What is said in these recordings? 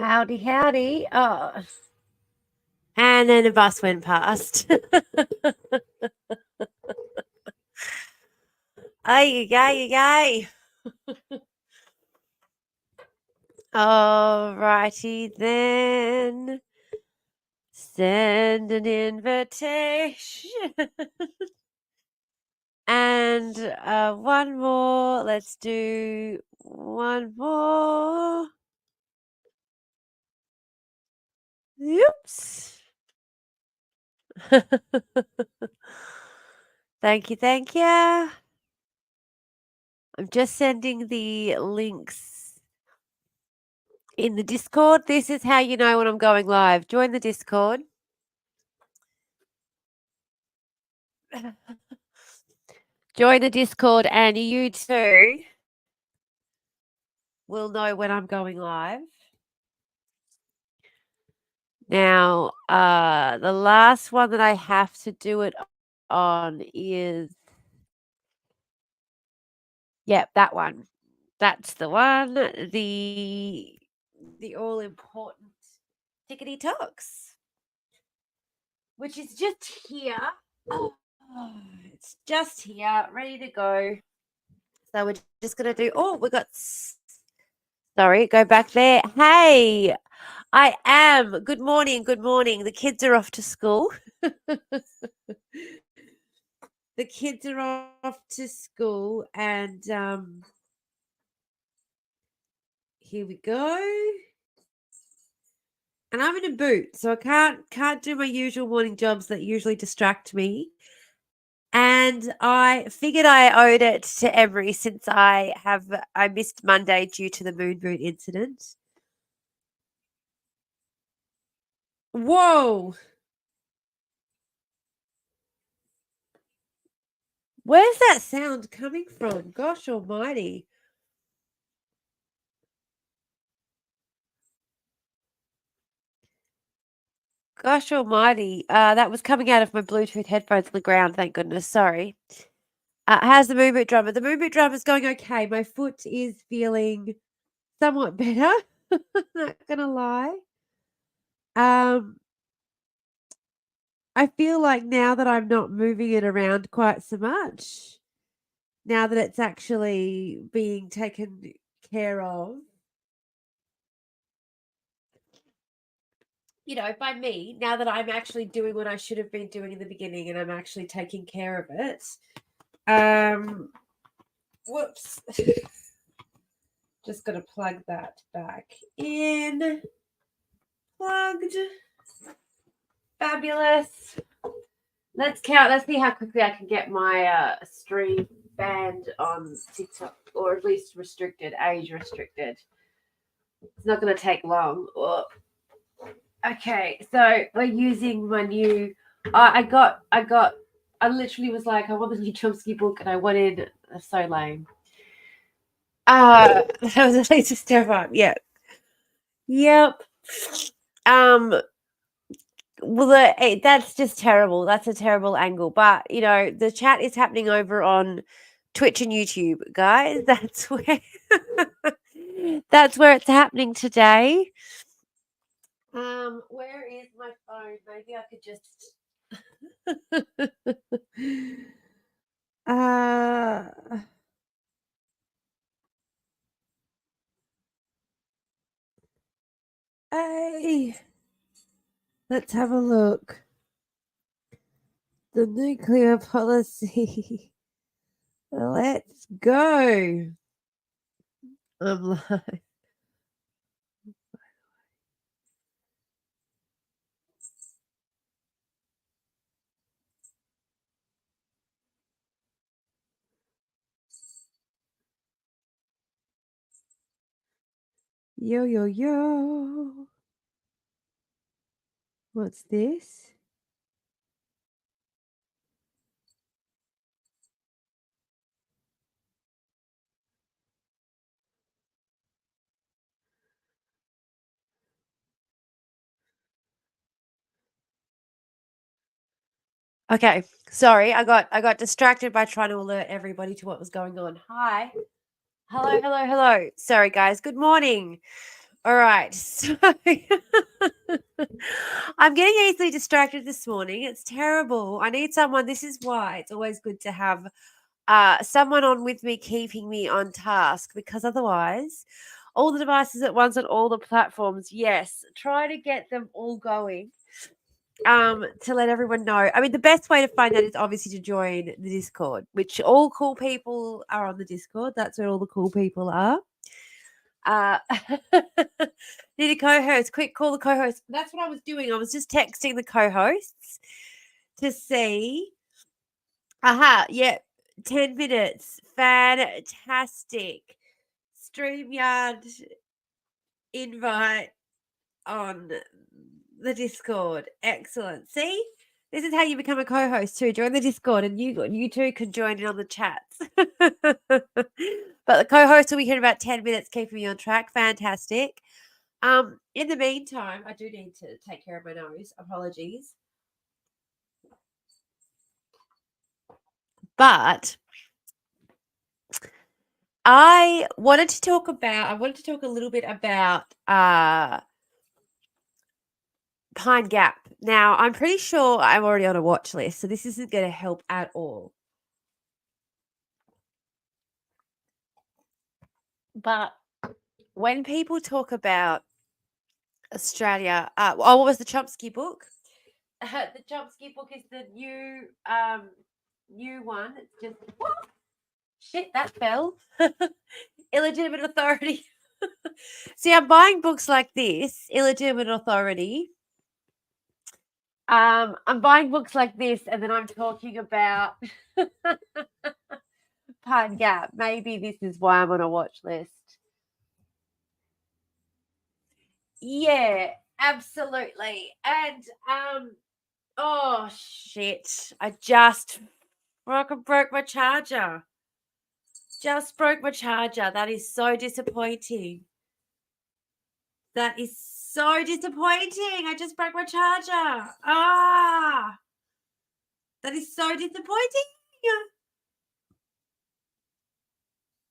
Howdy, howdy. Oh. And then a bus went past. Ay, yay, yay. Alrighty then. Send an invitation. And one more. Let's do one more. Oops. Thank you, thank you. I'm just sending the links in the Discord. This is how you know when I'm going live. Join the Discord. Join the Discord and you too will know when I'm going live. Now, the last one that I have to do it on is, yep, that one. That's the one. The all important Tickety Talks, which is just here. Oh, it's just here, ready to go. So we're just going to do, we got, sorry, go back there. Hey, I am. Good morning. Good morning. The kids are off to school. The kids are off to school and here we go. And I'm in a boot, so I can't do my usual morning jobs that usually distract me. And I figured I owed it to Emery since I missed Monday due to the moon boot incident. Whoa. Where's that sound coming from? Gosh almighty. Gosh almighty. That was coming out of my Bluetooth headphones on the ground, thank goodness. Sorry. How's the movement drummer? The movement drummer is going okay. My foot is feeling somewhat better. Not gonna lie. I feel like now that I'm not moving it around quite so much, now that it's actually being taken care of, by me, now that I'm actually doing what I should have been doing in the beginning and I'm actually taking care of it. Whoops. Just got to plug that back in. Plugged. Fabulous. Let's count. Let's see how quickly I can get my stream banned on TikTok, or at least restricted, age restricted. It's not going to take long. Oh. Okay, so we're using my new. I literally was like, I want the new Chomsky book, and I went in. So lame. That was at least a step up. Yeah. Yep. Well, that's just terrible. That's a terrible angle. But the chat is happening over on Twitch and YouTube, guys. That's where it's happening today. Where is my phone? Maybe I could just. Hey, let's have a look. The nuclear policy. Let's go. I'm live. Yo, yo, yo. What's this? Okay, sorry, I got distracted by trying to alert everybody to what was going on. Hi. Hello. Sorry, guys. Good morning. All right. So I'm getting easily distracted this morning. It's terrible. I need someone. This is why it's always good to have someone on with me, keeping me on task, because otherwise, all the devices at once on all the platforms. Yes, try to get them all going. To let everyone know. I mean, the best way to find that is obviously to join the Discord, which all cool people are on the Discord. That's where all the cool people are. Uh, need a co-host. Quick, call the co-host. That's what I was doing. I was just texting the co-hosts to see. Aha, yeah, 10 minutes. Fantastic. StreamYard invite on the Discord. Excellent. See? This is how you become a co-host too. Join the Discord and you too can join in on the chats. But the co-host will be here in about 10 minutes, keeping me on track. Fantastic. In the meantime, I do need to take care of my nose. Apologies. But I wanted to talk a little bit about Pine Gap. Now, I'm pretty sure I'm already on a watch list, so this isn't going to help at all. But when people talk about Australia, what was the Chomsky book? The Chomsky book is the new one. It's just shit that fell. Illegitimate authority. See, I'm buying books like this, Illegitimate Authority. I'm buying books like this, and then I'm talking about Pine Gap. Maybe this is why I'm on a watch list. Yeah, absolutely. And oh shit. I just broke my charger. Just broke my charger. That is so disappointing. That is so disappointing. I just broke my charger. Ah. That is so disappointing.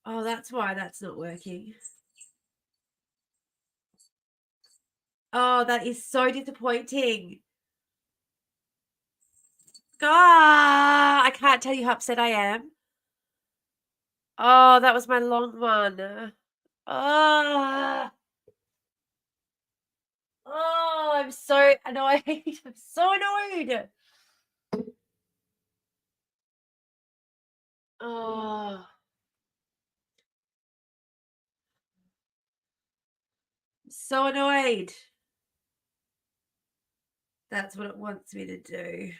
Oh, that's why that's not working. Oh, that is so disappointing. Ah, I can't tell you how upset I am. Oh, that was my long one. Oh, oh, I'm so annoyed. I'm so annoyed. Oh, I'm so annoyed. That's what it wants me to do.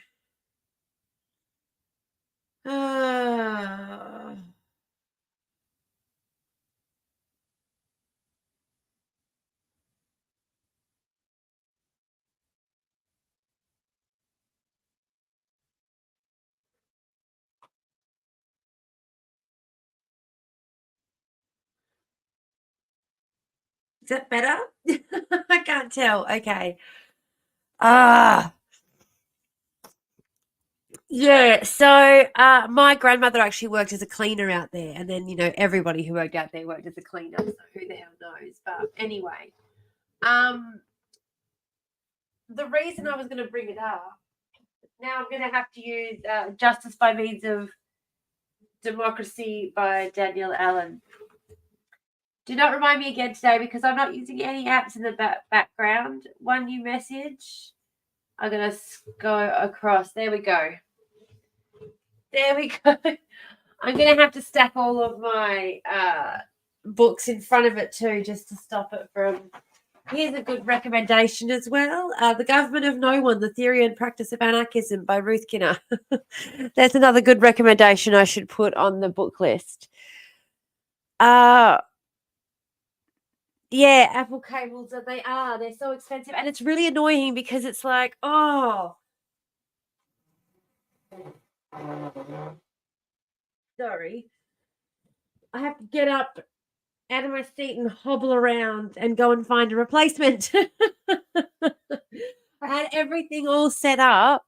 Ah. Is that better? I can't tell. Okay. Ah. Yeah, so my grandmother actually worked as a cleaner out there, and then everybody who worked out there worked as a cleaner. So who the hell knows? But anyway, the reason I was going to bring it up now, I'm going to have to use "Justice by Means of Democracy" by Daniel Allen. Do not remind me again today because I'm not using any apps in the background. One new message. I'm going to go across. There we go. There we go. I'm going to have to stack all of my books in front of it too, just to stop it from. Here's a good recommendation as well. The Government of No One, The Theory and Practice of Anarchism by Ruth Kinner. That's another good recommendation I should put on the book list. Yeah, Apple cables, they're so expensive. And it's really annoying because it's like, oh. Sorry. I have to get up out of my seat and hobble around and go and find a replacement. I had everything all set up.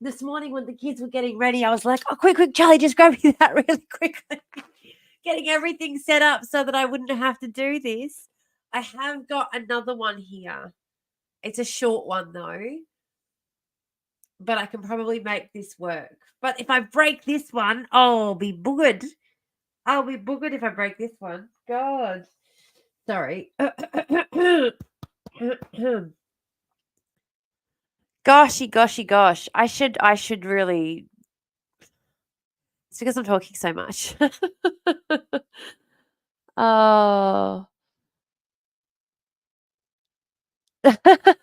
This morning when the kids were getting ready, I was like, oh, quick, Charlie, just grab me that really quickly. Getting everything set up so that I wouldn't have to do this. I have got another one here. It's a short one though, but I can probably make this work. But if I break this one, I'll be boogered. I'll be boogered if I break this one. God. Sorry. Gosh. I should really. It's because I'm talking so much. Oh.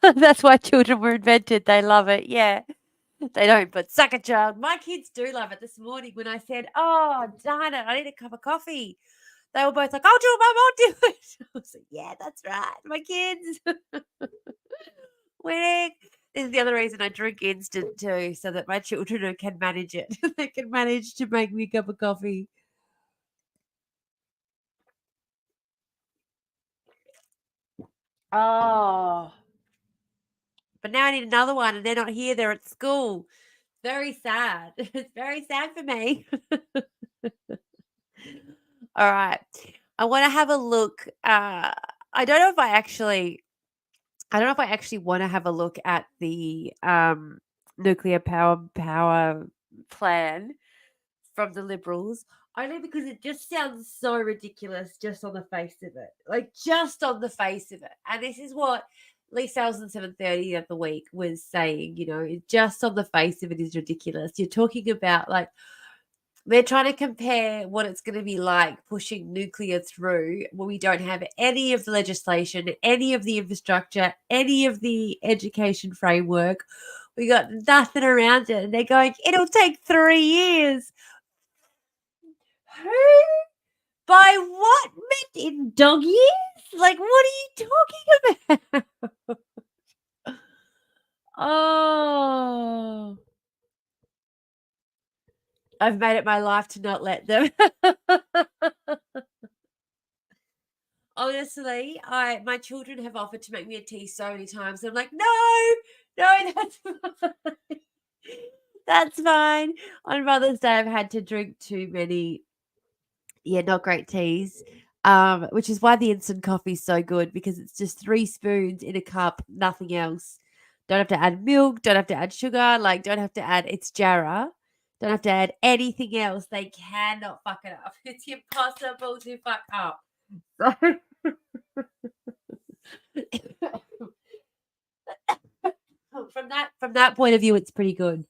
That's why children were invented. They love it. Yeah. They don't, but suck a child. My kids do love it. This morning when I said, "Oh, darn it, I need a cup of coffee," they were both like, "I'll do it, Mum, I'll do it." I was like, "Yeah, that's right, my kids." Winning. This is the other reason I drink instant too, so that my children can manage it. They can manage to make me a cup of coffee. Oh, but now I need another one, and they're not here. They're at school. Very sad. It's very sad for me. All right. I want to have a look. I don't know if I don't know if I actually want to have a look at the nuclear power plan from the Liberals, only because it just sounds so ridiculous just on the face of it. Like just on the face of it. And this is what Lee Salson 7:30 of the week was saying, just on the face of it is ridiculous. You're talking about like they're trying to compare what it's going to be like pushing nuclear through when we don't have any of the legislation, any of the infrastructure, any of the education framework. We got nothing around it. And they're going, it'll take 3 years. Who? By what? Meant in dog years? Like, what are you talking about? Oh. I've made it my life to not let them. Honestly, my children have offered to make me a tea so many times. And I'm like, no, that's fine. That's fine. On Mother's Day, I've had to drink too many, not great teas. Which is why the instant coffee is so good because it's just 3 spoons in a cup, nothing else. Don't have to add milk, don't have to add sugar, like don't have to add it's Jarrah. Don't have to add anything else. They cannot fuck it up. It's impossible to fuck up. So from that point of view, it's pretty good.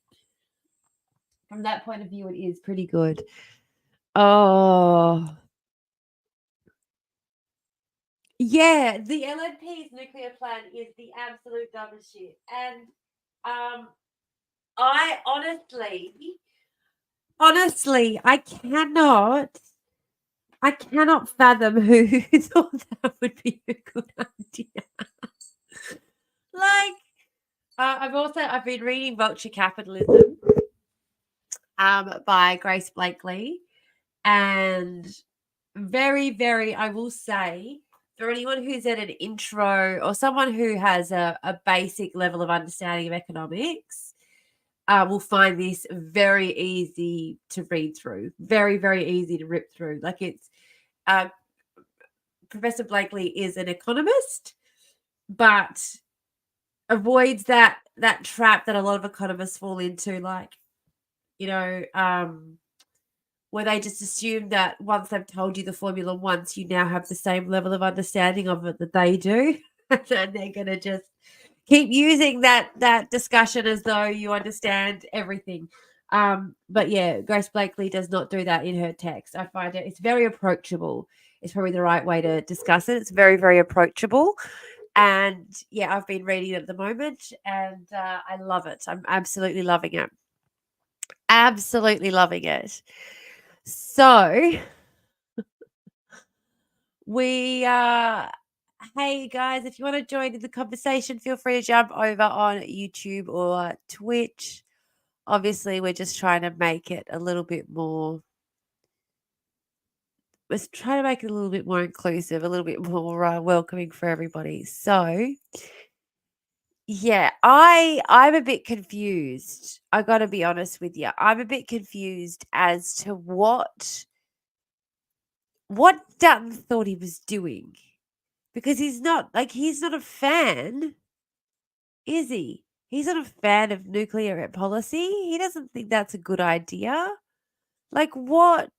From that point of view, it is pretty good. Oh, yeah, the LNP's nuclear plant is the absolute dumbest shit. And I honestly, I cannot fathom who thought that would be a good idea. Like, I've been reading Vulture Capitalism, by Grace Blakely, and very, very, I will say, for anyone who's at an intro or someone who has a basic level of understanding of economics, will find this very easy to read through. Very, very easy to rip through. Like it's Professor Blakely is an economist, but avoids that trap that a lot of economists fall into, like, where they just assume that once they've told you the formula once, you now have the same level of understanding of it that they do. And they're going to just keep using that discussion as though you understand everything. But yeah, Grace Blakely does not do that in her text. I find it's very approachable. It's probably the right way to discuss it. It's very, very approachable. And yeah, I've been reading it at the moment and I love it. I'm absolutely loving it. Absolutely loving it. So we hey guys, if you want to join in the conversation, feel free to jump over on YouTube or Twitch. Obviously, we're just trying to make it a little bit more. We're trying to make it a little bit more inclusive, a little bit more welcoming for everybody. So, yeah, I'm a bit confused. I got to be honest with you. I'm a bit confused as to what Dutton thought he was doing. because he's not a fan, is he? He's not a fan of nuclear policy. He doesn't think that's a good idea. Like what?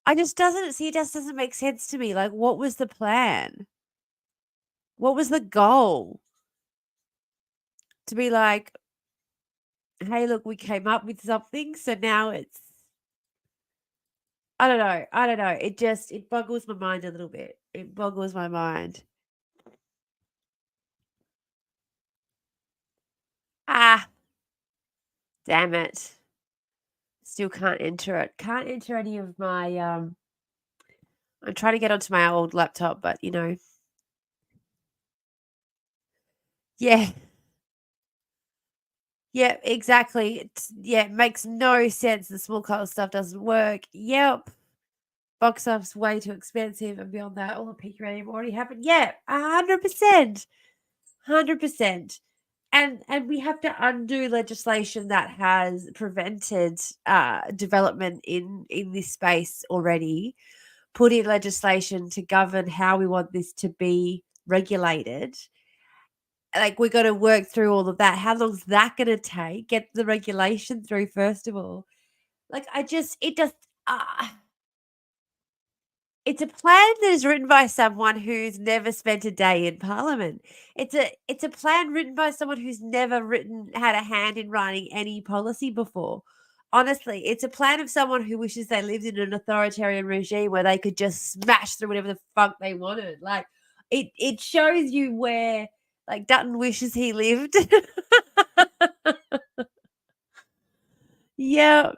It just doesn't make sense to me. Like, what was the plan? What was the goal? To be like, hey, look, we came up with something, so now it's I don't know. I don't know. It boggles my mind a little bit. It boggles my mind. Ah, damn it. Still can't enter it. Can't enter any of my I'm trying to get onto my old laptop, but yeah. Yeah, exactly. It makes no sense. The small color stuff doesn't work. Yep. Box office way too expensive, and beyond that, all the peak rating already happened. Yeah, 100%. 100%. And we have to undo legislation that has prevented development in this space already. Put in legislation to govern how we want this to be regulated. Like, we're gonna work through all of that. How long's that gonna take? Get the regulation through, first of all. Like, it just it's a plan that is written by someone who's never spent a day in parliament. It's a plan written by someone who's never had a hand in writing any policy before. Honestly, it's a plan of someone who wishes they lived in an authoritarian regime where they could just smash through whatever the fuck they wanted. Like, it shows you where, like, Dutton wishes he lived. Yeah.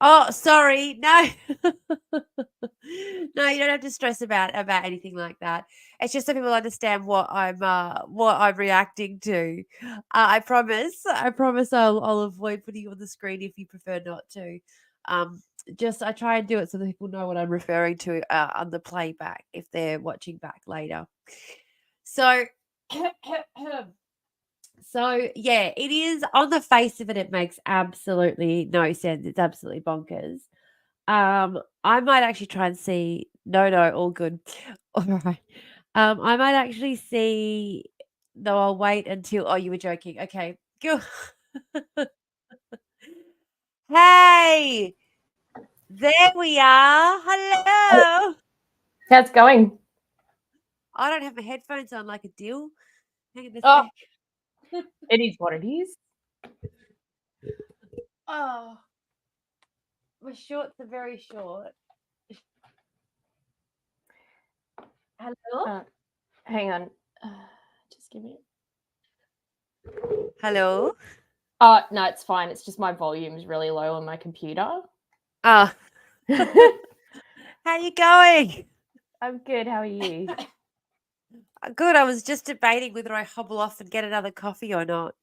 Oh, sorry. No. No, you don't have to stress about anything like that. It's just so people understand what I'm reacting to. I promise I'll avoid putting you on the screen if you prefer not to. Um just I try and do it so that people know what I'm referring to on the playback if they're watching back later. So so yeah, it is, on the face of it, it makes absolutely no sense. It's absolutely bonkers. I might actually try and see. No, no, all good. All right. I might actually see. No, I'll wait until. Oh, you were joking. Okay. Go. Hey, there we are. Hello. How's it going? I don't have my headphones on like a deal. Hang on a Oh, sec. it is what it is. Oh, my shorts are very short. Hello. Hang on. Just give me. Hello. Oh, no, it's fine. It's just my volume is really low on my computer. Oh. How you going? I'm good. How are you? Good. I was just debating whether I hobble off and get another coffee or not.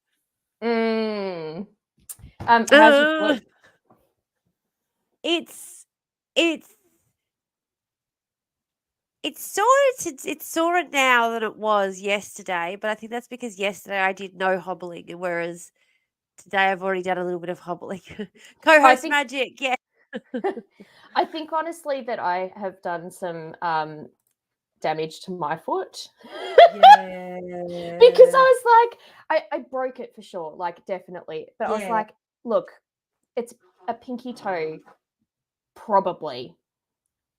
How's your foot? It's it's it's sorer now than it was yesterday, but I think that's because yesterday I did no hobbling, and whereas today I've already done a little bit of hobbling. Co-host think- magic, yeah. I think honestly that I have done some damage to my foot. Yeah. Because I was like, I broke it for sure, like definitely. But I was Yeah. like, look, it's a pinky toe, probably.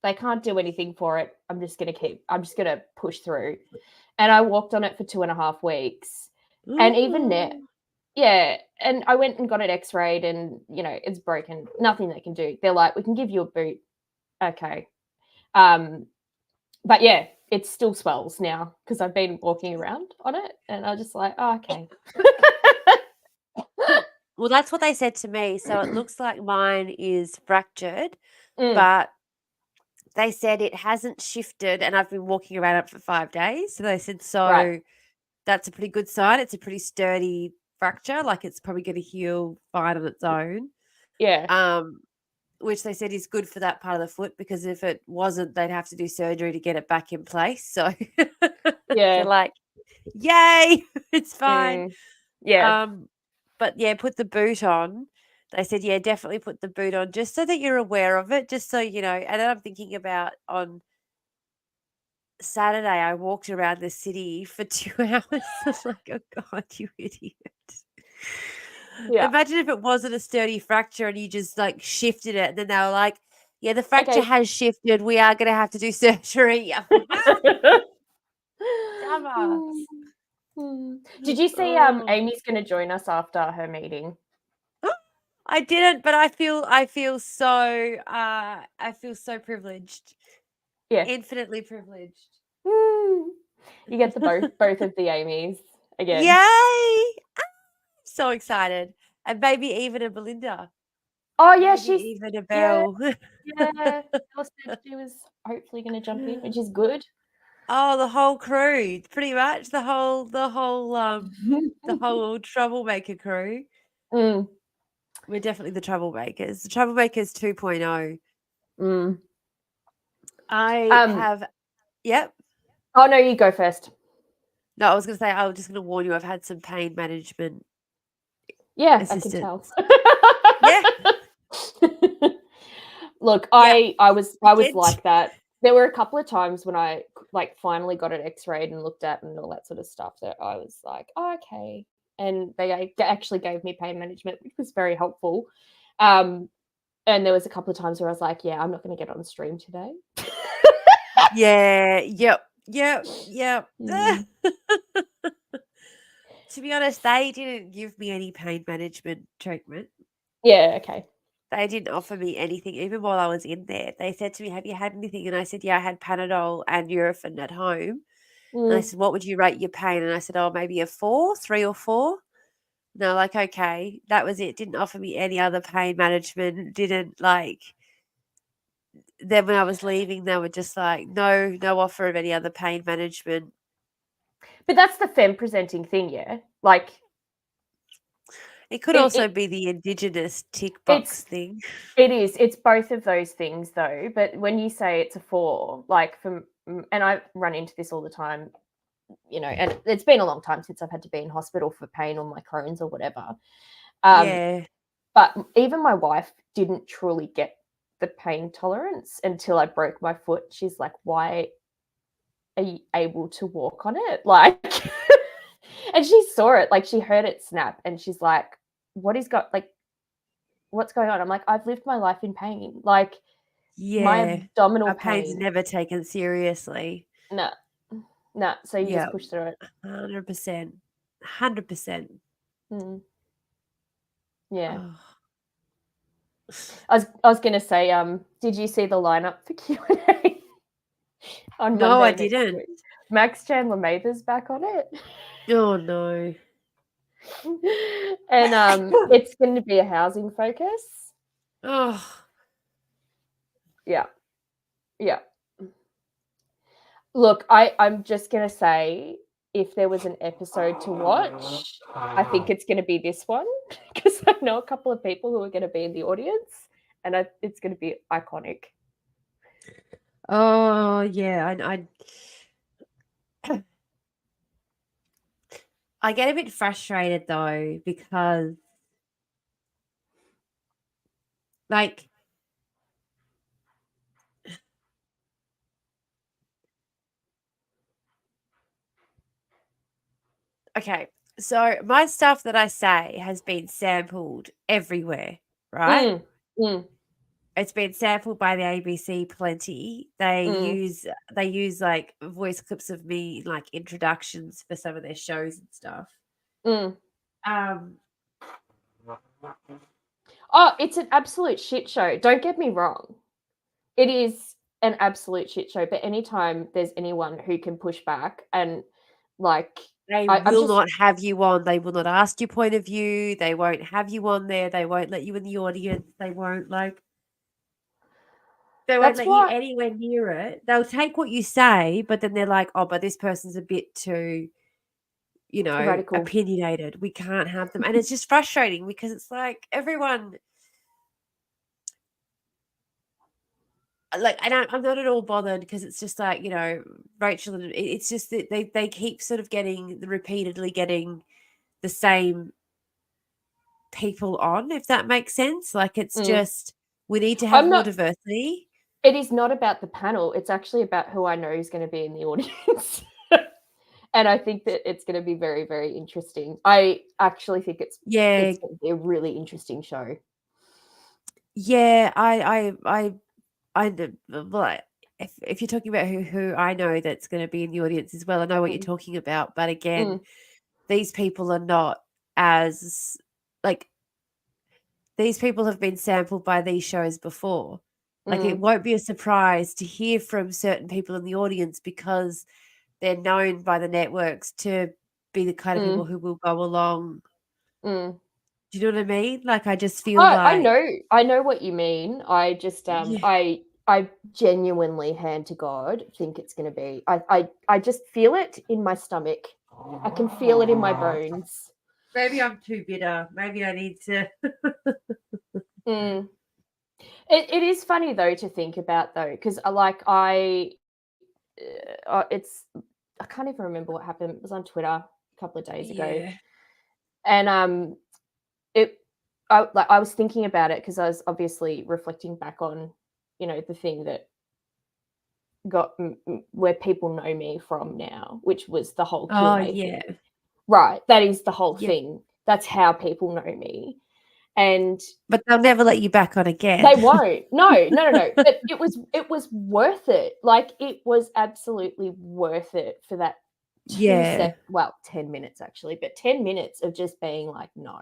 They can't do anything for it. I'm just gonna push through. And I walked on it for 2.5 weeks. And even now, Ooh. yeah. And I went and got it x-rayed, and it's broken. Nothing they can do. They're like, we can give you a boot. Okay. But yeah, it still swells now because I've been walking around on it, and I was just like, oh, okay. Well, that's what they said to me. So it looks like mine is fractured, Mm, but they said it hasn't shifted, and I've been walking around it for 5 days. So they said, right. that's a pretty good sign. It's a pretty sturdy fracture. Like, it's probably going to heal fine on its own. Yeah. Which they said is good for that part of the foot, because if it wasn't, they'd have to do surgery to get it back in place. So Yeah. they're like, yay, it's fine. Yeah. But yeah, put the boot on. They said, yeah, definitely put the boot on, just so that you're aware of it, just so you know. And then I'm thinking about, on Saturday I walked around the city for 2 hours. I was like, oh God, you idiot. Yeah. Imagine if it wasn't a sturdy fracture and you just like shifted it. And then they were like, yeah, the fracture Okay. has shifted. We are going to have to do surgery. Dumbass. Did you see Oh. Amy's going to join us after her meeting? I didn't, but I feel so privileged. Yeah. Infinitely privileged. You get the both of the Amy's again. Yay! So excited. And maybe even a Belinda. Oh yeah, Maybe even a yeah, Belle. yeah. Belle said she was hopefully going to jump in, which is good. Oh, the whole crew, pretty much the whole troublemaker crew. Mm. We're definitely the troublemakers. The troublemakers 2.0. Mm. I have, yep. Oh no, you go first. No, I was going to say, I was just going to warn you, I've had some pain management Yeah, assistance. I can tell. Yeah. Look, Yeah, I was did. like that. There were a couple of times when I like finally got it x-rayed and looked at and all that sort of stuff that I was like, oh, okay. And they actually gave me pain management, which was very helpful. And there was a couple of times where I was like, yeah, I'm not going to get on stream today. Yeah, yep. Mm. To be honest, they didn't give me any pain management treatment. Yeah, okay. They didn't offer me anything, even while I was in there. They said to me, have you had anything? And I said, yeah, I had Panadol and Nurofen at home. And they said, what would you rate your pain? And I said, oh, maybe a 4, 3 or 4. And they're like, okay, that was it. Didn't offer me any other pain management. Didn't like. Then when I was leaving, they were just like, no offer of any other pain management. But that's the femme presenting thing, yeah? Like, it could also be the Indigenous tick box thing. It is. It's both of those things, though. But when you say it's a 4, like and I run into this all the time, and it's been a long time since I've had to be in hospital for pain or my Crohn's or whatever. Yeah. But even my wife didn't truly get the pain tolerance until I broke my foot. She's like, why are you able to walk on it? Like, and she saw it, like she heard it snap and she's like, what's going on? I'm like, I've lived my life in pain. Like, my abdominal our pain's pain. never taken seriously. No. So you just push through it. 100%. 100%. Yeah. Oh. I was gonna say, did you see the lineup for Q&A on Monday? No, I didn't. Week? Max Chandler Mather's back on it. Oh no. And it's going to be a housing focus. Oh. Yeah. Look, I'm just going to say, if there was an episode to watch, I think it's going to be this one, because I know a couple of people who are going to be in the audience, and it's going to be iconic. Oh yeah, I get a bit frustrated though, because like okay, so my stuff that I say has been sampled everywhere, right? It's been sampled by the ABC plenty. They use like voice clips of me, like introductions for some of their shows and stuff. Oh, it's an absolute shit show. Don't get me wrong. It is an absolute shit show. But anytime there's anyone who can push back and like, they will not have you on. They will not ask your point of view. They won't have you on there. They won't let you in the audience. They won't let you anywhere near it. They'll take what you say, but then they're like, oh, but this person's a bit too, radical, opinionated. We can't have them. And it's just frustrating because it's like everyone, like, and I'm not at all bothered because it's just like, Rachel, and it's just that they keep sort of repeatedly getting the same people on, if that makes sense. Like, it's just, we need to have more diversity. It is not about the panel. It's actually about who I know is going to be in the audience. And I think that it's going to be very, very interesting. I actually think it's Yeah, going to be a really interesting show. yeah. Well, if you're talking about who I know that's going to be in the audience as well, I know what you're talking about. But again, these people are not as like these people have been sampled by these shows before. Like it won't be a surprise to hear from certain people in the audience because they're known by the networks to be the kind of people who will go along. Mm. Do you know what I mean? Like I just feel Oh, like I know what you mean. I just yeah, I genuinely, hand to God, think it's going to be. I just feel it in my stomach. I can feel it in my bones. maybe I'm too bitter. Maybe I need to. Mm. It is funny though to think about though, because it's I can't even remember what happened. It was on Twitter a couple of days ago, Yeah. and it I was thinking about it because I was obviously reflecting back on, the thing that got where people know me from now, which was the whole Oh Q&A yeah. thing. Right, that is the whole Yeah. thing. That's how people know me, and But they'll never let you back on again. they won't. No. But it was worth it. Like it was absolutely worth it for that Yeah. 10 minutes actually, but 10 minutes of just being like no.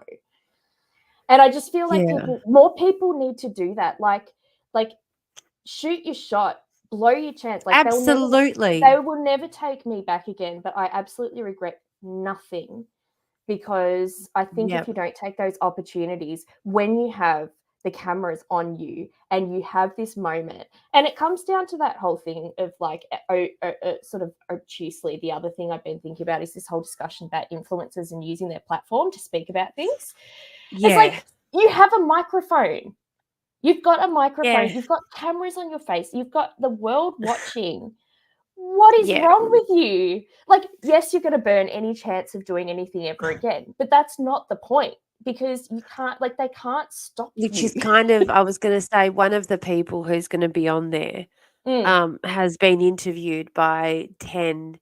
And I just feel like Yeah. more people need to do that. Like shoot your shot, blow your chance. Like Absolutely. they will never take me back again, but I absolutely regret nothing because I think if Yep. you don't take those opportunities when you have the cameras on you and you have this moment, and it comes down to that whole thing of like sort of obtusely, the other thing I've been thinking about is this whole discussion about influencers and using their platform to speak about things. It's Yeah. like you have a microphone. You've got a microphone. Yeah. You've got cameras on your face. You've got the world watching. What is Yeah. wrong with you? Like, yes, you're going to burn any chance of doing anything ever again, but that's not the point because you can't, like, they can't stop Which you. is kind of I was gonna say one of the people who's gonna be on there, Mm, has been interviewed by 10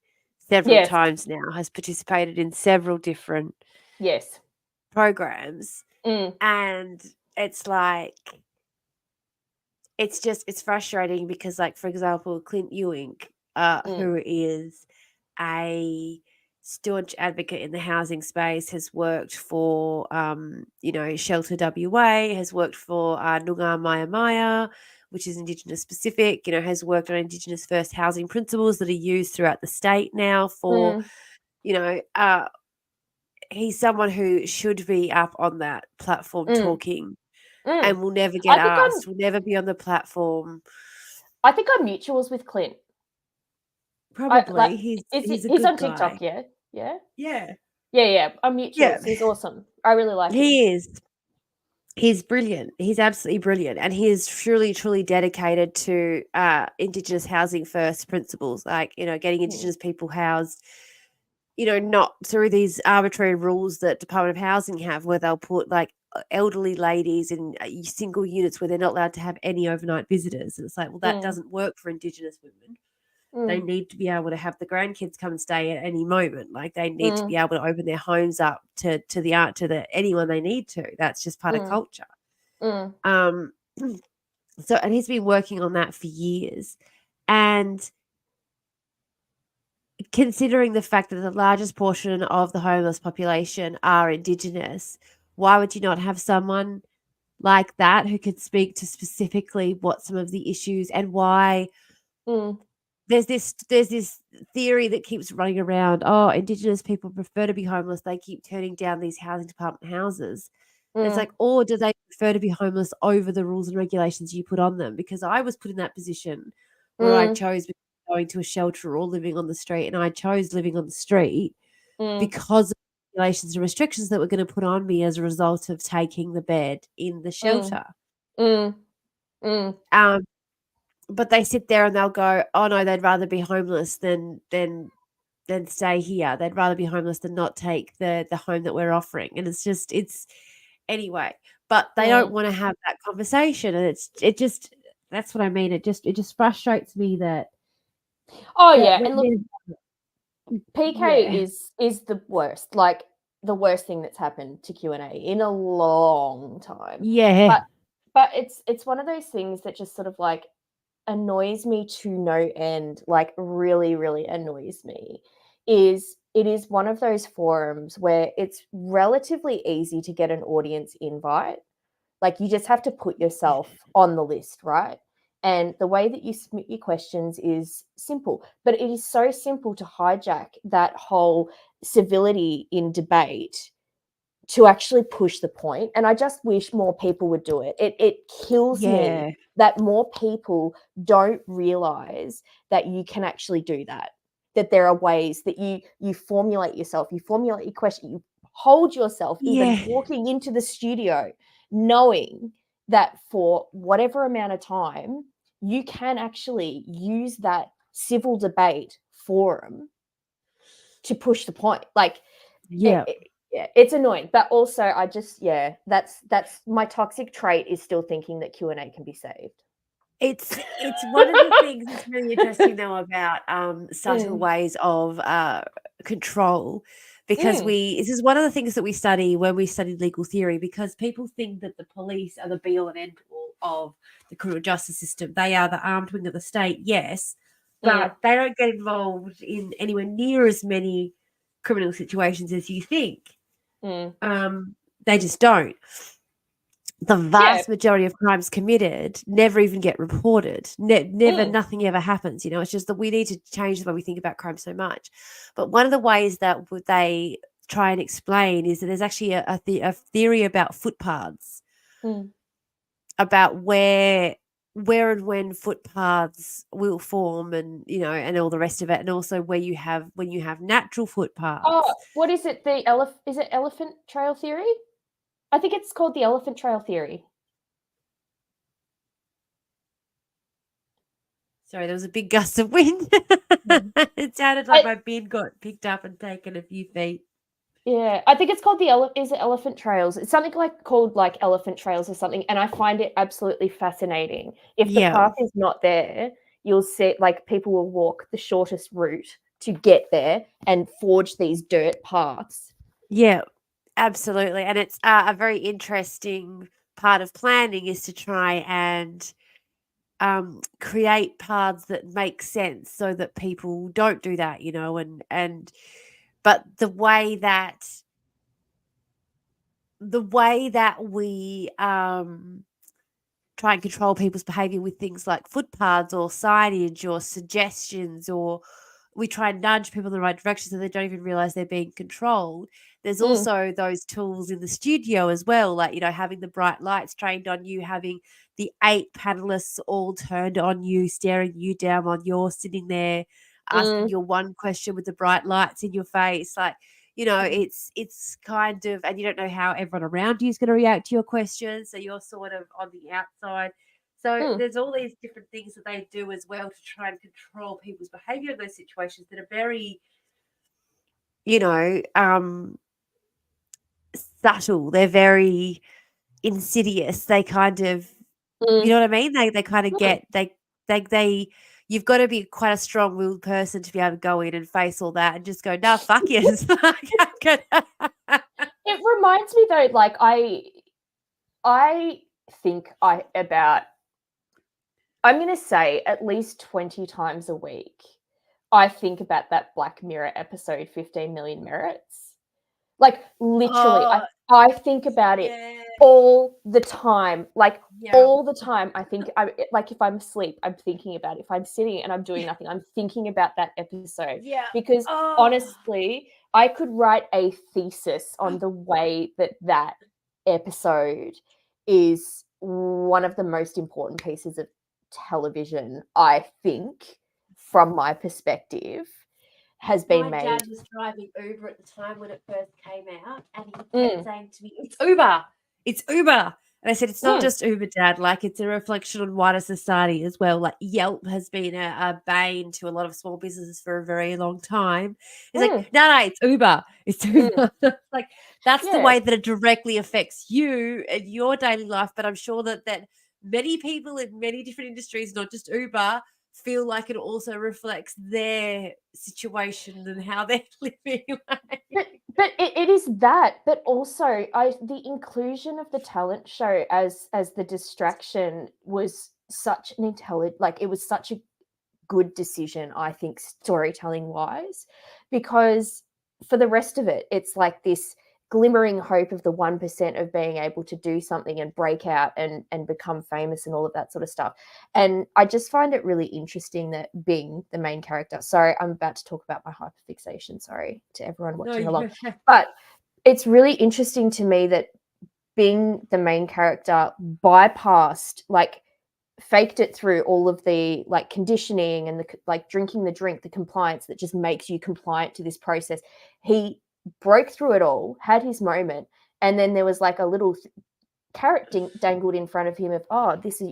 several yes, times now, has participated in several different yes. programs, Mm, and it's like it's frustrating because, like, for example, Clint Ewing, mm, who is a staunch advocate in the housing space, has worked for, Shelter WA, has worked for Noongar Maya Maya, which is Indigenous specific, has worked on Indigenous first housing principles that are used throughout the state now for, mm, you know, uh, he's someone who should be up on that platform mm, talking mm. and will never get I think asked, will never be on the platform. I'm mutuals with Clint. I like Probably. He's a he's good on guy. TikTok, yeah? Yeah? Yeah. Yeah. I'm Yeah. mutuals. He's awesome. I really like him. He is. He's brilliant. He's absolutely brilliant, and he is truly, truly dedicated to Indigenous housing first principles, like getting Mm, Indigenous people housed. Not through these arbitrary rules that Department of Housing have, where they'll put like elderly ladies in single units where they're not allowed to have any overnight visitors. And it's like, well, that mm, doesn't work for Indigenous women. They mm, need to be able to have the grandkids come and stay at any moment. Like they need to mm, be able to open their homes up to the art to the anyone they need to. That's just part of mm, culture. mm, Um, so and he's been working on that for years. And considering the fact that the largest portion of the homeless population are Indigenous, why would you not have someone like that who could speak to specifically what some of the issues and why mm, there's this theory that keeps running around. Oh, Indigenous people prefer to be homeless. They keep turning down these housing department houses. And it's mm, like, or do they prefer to be homeless over the rules and regulations you put on them? Because I was put in that position where I mm, chose between going to a shelter or living on the street, and I chose living on the street mm, because of regulations and restrictions that were going to put on me as a result of taking the bed in the mm, shelter. mm, mm, Um, but they sit there and they'll go, "Oh no, they'd rather be homeless than stay here. They'd rather be homeless than not take the home that we're offering." And it's anyway, but they don't mm, want to have that conversation, and it just That's what I mean. It just frustrates me that Oh that yeah, when and look, PK yeah, is the worst, like the worst thing that's happened to Q&A in a long time. yeah, But it's one of those things that just sort of like annoys me to no end, like really, really annoys me, is it is one of those forums where it's relatively easy to get an audience invite. Like you just have to put yourself on the list, right? And the way that you submit your questions is simple, but it is so simple to hijack that whole civility in debate to actually push the point. And I just wish more people would do it. It kills me yeah, that more people don't realize that you can actually do that. That there are ways that you formulate yourself, you formulate your question, you hold yourself even yeah, walking into the studio, knowing that for whatever amount of time you can actually use that civil debate forum to push the point. Like yeah. yeah, it's annoying, but also I just that's my toxic trait is still thinking that Q&A can be saved. It's one of the things that's really interesting though about subtle Mm, ways of control, because mm, this is one of the things that we study when we study legal theory, because people think that the police are the be all and end all of the criminal justice system. They are the armed wing of the state, yes, mm, but they don't get involved in anywhere near as many criminal situations as you think. mm. They just don't. The Yeah. vast majority of crimes committed never even get reported. Never, Mm, nothing ever happens. It's just that we need to change the way we think about crime so much. But one of the ways that they try and explain is that there's actually a theory about footpaths, mm, about where and when footpaths will form, and and all the rest of it, and also where you have when you have natural oh, footpaths. what is it? Is it elephant trail theory? I think it's called the elephant trail theory. Sorry, there was a big gust of wind. Mm. It sounded like I my bin got picked up and taken a few feet. Yeah, I think it's called is it elephant trails? It's something like called like elephant trails or something, and I find it absolutely fascinating. If the Yeah, path is not there, you'll see like people will walk the shortest route to get there and forge these dirt paths. yeah, absolutely. And it's a very interesting part of planning is to try and create paths that make sense so that people don't do that, and but the way that we try and control people's behavior with things like footpaths or signage or suggestions, or we try and nudge people in the right direction so they don't even realize they're being controlled. There's Mm, also those tools in the studio as well, like, having the bright lights trained on you, having the 8 panelists all turned on you, staring you down while you're sitting there asking mm, your one question with the bright lights in your face. Like, mm, it's kind of, and you don't know how everyone around you is going to react to your questions. So you're sort of on the outside. So mm, there's all these different things that they do as well to try and control people's behavior in those situations that are very, you know, subtle. They're very insidious. They kind of, you mm, know what I mean? They kind of mm. get they you've got to be quite a strong-willed person to be able to go in and face all that and just go, "Nah, fuck yes." Like, I'm gonna It reminds me though, like I think I'm going to say at least 20 times a week. I think about that Black Mirror episode 15 million merits. Like literally, Oh, I think about it yeah. all the time. Like Yeah. all the time. Like if I'm asleep, I'm thinking about it. If I'm sitting and I'm doing nothing, I'm thinking about that episode. Yeah. Because Oh. honestly, I could write a thesis on the way that episode is one of the most important pieces of television, I think, from my perspective, has been My made. dad was driving Uber at the time when it first came out, and he kept Mm, saying to me, "It's Uber. It's Uber." And I said, "It's not mm, just Uber, Dad. Like, it's a reflection on wider society as well. Like, Yelp has been a bane to a lot of small businesses for a very long time." He's like, mm, "No, it's Uber. It's mm. Uber." Like, that's the Yeah. way that it directly affects you and your daily life. But I'm sure that many people in many different industries, not just Uber, feel like it also reflects their situation and how they're living. But it is that, but also the inclusion of the talent show as the distraction was such an it was such a good decision, I think, storytelling wise, because for the rest of it, it's like this glimmering hope of the 1% of being able to do something and break out and become famous and all of that sort of stuff. And I just find it really interesting that Bing, the main character, sorry, I'm about to talk about my hyperfixation, sorry to everyone watching along, but it's really interesting to me that Bing, the main character, bypassed, like, faked it through all of the like conditioning and the like drinking the drink, the compliance that just makes you compliant to this process. He broke through it all, had his moment, and then there was like a little carrot dangled in front of him of, oh, this is,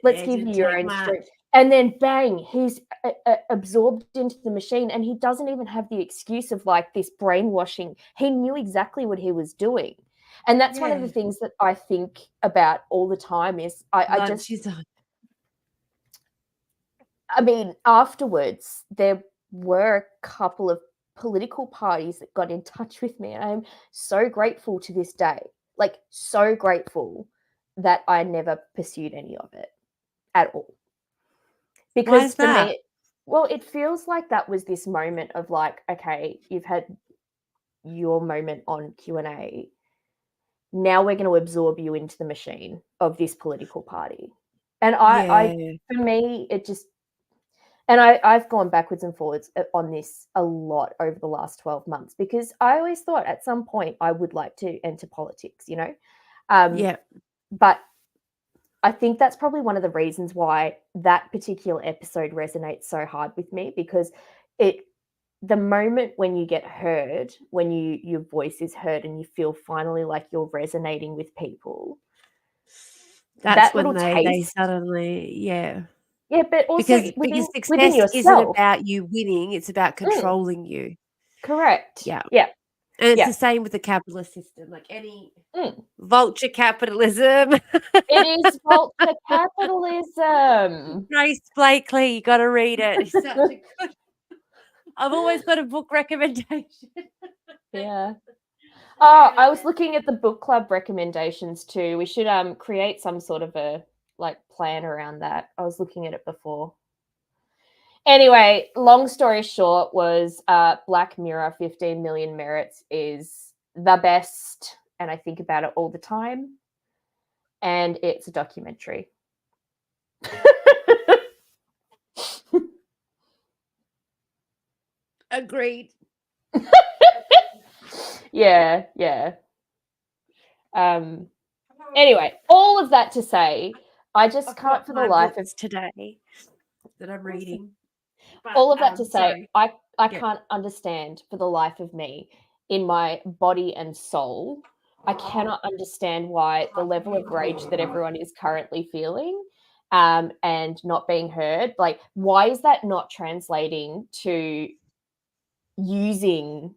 let's give you your own street. And then bang, he's absorbed into the machine, and he doesn't even have the excuse of like this brainwashing. He knew exactly what he was doing. And that's one of the things that I think about all the time is I mean, afterwards, there were a couple of political parties that got in touch with me. And I'm so grateful to this day, like so grateful that I never pursued any of it at all. Because for me, well, it feels like that was this moment of like, okay, you've had your moment on Q&A. Now we're going to absorb you into the machine of this political party. And I for me, it just, and I've gone backwards and forwards on this a lot over the last 12 months, because I always thought at some point I would like to enter politics, But I think that's probably one of the reasons why that particular episode resonates so hard with me, because the moment when you get heard, when your voice is heard and you feel finally like you're resonating with people, that's when they suddenly, yeah, but also because within success yourself isn't about you winning, it's about controlling you. Correct. Yeah. Yeah. And it's the same with the capitalist system, like any vulture capitalism. It is vulture capitalism. Grace Blakely, you got to read it. It's such a good. I've always got a book recommendation. Yeah. Oh, I was looking at the book club recommendations too. We should create some sort of a like plan around that. I was looking at it before. Anyway, long story short was Black Mirror 15 Million Merits is the best, and I think about it all the time. And it's a documentary. Agreed. Yeah. Anyway, all of that to say, I just can't for the life of today that I'm reading. But, all of that to say, I can't understand for the life of me, in my body and soul, I cannot understand why the level of rage that everyone is currently feeling and not being heard, like, why is that not translating to using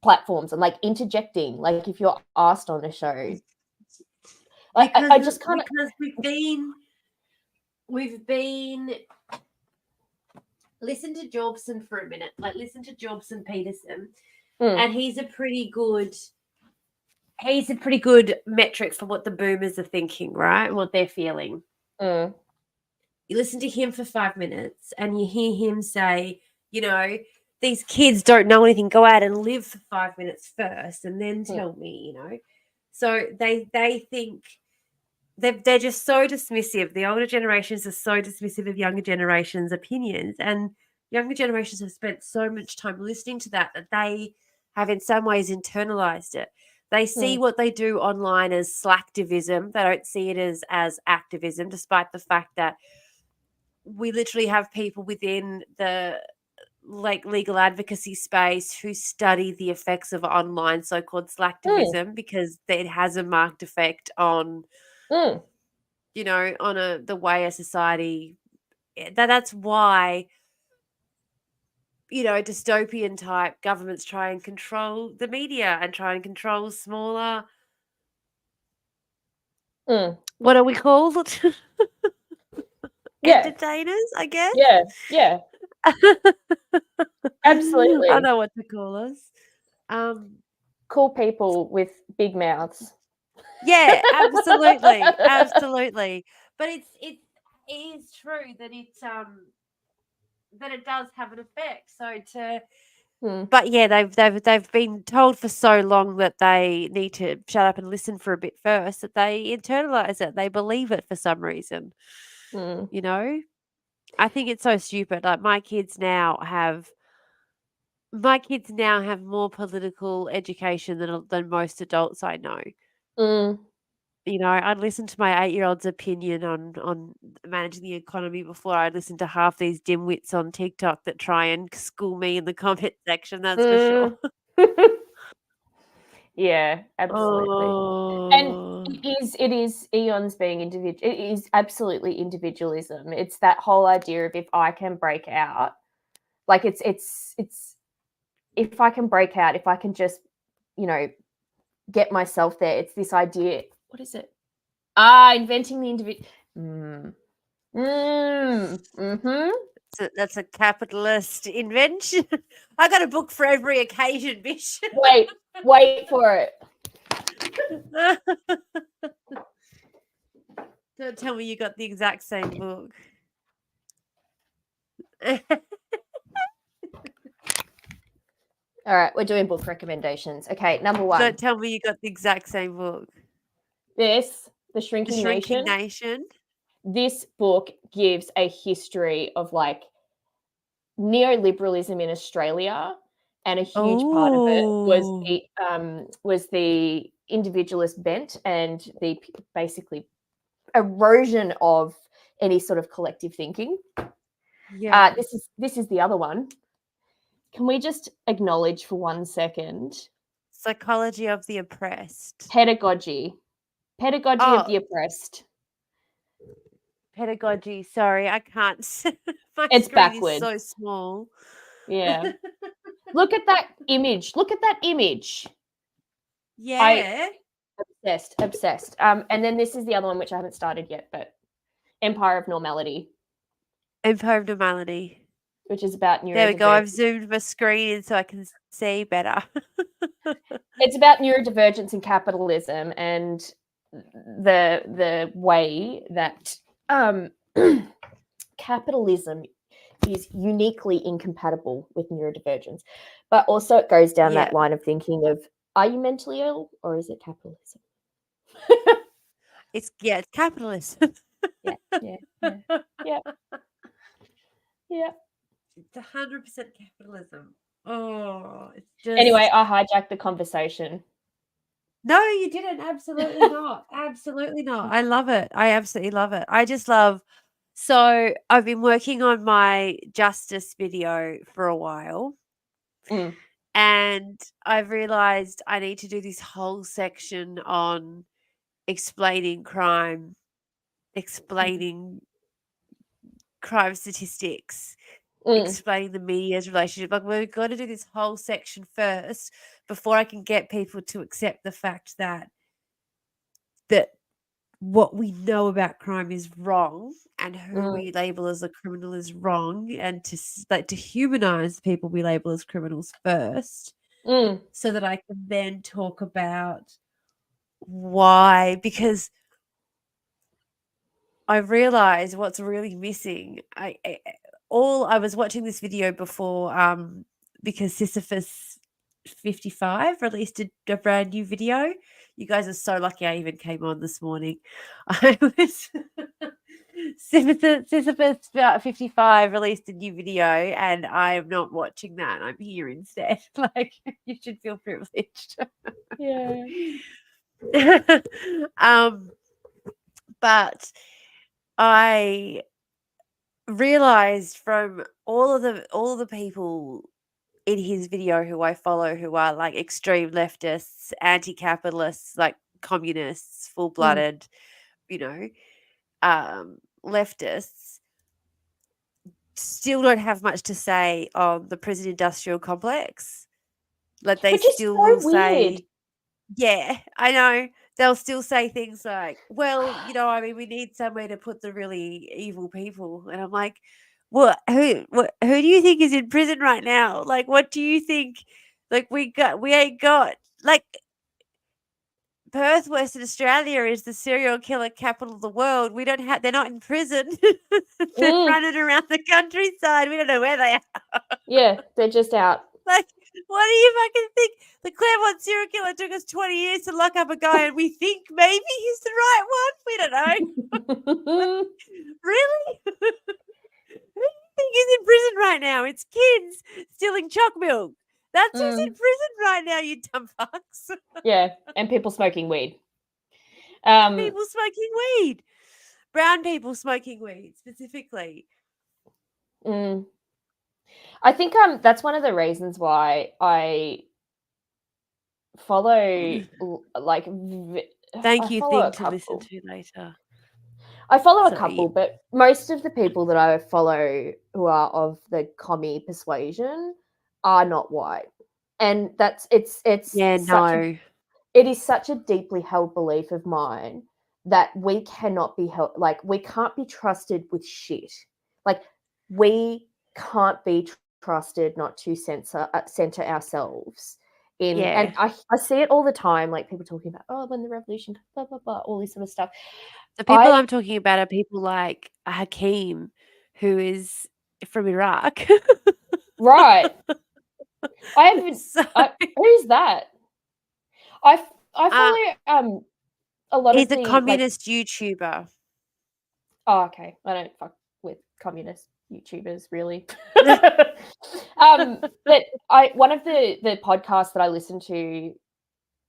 platforms and like interjecting, like if you're asked on a show? Like, I just can't, because we've been listen to Jobson for a minute, like listen to Jobson Peterson, and he's a pretty good metric for what the boomers are thinking, right? And what they're feeling. You listen to him for 5 minutes and you hear him say, these kids don't know anything. Go out and live for 5 minutes first and then tell me, So they think they're just so dismissive. The older generations are so dismissive of younger generations' opinions, and younger generations have spent so much time listening to that they have in some ways internalized it. They see what they do online as slacktivism. They don't see it as activism, despite the fact that we literally have people within the legal advocacy space who study the effects of online so-called slacktivism because it has a marked effect on on the way a society. That's why dystopian type governments try and control the media and try and control smaller Mm. What are we called? Yeah. Entertainers, I guess. Yeah. Yeah. I Absolutely. don't know what to call us. Cool people with big mouths. Yeah, absolutely, absolutely. But it is true that it does have an effect. So but yeah, they've been told for so long that they need to shut up and listen for a bit first that they internalize it. They believe it for some reason. Mm. You know, I think it's so stupid. Like my kids now have more political education than most adults I know. Mm. You know, I'd listen to my 8-year-old's opinion on managing the economy before I'd listen to half these dimwits on TikTok that try and school me in the comment section, that's for sure. Yeah, absolutely. And Oh. it is eons being individual. It is absolutely individualism. It's that whole idea of if I can break out, like it's if I can break out, if I can just, you know, get myself there. It's this idea. What is it? Inventing the individual. Mm-hmm. That's a capitalist invention. I got a book for every occasion, bish. Wait for it. Don't tell me you got the exact same book. All right, we're doing book recommendations. Okay, number 1. Don't tell me you got the exact same book. The The Shrinking Shrinking Nation. Nation. This book gives a history of like neoliberalism in Australia, and a huge part of it was the individualist bent and the basically erosion of any sort of collective thinking. Yeah. This is the other one. Can we just acknowledge for 1 second? Psychology of the Oppressed. Pedagogy of the oppressed. Pedagogy. Sorry, I can't. My It's screen is backwards. so small. Yeah. Look at that image. Yeah. Obsessed. And then this is the other one which I haven't started yet, but Empire of Normality, Empire of Normality. which is about neurodivergence. There we go. I've zoomed my screen in so I can see better. It's about neurodivergence and capitalism and the way that capitalism is uniquely incompatible with neurodivergence. But also it goes down that line of thinking of, are you mentally ill or is it capitalism? It's capitalism. Yeah. It's 100% capitalism. Oh, it's just. Anyway, I hijacked the conversation. No, you didn't. Absolutely not. Absolutely not. I love it. I absolutely love it. I just love. So I've been working on my justice video for a while. And I've realized I need to do this whole section on explaining crime, explaining crime statistics, explaining the media's relationship. Like, we've got to do this whole section first before I can get people to accept the fact that what we know about crime is wrong, and who we label as a criminal is wrong, and to humanize people we label as criminals first, so that I can then talk about why, because I realize what's really missing. I was watching this video before because Sisyphus 55 released a brand new video. You guys are so lucky I even came on this morning. I was Sisyphus 55 released a new video, and I am not watching that. I'm here instead. Like, you should feel privileged. Yeah. But I realized from all of the people in his video who I follow, who are like extreme leftists, anti-capitalists, like communists, full-blooded, leftists, still don't have much to say on the prison industrial complex. Like, they Which is still so will weird. say, yeah, I know. they'll still say things like, "Well, I mean, we need somewhere to put the really evil people," and I'm like, who do you think is in prison right now? Like, what do you think? Like, we ain't got like Perth, Western Australia is the serial killer capital of the world. We don't have. They're not in prison. They're Mm, running around the countryside. We don't know where they are. yeah, they're just out. Like, what do you fucking think? The Claremont serial killer took us 20 years to lock up a guy, and we think maybe he's the right one. We don't know. Really? Who do you think is in prison right now? It's kids stealing choc milk. That's who's in Mm, prison right now, you dumb fucks. yeah, and people smoking weed. People smoking weed. Brown people smoking weed, specifically. Mm. I think that's one of the reasons why I follow like Thank I you, follow thing a to listen couple. to later. I follow a Sorry. couple, but most of the people that I follow who are of the commie persuasion are not white. And it's Yeah, such a no. it is such a deeply held belief of mine that we cannot be held like we can't be trusted with shit. Like we can't be trusted not to center ourselves in and Yeah. I see it all the time, like people talking about, oh, when the revolution, blah blah blah, all this sort of stuff. The people I I'm talking about are people like Hakeem, who is from Iraq. right. I haven't So, who's that? I uh, follow a lot of he's a the like communist YouTuber. oh, okay. I don't fuck with communist YouTubers really. But I one of the podcasts that I listen to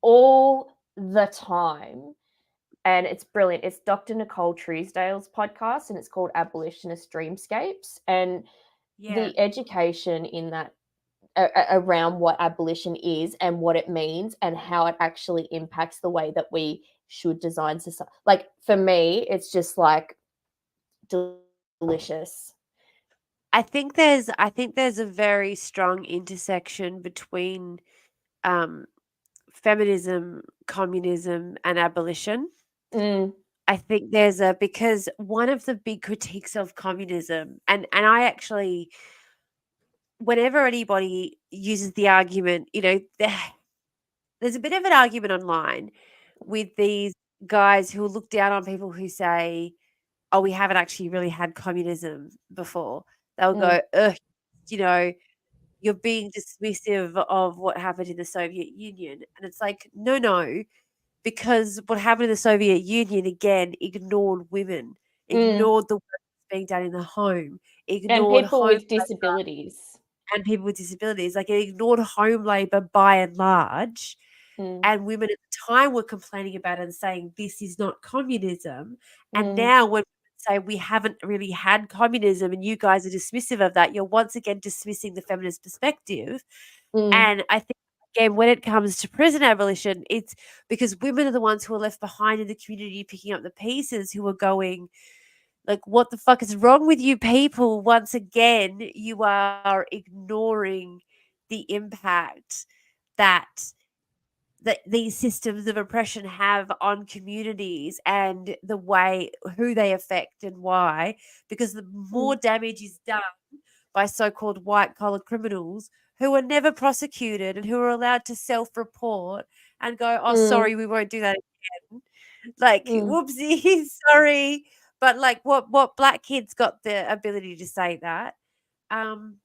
all the time, and it's brilliant. It's Dr. Nicole Truesdale's podcast, and it's called Abolitionist Dreamscapes. And Yeah. the education in that around what abolition is and what it means and how it actually impacts the way that we should design society. Like for me, it's just like delicious. I think there's a very strong intersection between um feminism, communism, and abolition. Mm, I think there's a because one of the big critiques of communism, and I actually, whenever anybody uses the argument, there's a bit of an argument online with these guys who look down on people who say, "Oh, we haven't actually really had communism before." They'll mm, go, "Ugh, you know, you're being dismissive of what happened in the Soviet Union," and it's like, no, no, because what happened in the Soviet Union again ignored women, mm. ignored the work that's being done in the home, And ignored people home with disabilities. and people with disabilities. Like it ignored home labor by and large. Mm, And women at the time were complaining about it and saying this is not communism. And mm, now when women say we haven't really had communism and you guys are dismissive of that, you're once again dismissing the feminist perspective. mm, And I think again, when it comes to prison abolition, it's because women are the ones who are left behind in the community picking up the pieces who are going, like, what the fuck is wrong with you people? Once again, you are ignoring the impact that these systems of oppression have on communities and the way who they affect and why, because the more mm, damage is done by so-called white collar criminals who are never prosecuted and who are allowed to self-report and go, oh, mm, sorry, we won't do that again. Like, mm, whoopsie, sorry. But like what black kids got the ability to say that. Um,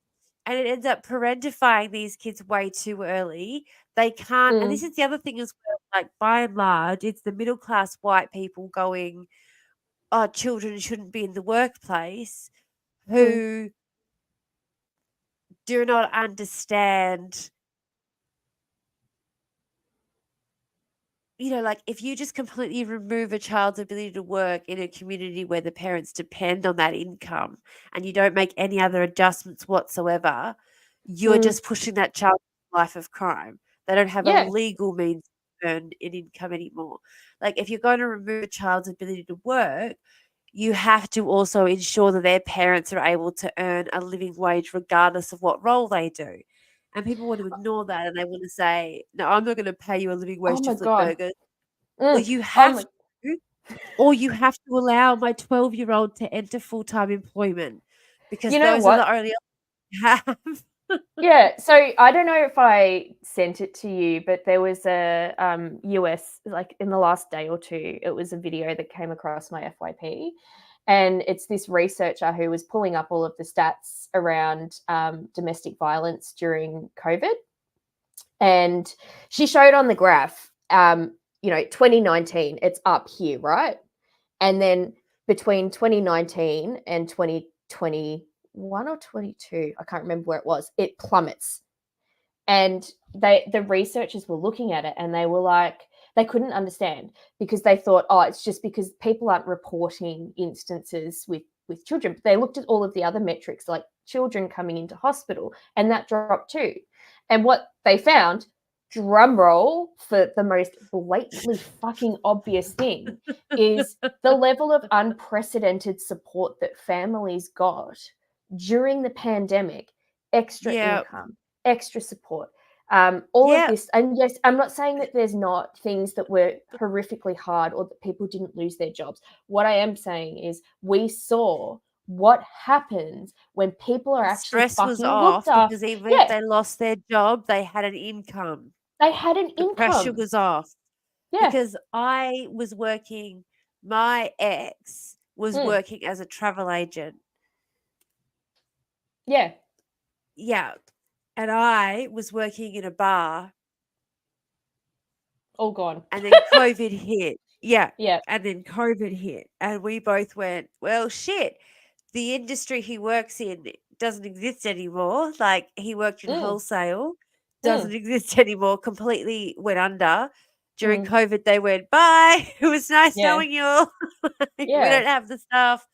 and it ends up parentifying these kids way too early. They can't, and this mm, is the other thing as well, like by and large, it's the middle class white people going, oh, children shouldn't be in the workplace, mm, who do not understand, like if you just completely remove a child's ability to work in a community where the parents depend on that income and you don't make any other adjustments whatsoever, you're mm. just pushing that child to a life of crime. They don't have a Yeah. legal means to earn an income anymore. Like if you're going to remove a child's ability to work, you have to also ensure that their parents are able to earn a living wage regardless of what role they do. And people want to ignore that and they want to say, no, I'm not going to pay you a living Oh wage to my flip god. burgers. or Mm. you Oh have my, to, or you have to allow my 12-year-old to enter full-time employment because you know those are what? the only options you have. Yeah, so I don't know if I sent it to you, but there was a US, like in the last day or two, it was a video that came across my FYP. And it's this researcher who was pulling up all of the stats around domestic violence during COVID. And she showed on the graph, 2019, it's up here, right? And then between 2019 and 2021 or 22, I can't remember where it was, it plummets. And the researchers were looking at it and they were like, they couldn't understand because they thought, oh, it's just because people aren't reporting instances with children. But they looked at all of the other metrics, like children coming into hospital, and that dropped too. And what they found, drum roll for the most blatantly fucking obvious thing, is the level of unprecedented support that families got during the pandemic, extra Yeah. income, extra support, all of Yeah. this. And yes, I'm not saying that there's not things that were horrifically hard or that people didn't lose their jobs. What I am saying is we saw what happens when people are The actually stress was fucking looked off after. because even if Yeah, they lost their job, they had an income. they had an The pressure income. was off Yeah. because I was working, my ex was Mm. working as a travel agent. Yeah. Yeah. And I was working in a bar All gone. and then COVID hit. Yeah. Yeah. And then COVID hit. And we both went, well, shit, the industry he works in doesn't exist anymore. Like he worked in Mm. wholesale, doesn't Mm. exist anymore, completely went under. During Mm. COVID, they went, bye. It was nice Yeah. knowing you all. We Yeah. don't have the staff.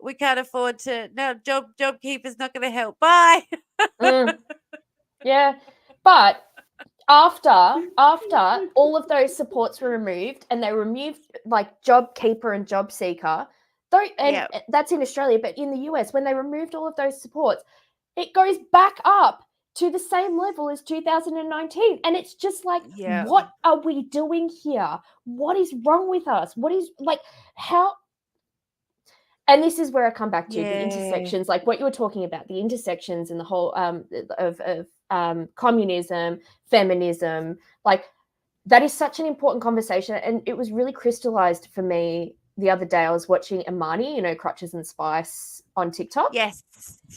We can't afford to. No, JobKeeper's not going to help. Bye. Mm. Yeah. But after all of those supports were removed and they removed like JobKeeper and JobSeeker, though, and Yeah. that's in Australia, but in the US, when they removed all of those supports, it goes back up to the same level as 2019. And it's just like, Yeah. what are we doing here? What is wrong with us? What is like, how? And this is where I come back to the Yeah. intersections, like what you were talking about, the intersections and the whole of communism, feminism, like that is such an important conversation. And it was really crystallized for me the other day. I was watching Imani, Crutches and Spice on TikTok. Yes.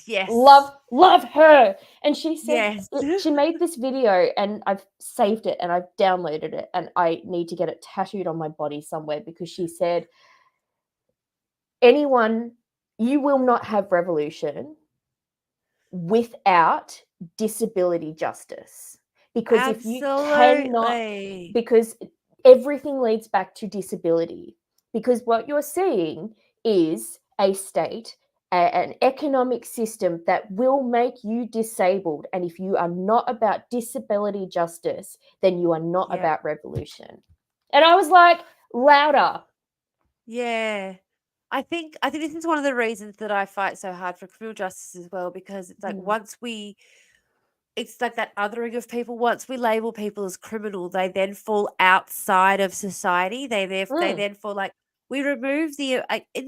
Yes. Love her. And she said, Yes. she made this video and I've saved it and I've downloaded it and I need to get it tattooed on my body somewhere because she said, you will not have revolution without disability justice. Because if you cannot, Absolutely. because everything leads back to disability. Because what you're seeing is a state, an economic system that will make you disabled. And if you are not about disability justice, then you are not Yep. about revolution. And I was like, louder. Yeah. I think this is one of the reasons that I fight so hard for criminal justice as well, because it's like Mm. it's like that othering of people. Once we label people as criminal, they then fall outside of society. They Mm. then fall like we remove in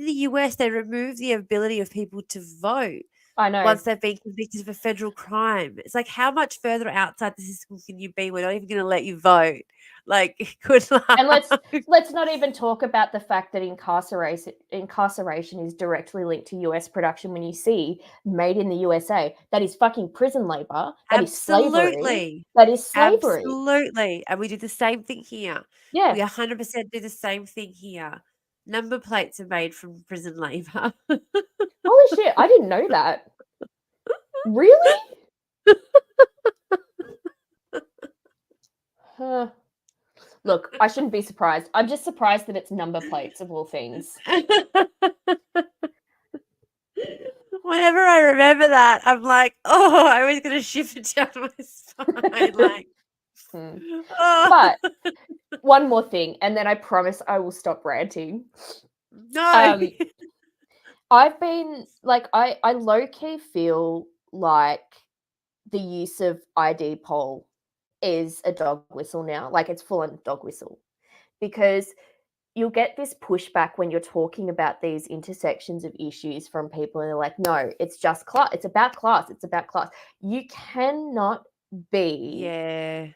the US they remove the ability of people to vote I know. once they've been convicted of a federal crime. It's like how much further outside the system can you be? We're not even going to let you vote. Like good luck. And let's not even talk about the fact that incarceration is directly linked to US production. When you see made in the USA, that is fucking prison labor. That is slavery. Absolutely. That is slavery. Absolutely. And we do the same thing here. Yeah. We 100% do the same thing here. Number plates are made from prison labor. Holy shit, I didn't know that. Really? Huh. Look, I shouldn't be surprised. I'm just surprised that it's number plates of all things. Whenever I remember that, I'm like, oh, I was going to shift it down my spine. Like, oh. But one more thing, and then I promise I will stop ranting. No. I've been like, I low-key feel like the use of ID poll is a dog whistle now. Like it's full on dog whistle because you'll get this pushback when you're talking about these intersections of issues from people, and they're like, no, it's just class. It's about class. It's about class. You cannot be Yeah.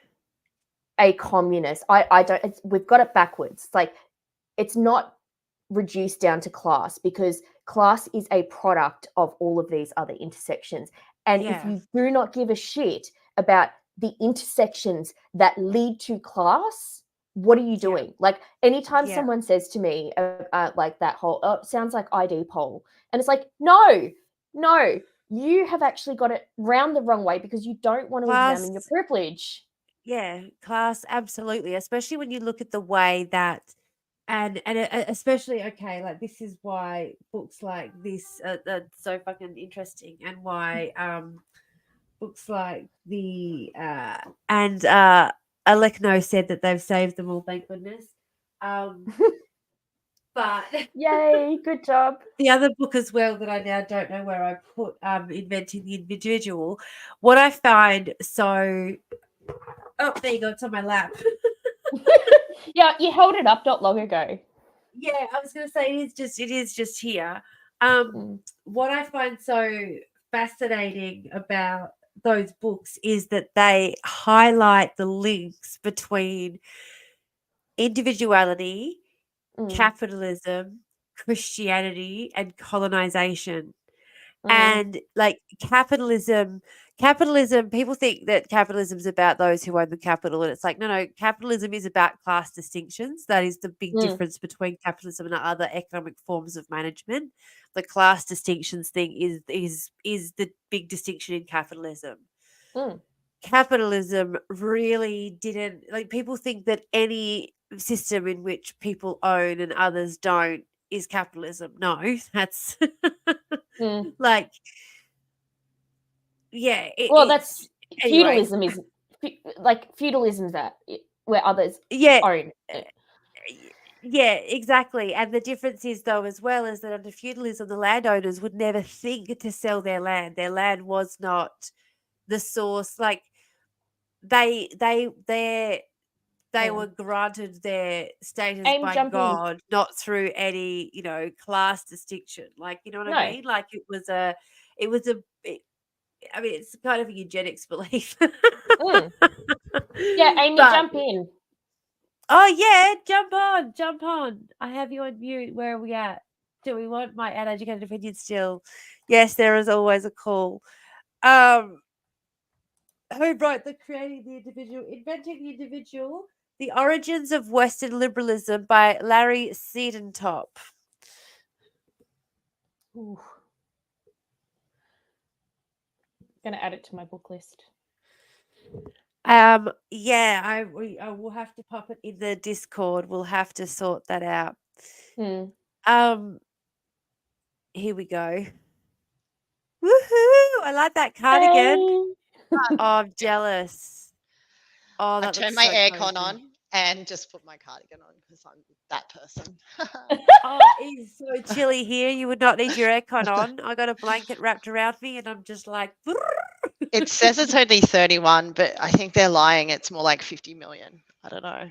a communist. I don't, we've got it backwards. It's like, it's not reduced down to class, because class is a product of all of these other intersections. And if Yeah. you do not give a shit about the intersections that lead to class, what are you Yeah. doing? Like, anytime Yeah. someone says to me, like that whole, oh, it sounds like ID poll. And it's like, no, you have actually got it round the wrong way, because you don't want to examine your Class, privilege. yeah, class, absolutely. Especially when you look at the way that, and especially, okay, like this is why books like this are so fucking interesting, and why books like the and Alekno said that they've saved them all, thank goodness. But Yay, good job. the other book as well that I now don't know where I put, Inventing the Individual. What I find so, oh, there you go, it's on my lap. Yeah, you held it up not long ago. Yeah, I was gonna say it is just here. Mm. What I find so fascinating about those books is that they highlight the links between individuality, Mm. capitalism, Christianity, and colonization. Mm. And like capitalism, people think that capitalism is about those who own the capital, and it's like, no, capitalism is about class distinctions. That is the big Mm. difference between capitalism and other economic forms of management. The class distinctions thing is the big distinction in capitalism. Mm. Capitalism really didn't, like, people think that any system in which people own and others don't is capitalism. No, that's Mm. like, yeah, Well, it's that's anyway. feudalism. Is like feudalism's that where others Yeah, own uh, it. yeah, exactly. And the difference is, though, as well, is that under feudalism, the landowners would never think to sell their land. Their land was not the source. Like, they they they they were Mm. granted their status Aim, by jump in. God, not through any, class distinction. Like, you know what I No. mean? Like, it was a. I mean, it's kind of a eugenics belief. Mm. Yeah, Amy, But jump in. oh yeah, jump on, jump on. I have you on mute. Where are we at? Do we want my uneducated opinion still? Yes, there is always a call. Who wrote the Creating the Individual, Inventing the Individual, The Origins of Western Liberalism by Larry Siedentop. Ooh. Gonna add it to my book list. Yeah, I will have to pop it in the Discord. We'll have to sort that out. Mm. Here we go. Woohoo! I like that cardigan. Hey. Oh, I'm jealous. Oh, I that turned looks my so aircon cozy. on and just put my cardigan on because I'm that person. Oh, it's so chilly here. You would not need your aircon on. I got a blanket wrapped around me, and I'm just like. It says it's only 31, but I think they're lying. It's more like 50 million. I don't know.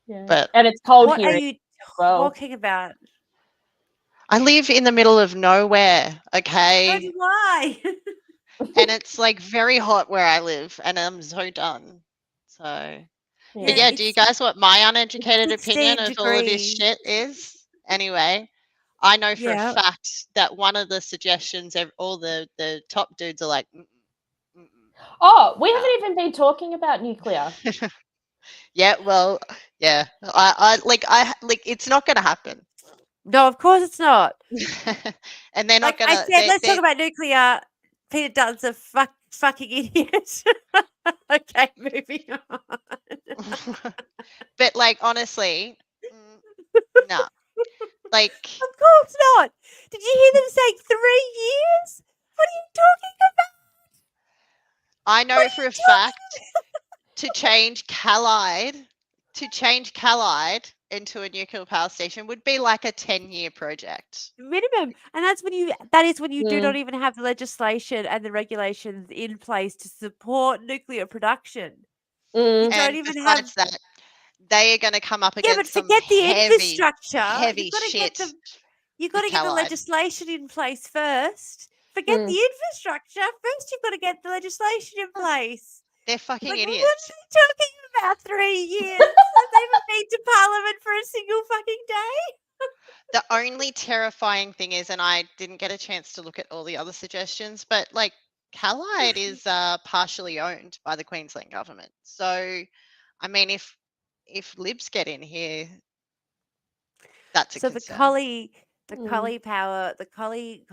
Yeah. But And it's cold What here are as you well. talking about? I live in the middle of nowhere, So okay? do I. And it's like very hot where I live, and I'm so done. So, but Yeah, yeah, do you guys want my uneducated it's opinion 16 of all of this degrees. shit is? Anyway, I know for a Yeah. fact that one of the suggestions, all the top dudes are like, Oh, we haven't even been talking about nuclear. yeah, well, yeah, I like it's not going to happen. No, of course it's not. And they're not Like going I to. said, let's talk about nuclear. Peter Dutton's a fucking idiot. Okay, moving on. But like honestly, no. Like Of course not. Did you hear them say 3 years? What are you talking about? I know What are for you a fact to change Callide into a nuclear power station would be like a 10-year project. minimum? And that is when you do Mm. not even have the legislation and the regulations in place to support nuclear production. You Mm. don't And even have. besides that, they are going to come up Yeah, but against some forget the heavy infrastructure. You've got to shit. You've got to with get the Callide. legislation in place first. Forget Mm. the infrastructure. First, you've got to get the legislation in place. They're fucking Like, idiots. what are you talking about? 3 years? Have they even been to Parliament for a single fucking day? The only terrifying thing is, and I didn't get a chance to look at all the other suggestions, but like Callide is partially owned by the Queensland government. So, I mean, if Libs get in here, that's a So the concern. Collie Mm. power, the Collie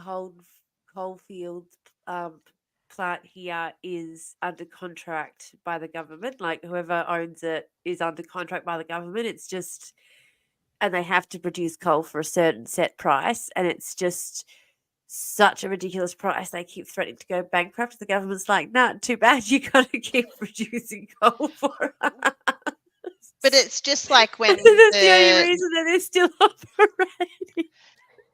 coalfield plant here is under contract by the government. Like whoever owns it is under contract by the government. It's just, and they have to produce coal for a certain set price, and it's just such a ridiculous price. They keep threatening to go bankrupt. The government's like, nah, too bad. You got to keep producing coal for us. But it's just like when That's the only reason that they're still operating.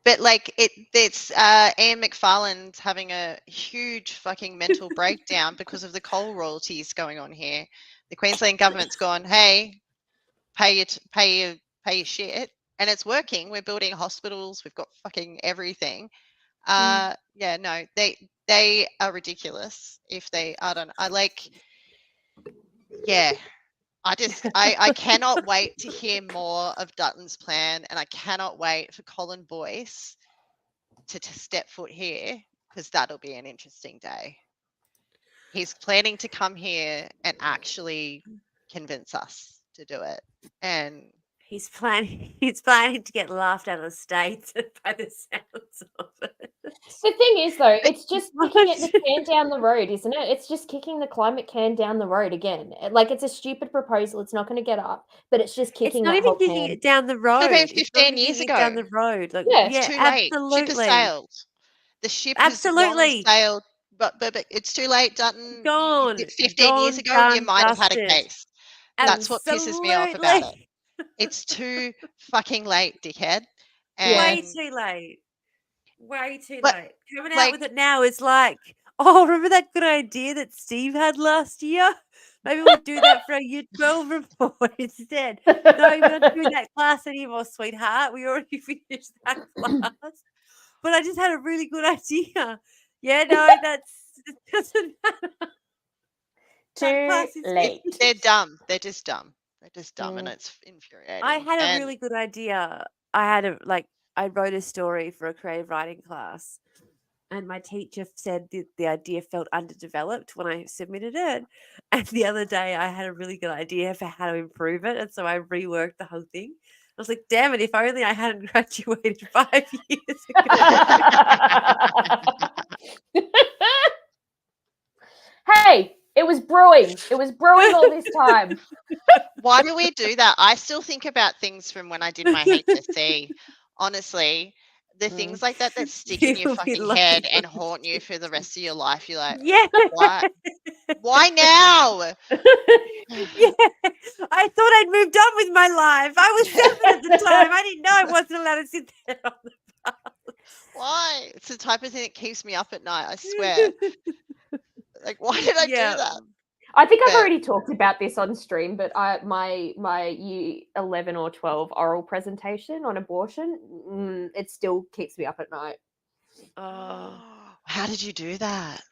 But like it's Ian McFarlane's having a huge fucking mental breakdown because of the coal royalties going on here. The Queensland government's gone, hey, pay your shit, and it's working. We're building hospitals. We've got fucking everything. Yeah, no, they are ridiculous. If they, yeah. I cannot wait to hear more of Dutton's plan, and I cannot wait for Colin Boyce to step foot here, because that'll be an interesting day. He's planning to come here and actually convince us to do it. And He's planning to get laughed out of the States by the sounds of it. The thing is, though, it's just kicking What? the can down the road, isn't it? It's just kicking the climate can down the road again. Like, it's a stupid proposal. It's not going to get up, but it's just It's kicking not that even whole kicking can. it down the should road. have been It's not 15 even years kicking it down ago. the road. Like, Yeah. It's yeah, too late. Ship has absolutely. sailed. The ship has long Absolutely. sailed, but it's too late, Dutton. Gone. 15 years ago, you Done, might have had a dusted. case. That's what pisses me off about it. Absolutely. It's too fucking late, dickhead. Way And too late. Way too But, late. Coming out like- with it now is like, oh, remember that good idea that Steve had last year? Maybe we'll do that for our Year 12 report instead. No, we're not doing that class anymore, sweetheart. We already finished that class. But I just had a really good idea. Yeah, no, it doesn't matter. That class Too is late. finished. they're dumb. They're just dumb. They're just dumb, and Mm. it's infuriating. I had a And really good idea. I wrote a story for a creative writing class, and my teacher said the idea felt underdeveloped when I submitted it. And the other day, I had a really good idea for how to improve it, and so I reworked the whole thing. I was like, "Damn it! If only I hadn't graduated 5 years ago." Hey, it was brewing. It was brewing all this time. why do we do that? I still think about things from when I did my HSC. Honestly, the things like that stick in your You'll be fucking lucky head and when you haunt you for the rest of your life. You're like, Yeah. why now? Yeah, I thought I'd moved on with my life. I was 7 at the time. I didn't know I wasn't allowed to sit there on the bus. Why? It's the type of thing that keeps me up at night. I swear. Like, why did I do that? I think I've But- already talked about this on stream, but my year 11 or 12 oral presentation on abortion, it still keeps me up at night. Oh. How did you do that?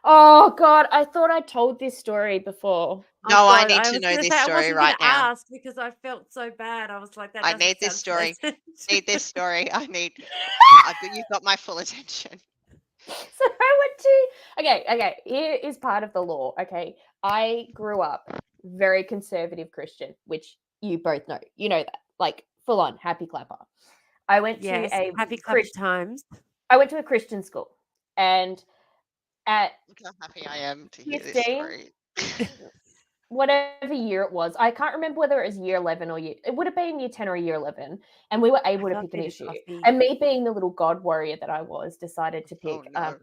Oh God, I thought I told this story before. No, I God, need to was know gonna this say, I story wasn't right gonna now. ask because I felt so bad. I was like, that I doesn't need this sound story. pleasant. Need this story. You've got my full attention. So I went to okay, here is part of the law. Okay. I grew up very conservative Christian, which you both know. You know that. Like full on happy clapper. I went Yes, to a happy clap times. I went to a Christian school, and at Look how happy I am to hear this 15? story. whatever year it was, I can't remember whether it was year 11 or it would have been year 10 or year 11, and we were able to felt pick an really issue. coffee. And me being the little god warrior that I was, decided to pick Oh no.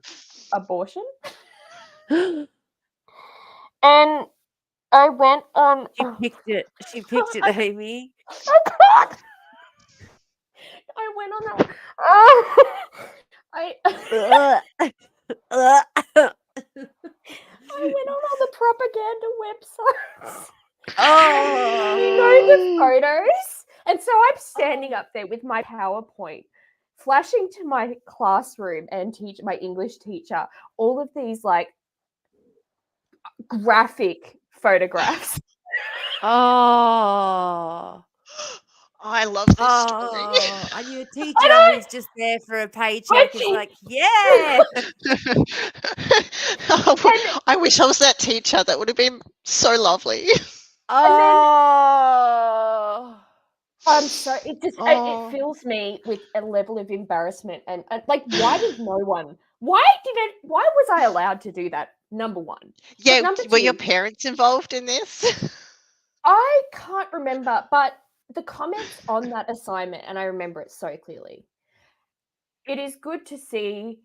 abortion. And I went on. She picked it. She picked it, Amy. I can't. I went on that. Oh, I went on all the propaganda websites. Oh. You know the photos? And so I'm standing up there with my PowerPoint, flashing to my classroom and my English teacher all of these like graphic photographs. Oh, Oh. I love this story. Oh, and your I teacher know. who's just there for a paycheck is think- like, yeah. I wish I was that teacher. That would have been so lovely. Oh. I'm so it just Oh. it fills me with a level of embarrassment and like why was I allowed to do that? Number one. Yeah, number were your two- parents involved in this? I can't remember, but the comments on that assignment, and I remember it so clearly. It is good to see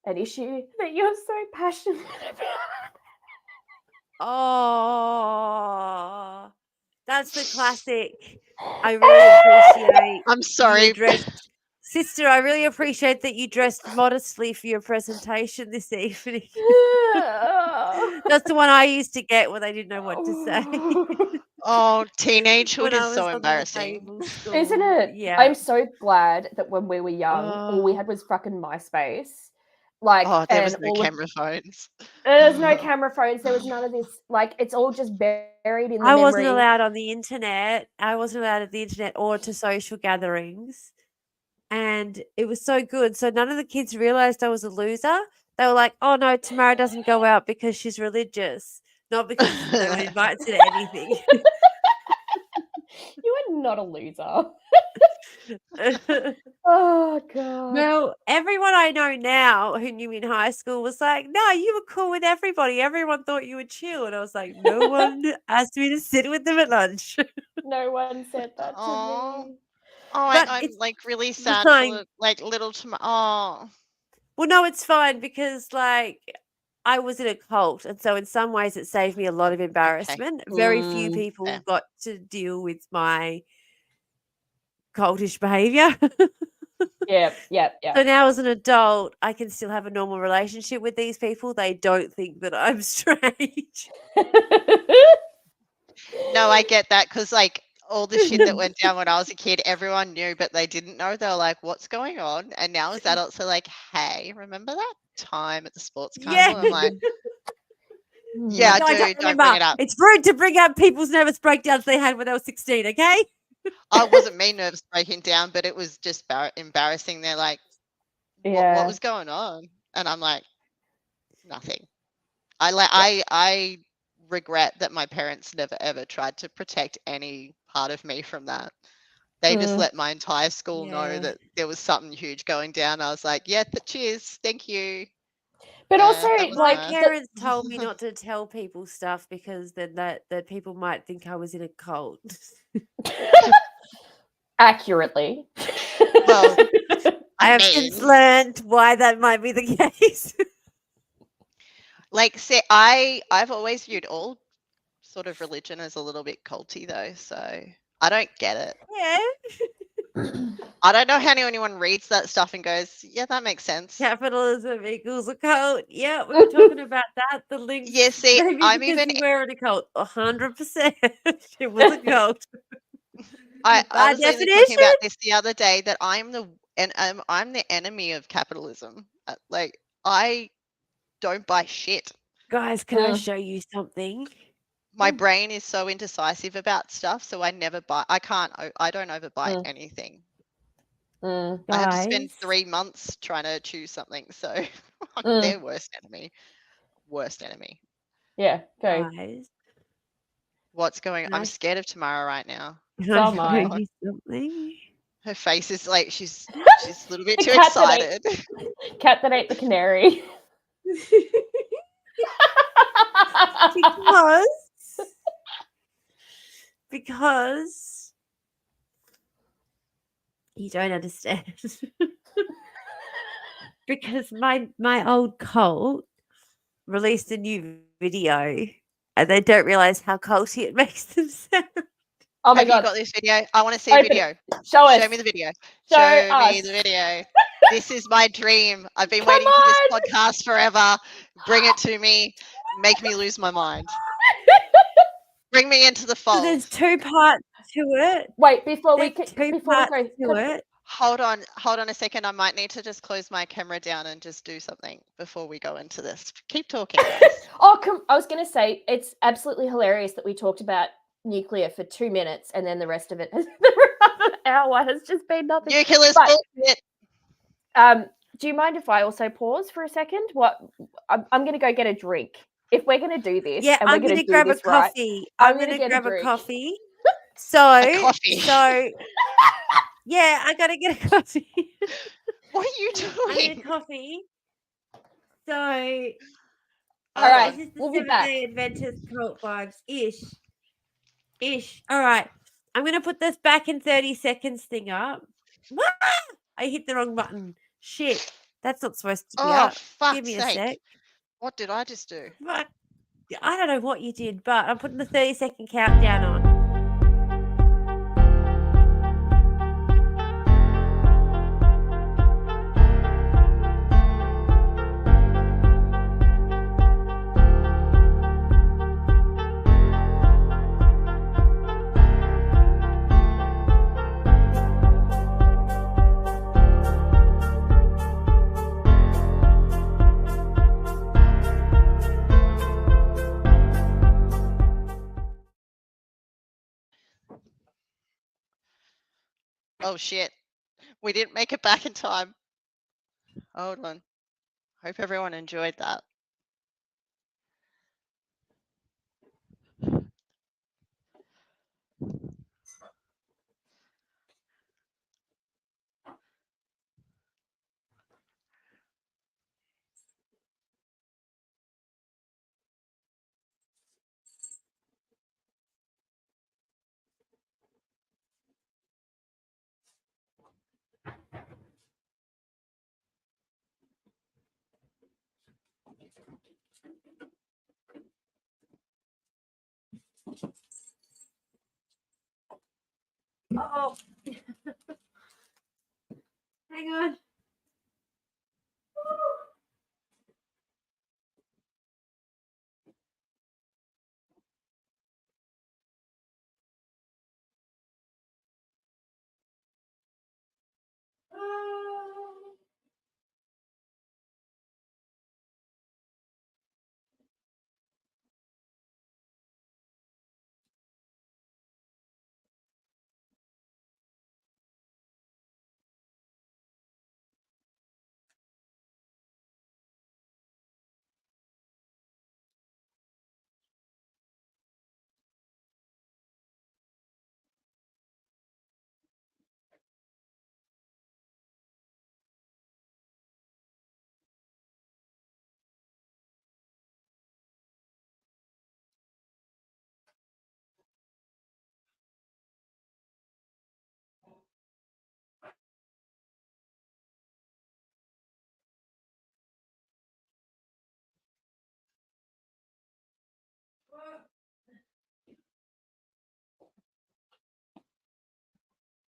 an issue that you're so passionate about. Oh. That's the classic. I really appreciate I'm you sorry. dressed. Sister, I really appreciate that you dressed modestly for your presentation this evening. That's the one I used to get when I didn't know what to say. Oh, teenagehood When I is was so on the embarrassing. table Isn't school. it? Yeah. I'm so glad that when we were young, all we Oh. had was fucking MySpace. Like, Oh, there was and no all of camera phones. there's no camera phones. There was none of this. Like, it's all just buried in the I wasn't memory. allowed on the internet. I wasn't allowed at the internet or to social gatherings. And it was so good. So none of the kids realized I was a loser. They were like, oh no, Tamara doesn't go out because she's religious, not because they would invite to anything. You are not a loser. Oh god. Well, everyone I know now who knew me in high school was like, no, you were cool with everybody. Everyone thought you were chill. And I was like, no one asked me to sit with them at lunch. No one said that to Aw. me. Oh, But I'm it's like really the sad for time. little Tamara. Oh, Well, no, it's fine because like I was in a cult, and so in some ways it saved me a lot of embarrassment. Very few Mm, people fair. got to deal with my cultish behavior. yeah. So now as an adult, I can still have a normal relationship with these people. They don't think that I'm strange. No, I get that because like all the shit that went down when I was a kid, everyone knew, but they didn't know. They were like, "What's going on?" And now as adults, they're like, "Hey, remember that time at the sports carnival?" Yeah. I'm like, "Yeah, No, I don't dude, don't bring remember. it up." It's rude to bring up people's nervous breakdowns they had when they were 16, okay? I wasn't me nervous breaking down, but it was just embarrassing. They're like, what Yeah. was going on? And I'm like, nothing. I regret that my parents never ever tried to protect any part of me from that. They just Mm. let my entire school know Yeah. that there was something huge going down. I was like, yeah, cheers, thank you. But Yeah, also, that was My like, nice. parents told me not to tell people stuff because then that people might think I was in a cult. accurately. Well, I I have mean, since learned why that might be the case. like, see, I've always viewed all sort of religion as a little bit culty though, so I don't get it. Yeah. I don't know how anyone reads that stuff and goes, yeah, that makes sense. Capitalism equals a cult. Yeah, we were talking about that. The links. Yeah, see, Maybe I'm because even we were in a cult. 100%. It was a cult. I By was even talking definition. about this the other day that I'm the enemy of capitalism. Like I don't buy shit. Guys, can I Mm. show you something? My brain is so indecisive about stuff, so I never buy. I don't overbuy Mm. anything. Mm. I have to spend Guys. 3 months trying to choose something. So Mm. they're worst enemy. Worst enemy. Yeah, go. Guys. What's going? I'm Nice. scared of Tamara right now. Can So I am show I. you something? Her face is like she's a little bit The too cat that ate- excited. Cat that ate the canary. because you don't understand. Because my old cult released a new video and they don't realize how culty it makes them sound. Oh my Have you god. got this video? I want to see a Open it. video. Show us. Show me the video. Show me us. the video. This is my dream. I've been Come waiting for this on. podcast forever. Bring it to me. Make me lose my mind. Bring me into the So fold. there's 2 parts to it. Wait, before we There's go, 2 parts to it. Hold on a second. I might need to just close my camera down and just do something before we go into this. Keep talking, guys. I was going to say it's absolutely hilarious that we talked about nuclear for 2 minutes and then the rest of it, the other hour has just been nothing. Nuclear's But- bullshit. Do you mind if I also pause for a second? I'm going to go get a drink. If we're going to do this, Yeah, and we're I'm going gonna to do grab a this right, coffee. I'm I'm gonna gonna get a grab a drink. coffee. A coffee. So yeah, I gotta get a coffee. What are you I need a doing? coffee. So All right, this is the we'll be Seventh back. Day Adventist cult vibes ish. All right, I'm gonna put this back in 30 seconds thing up. What? I hit the wrong button. Shit, that's not supposed to be Oh, up. fuck's Give me a sake. sec. What did I just do? Fuck. I don't know what you did, but I'm putting the 30-second countdown on. Oh shit. We didn't make it back in time. Hold on. Hope everyone enjoyed that. Oh, hang on.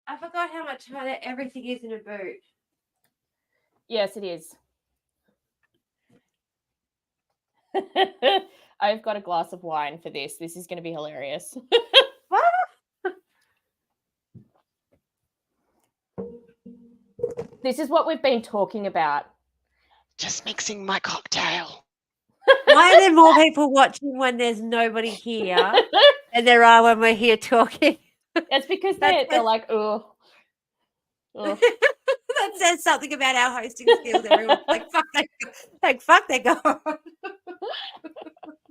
I forgot how much harder everything is in a boot. Yes, it is. I've got a glass of wine for this. This is going to be hilarious. This is what we've been talking about. Just mixing my cocktail. Why are there more people watching when there's nobody here than there are when we're here talking? That's because That's- they're like, oh. That says something about our hosting skills. Everyone's like, fuck, they go.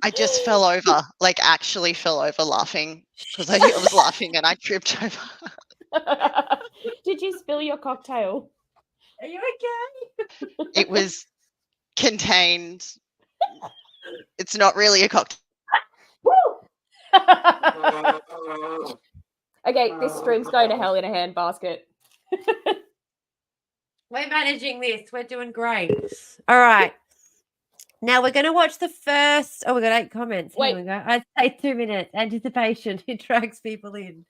I just fell over, like actually fell over laughing because I was laughing and I tripped over. Did you spill your cocktail? Are you okay? It was contained. It's not really a cocktail. Okay, this stream's going to hell in a handbasket. We're managing this. We're doing great. All right. Now we're going to watch the first. Oh, we got 8 comments. Here Wait. we go. I'd say 2 minutes. Anticipation. It drags people in.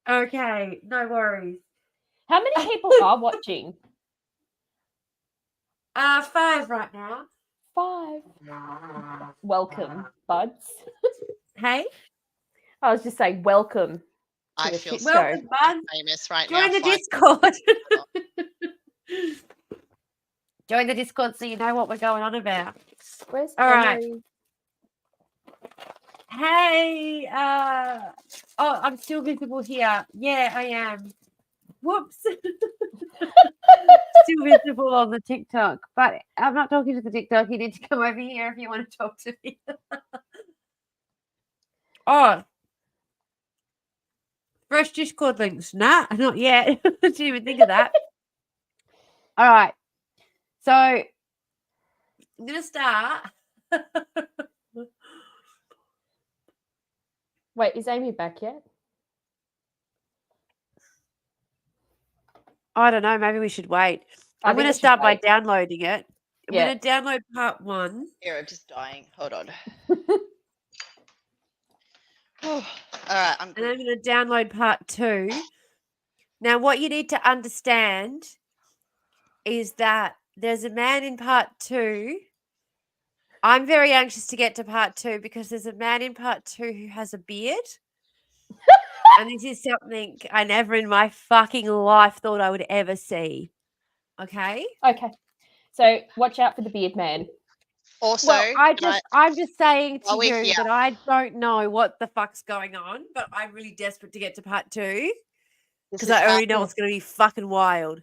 Okay. No worries. How many people are watching? 5 right now. 5. Welcome, buds. Hey, I was just saying, welcome to I the feel shit so show. welcome, bud. famous right now. Join the flying- Discord. Join the Discord so you know what we're going on about. Where's All right. Emery? Hey, oh, I'm still visible here. Yeah, I am. Whoops. Still visible on the TikTok, but I'm not talking to the TikTok. You need to come over here if you want to talk to me. Oh, fresh Discord links. Nah, not yet. Didn't even think of that. All right. So I'm gonna start. Wait, is Amy back yet? I don't know. Maybe we should wait. I I'm think going we to should start by wait. downloading it. I'm Yeah. going to download part 1. Here, I'm just dying. Hold on. All right, I'm And good. I'm going to download part 2. Now, what you need to understand is that there's a man in part 2. I'm very anxious to get to part 2 because there's a man in part 2 who has a beard. And this is something I never in my fucking life thought I would ever see. Okay? Okay. So watch out for the beard man. Also, Well, I'm just saying to while we're you here- that I don't know what the fuck's going on, but I'm really desperate to get to part 2 this because is I how already know it's going to be fucking wild.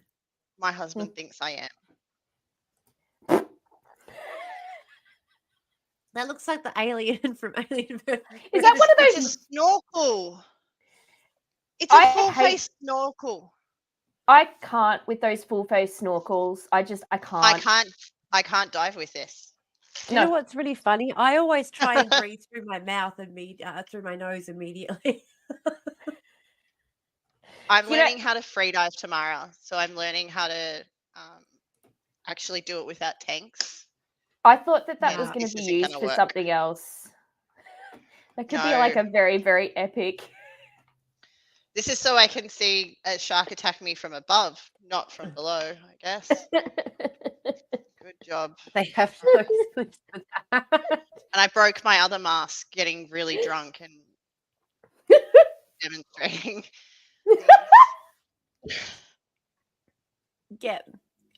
my husband thinks I am. That looks like the alien from Alien vs. Is that one of It's a those? snorkel. It's a I full hate- face snorkel. I can't with those full face snorkels. I can't. I can't dive with this. Do you know No. what's really funny? I always try and breathe through my mouth and through my nose immediately. I'm You know- learning how to free dive tomorrow, so I'm learning how to actually do it without tanks. I thought that Yeah. was going This to be isn't used gonna for work. something else. That could be like No. a very, very epic. This is so I can see a shark attack me from above, not from below, I guess. Good job. They have no excuse for that. And I broke my other mask getting really drunk and demonstrating. Yeah,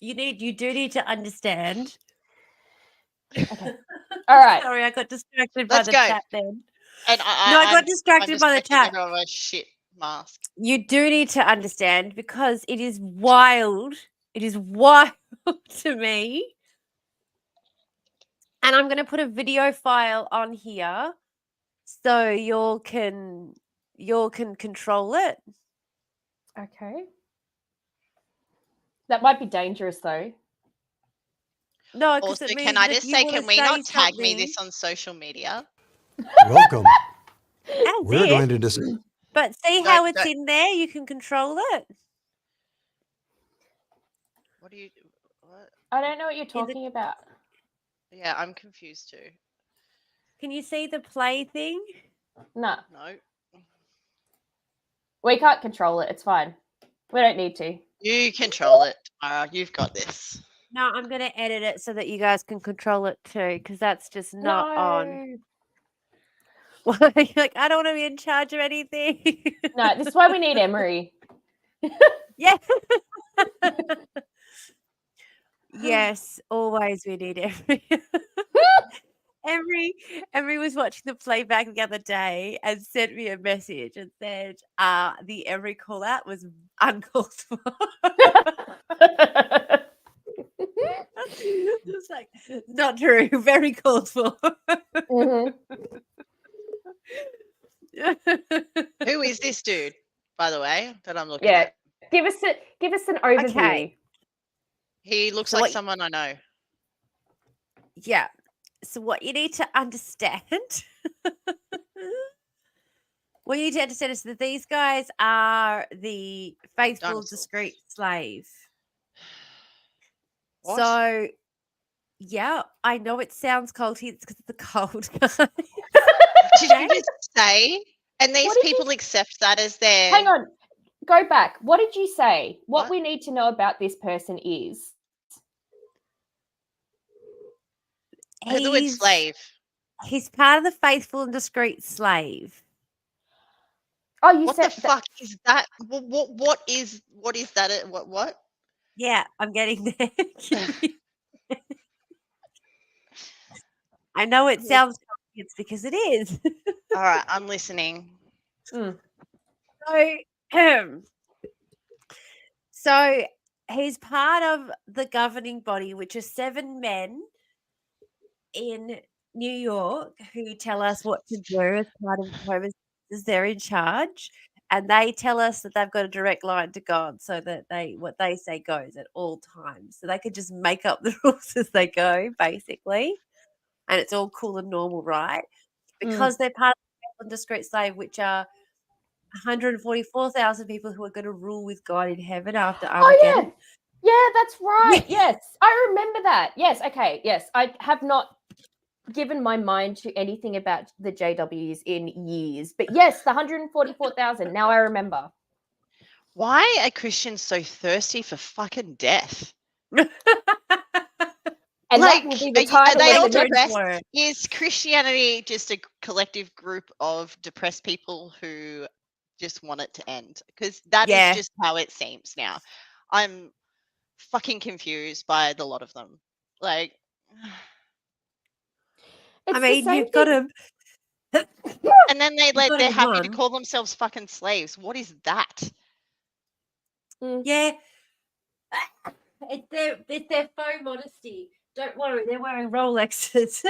you do need to understand. Okay. All right. Sorry, I got distracted Let's by the go. chat then. And I got distracted by the making chat. everyone wear shit mask. You do need to understand because it is wild. It is wild to me. And I'm going to put a video file on here so y'all can control it. Okay. That might be dangerous though. No, because Also, it means can I that just you say, wanna can we not say tag me something. this on social media? Welcome. As We're if, going to discuss. but see No, how it's no. in there. You can control it. What do you? What? I don't know what you're talking about. Yeah, I'm confused too. Can you see the play thing? No, No, we can't control it. It's fine. We don't need to. you control it, Tamara. You've got this. No, I'm going to edit it so that you guys can control it too, because that's just not on. Like, I don't want to be in charge of anything. No, this is why we need Emery. Yeah. Yes, always we need Emery was watching the playback the other day and sent me a message and said, the Emery call out was uncalled for. Just like, not true, very called for. Mhm. Who is this dude, by the way, that I'm looking Yeah. at? Give us an overview. Okay. He looks So like what- someone I know. Yeah. So what you need to understand, what you need to understand is that these guys are the faithful, Dinosaurs. discreet slave. What? So, yeah, I know it sounds culty. It's because it's a cold guy. Did you just say? And these What did you people accept that as their. Hang on. Go back. What did you say? What What? we need to know about this person is I heard the word He's slave. he's part of the faithful and discreet slave. Oh, you What the said that. fuck is that? What is that? What? Yeah, I'm getting there. I know it sounds it's because it is. All right, I'm listening. Mm. So he's part of the governing body, which are 7 men in New York who tell us what to do as part of homelessness. They're in charge, and they tell us that they've got a direct line to God, so that what they say goes at all times. So they could just make up the rules as they go, basically, and it's all cool and normal, right? Because they're part of the faithful and discreet slave, which are 144,000 people who are going to rule with God in heaven after Armageddon. Yeah, that's right. Yes, I remember that. Yes, okay, yes. I have not given my mind to anything about the JWs in years. But yes, the 144,000. Now I remember. Why are Christians so thirsty for fucking death? And Like, that will be are the you- title they of all the next. depressed? Is Christianity just a collective group of depressed people who just want it to end? Because that is Yeah. just how it seems now. I'm fucking confused by the lot of them. Like, It's I the mean, same you've got thing. to. and then got they're to happy to run. call themselves fucking slaves. What is that? Yeah. It's their faux modesty. Don't worry, they're wearing Rolexes.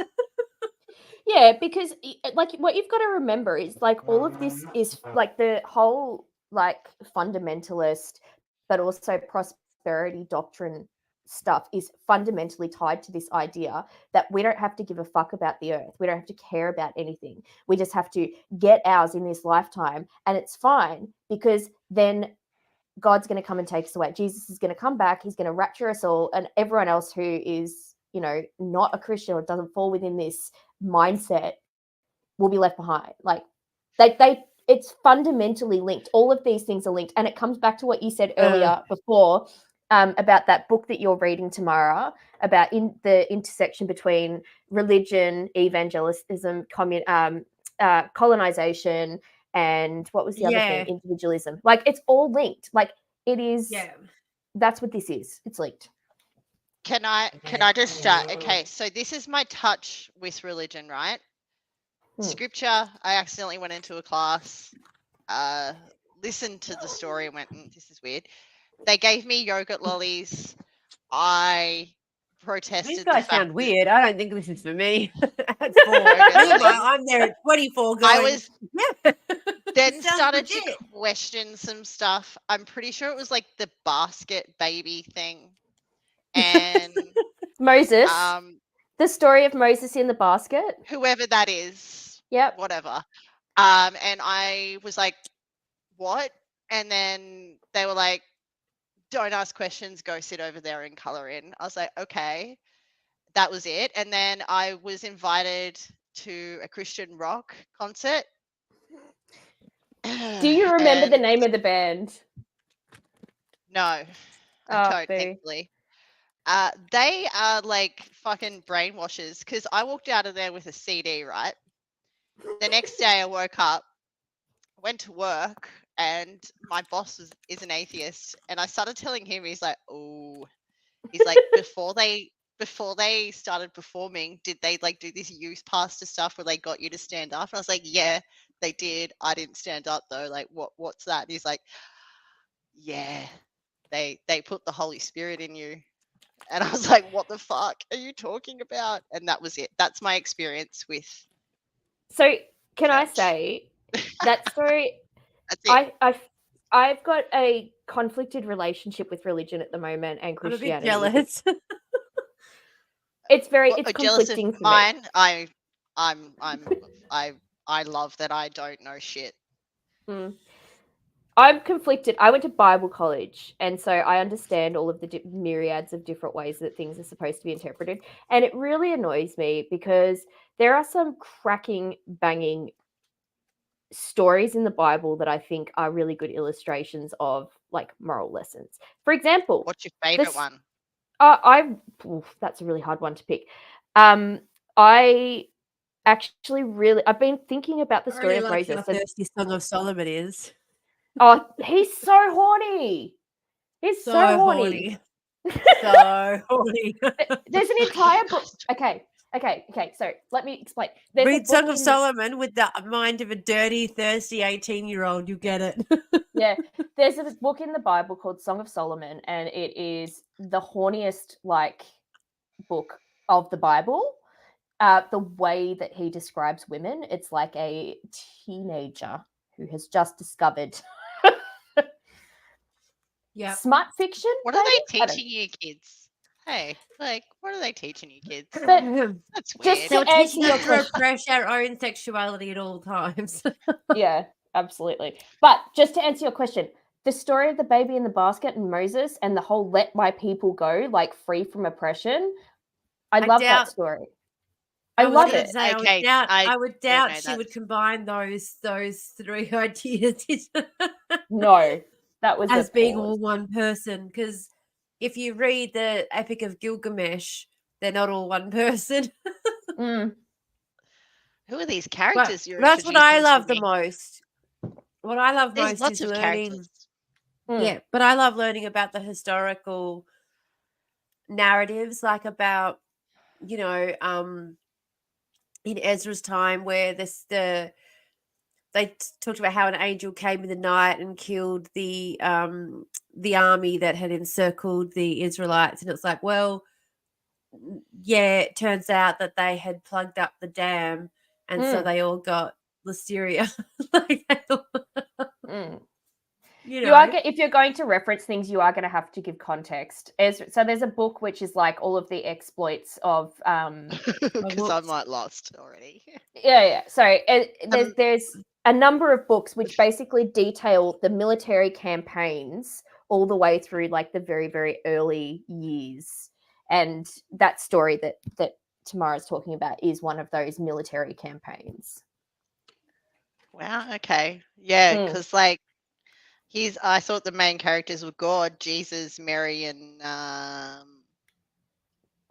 Yeah, because like what you've got to remember is like all of this is like the whole like fundamentalist, but also prosperity doctrine stuff is fundamentally tied to this idea that we don't have to give a fuck about the earth. We don't have to care about anything. We just have to get ours in this lifetime, and it's fine because then God's going to come and take us away. Jesus is going to come back. He's going to rapture us all, and everyone else who is, not a Christian or doesn't fall within this mindset will be left behind. Like it's fundamentally linked. All of these things are linked, and it comes back to what you said earlier before about that book that you're reading, Tamara, about the intersection between religion, evangelism, colonization, and what was the other thing? Individualism. Like it's all linked. Like it is. Yeah. That's what this is. It's linked. Can I just start? Okay, so this is my touch with religion, right? Scripture. I accidentally went into a class, listened to the story, and went, "This is weird." They gave me yogurt lollies. I protested. These guys sound weird. I don't think this is for me. At 4. Yogurt lollies. I'm there at 24 going. I was yeah. then Sounds started legit. to question some stuff. I'm pretty sure it was like the basket baby thing, and Moses. The story of Moses in the basket. Whoever that is. Yep. Whatever. And I was like, what? And then they were like, don't ask questions, go sit over there and color in. I was like, okay. That was it. And then I was invited to a Christian rock concert. Do you remember the name of the band? No, I don't, thankfully. They are like fucking brainwashers, because I walked out of there with a CD, right? The next day I woke up, went to work, and my boss is an atheist, and I started telling him, he's like, before they started performing, did they like do this youth pastor stuff where they got you to stand up? And I was like, yeah, they did. I didn't stand up though. Like, what's that? And he's like, yeah, they put the Holy Spirit in you. And I was like, what the fuck are you talking about? And that was it. That's my experience with. So can church. I say that story? That's it. I've got a conflicted relationship with religion at the moment and Christianity. I'm a bit jealous. It's jealous of conflicting for mine. me. I love that I don't know shit. I'm conflicted. I went to Bible college, and so I understand all of the myriads of different ways that things are supposed to be interpreted. And it really annoys me because there are some cracking, banging stories in the Bible that I think are really good illustrations of like moral lessons. For example, what's your favorite one? That's a really hard one to pick. I actually really, I've been thinking about the I story really of like how Moses. And, thirsty Song of Solomon is. oh, he's so horny. He's so horny. So horny. There's an entire book. Okay. So let me explain. There's a Read Song book of in- Solomon with the mind of a dirty, thirsty 18-year-old. You get it. Yeah, there's a book in the Bible called Song of Solomon, and it is the horniest book of the Bible. The way that he describes women, it's like a teenager who has just discovered Yeah. smart fiction. What are maybe? they I don't- teaching you kids? Hey, like, what are they teaching you kids? But That's just weird. to So we're answer teaching your us to question, repress our own sexuality at all times. yeah, absolutely. But just to answer your question, the story of the baby in the basket and Moses and the whole "let my people go," like free from oppression. I love doubt- that story. I was love gonna it. say, Okay, I would doubt know she that. would combine those three ideas No, that was as a being pause. all one person. Because if you read the Epic of Gilgamesh, they're not all one person. Mm. Who are these But characters you're that's what I introducing to love the me? most. What I love There's most lots is of learning. characters. Mm. Yeah, but I love learning about the historical narratives, like about, you know, in Ezra's time, where they talked about how an angel came in the night and killed the army that had encircled the Israelites, and it's like, well, yeah, it turns out that they had plugged up the dam, and so Mm. they all got listeria. Like, Mm. you You know, are if you're going to reference things, you are going to have to give context. So there's a book which is like all of the exploits of Because I'm like lost already. yeah. So Um, there's a number of books which basically detail the military campaigns all the way through like the very, very early years. And that story that Tamara's talking about is one of those military campaigns. Wow. Okay. Yeah. Mm. Because like I thought the main characters were God, Jesus, Mary, and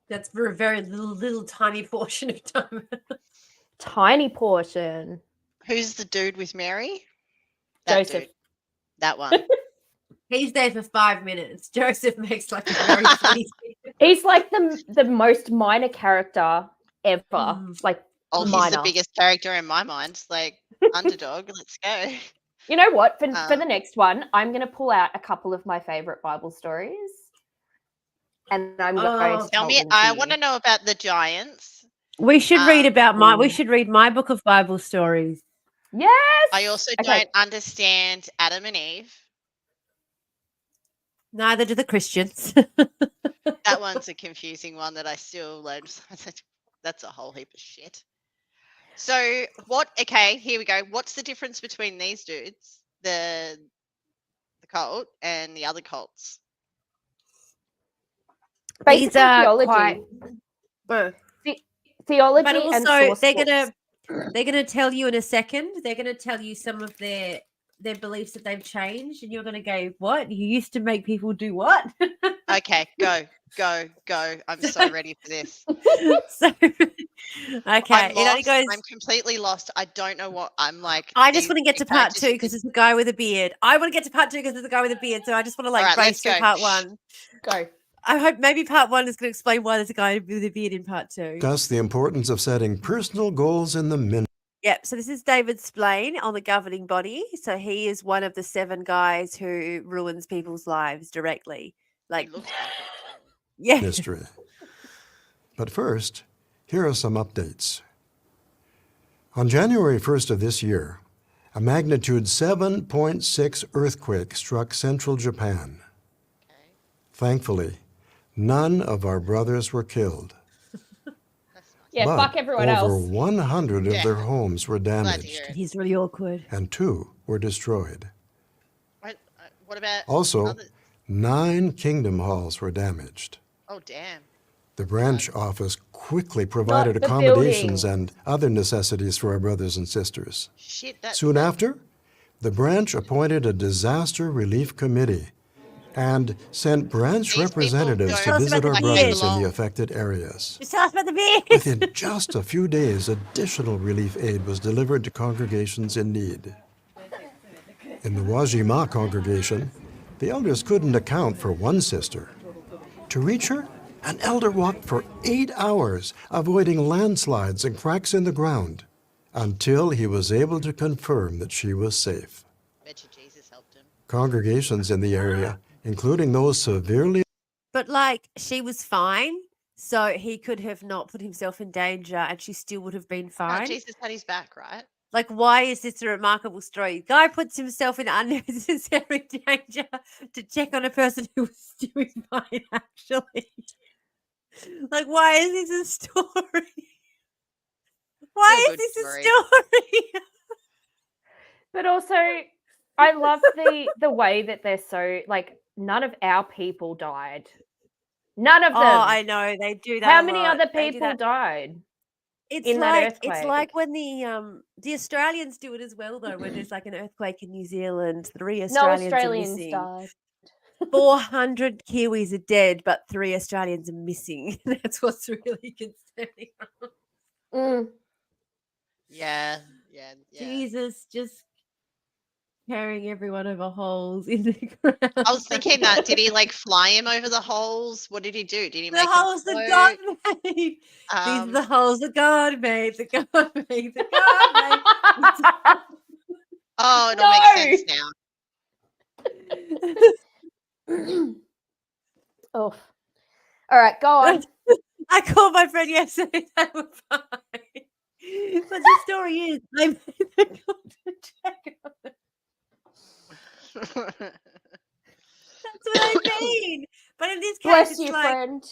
that's for a very little tiny portion of time. Tiny portion. who's the dude with Mary? That Joseph. dude. That one. He's there for 5 minutes. Joseph makes like a very funny scene. He's like the most minor character ever. Mm. Like Oh, he's minor. the biggest character in my mind. Like underdog. Let's go. You know what? For the next one, I'm going to pull out a couple of my favorite Bible stories, and I'm going to Tell me. I want to know about the giants. We should read about we should read my book of Bible stories. Yes. I also Okay. don't understand Adam and Eve. Neither do the Christians. That one's a confusing one that I still learn. That's a whole heap of shit. So what? Okay, here we go. What's the difference between these dudes, the cult, and the other cults? Basically, These are theology, quite. theology, But and also, source they're books. gonna tell you in a second. They're gonna tell you some of their beliefs that they've changed, and you're gonna go, "What? You used to make people do what?" Okay, go. I'm so ready for this. So, okay, it only goes. I'm completely lost. I don't know what I'm like. I just want to get these to part characters- 2 because it's a guy with a beard. I want to get to part 2 because it's a guy with a beard. So I just want to like Alright, race let's through go. part 1. Go. I hope maybe part 1 is going to explain why there's a guy with a beard in part 2. Discuss the importance of setting personal goals in the ministry. Yep. So this is David Splain on the governing body. So he is one of the 7 guys who ruins people's lives directly. Like, He looks like it. yeah. But first, here are some updates. On January 1st of this year, a magnitude 7.6 earthquake struck central Japan. Okay. Thankfully, none of our brothers were killed. That's nice. Yeah, but fuck everyone over else. 100 of Yeah. their homes were Glad to damaged, hear it. He's really awkward. and 2 were destroyed. What about Also, others? 9 kingdom halls were damaged. Oh damn. The branch office quickly provided the accommodations buildings. and other necessities for our brothers and sisters. Shit. That's Soon after, the branch appointed a disaster relief committee and sent branch These people representatives don't to Tell us visit about our the brothers beers. in the affected areas. Just tell us about the beers. Within just a few days, additional relief aid was delivered to congregations in need. In the Wajima congregation, the elders couldn't account for one sister. To reach her, an elder walked for 8 hours, avoiding landslides and cracks in the ground, until he was able to confirm that she was safe. Bet you Jesus helped him. Congregations in the area, including those severely But like, she was fine, so he could have not put himself in danger, and she still would have been No, fine. Jesus had his back, right? Like, why is this a remarkable story? Guy puts himself in unnecessary danger to check on a person who was doing fine, actually. Like, why is this a story? Why Feel is good this story. a story? But also, I love the way that they're so like none of our people died. None of them. Oh, I know they do that. How a many lot. other They do people that. died It's in that like earthquake? when the Australians do it as well, though. When there's like an earthquake in New Zealand, 3 No Australians, Australians are missing. died. 400 Kiwis are dead, but 3 Australians are missing. That's what's really concerning. Mm. Yeah. Jesus, just carrying everyone over holes in the ground. I was thinking that. Did he like fly him over the holes? What did he do? Did he The make him holes that God float? made. These are the Um, holes that God made. That God made. That God made. oh, it all makes sense now. Oh. All right, go on. I called my friend yesterday. They were fine. But the story is, I made the God to check on them. That's what I mean. But in this case, Bless it's you, like friend.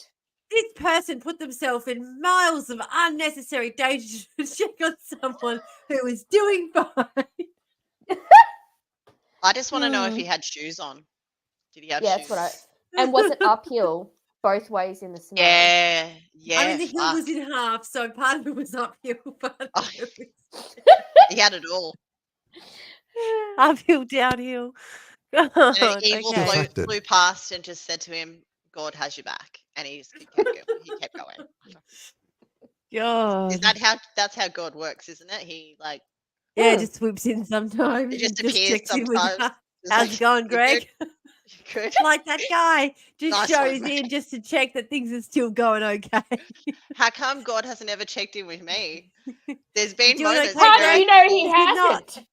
this person put themselves in miles of unnecessary danger to check on someone who was doing fine. I just want to know if he had shoes on. Did he have Yeah, shoes? that's what I. And was it uphill both ways in the snow? Yeah. Yeah. I mean, the hill was fuck. in half, so part of it was uphill, part of Oh. it was He had it all. uphill, downhill. And God, an evil okay. Affected. flew past and just said to him, "God has your back," and he kept going. God. Is that how? That's how God works, isn't it? He like Yeah, just swoops in sometimes. it just and appears checks in with sometimes. you. Just How's like, it going, "You Greg? good? You good?" Like that guy just Nice one, shows mate. in just to check that things are still going okay. How come God hasn't ever checked in with me? There's been doing moments okay, How where do I you know he think- You're not. hasn't?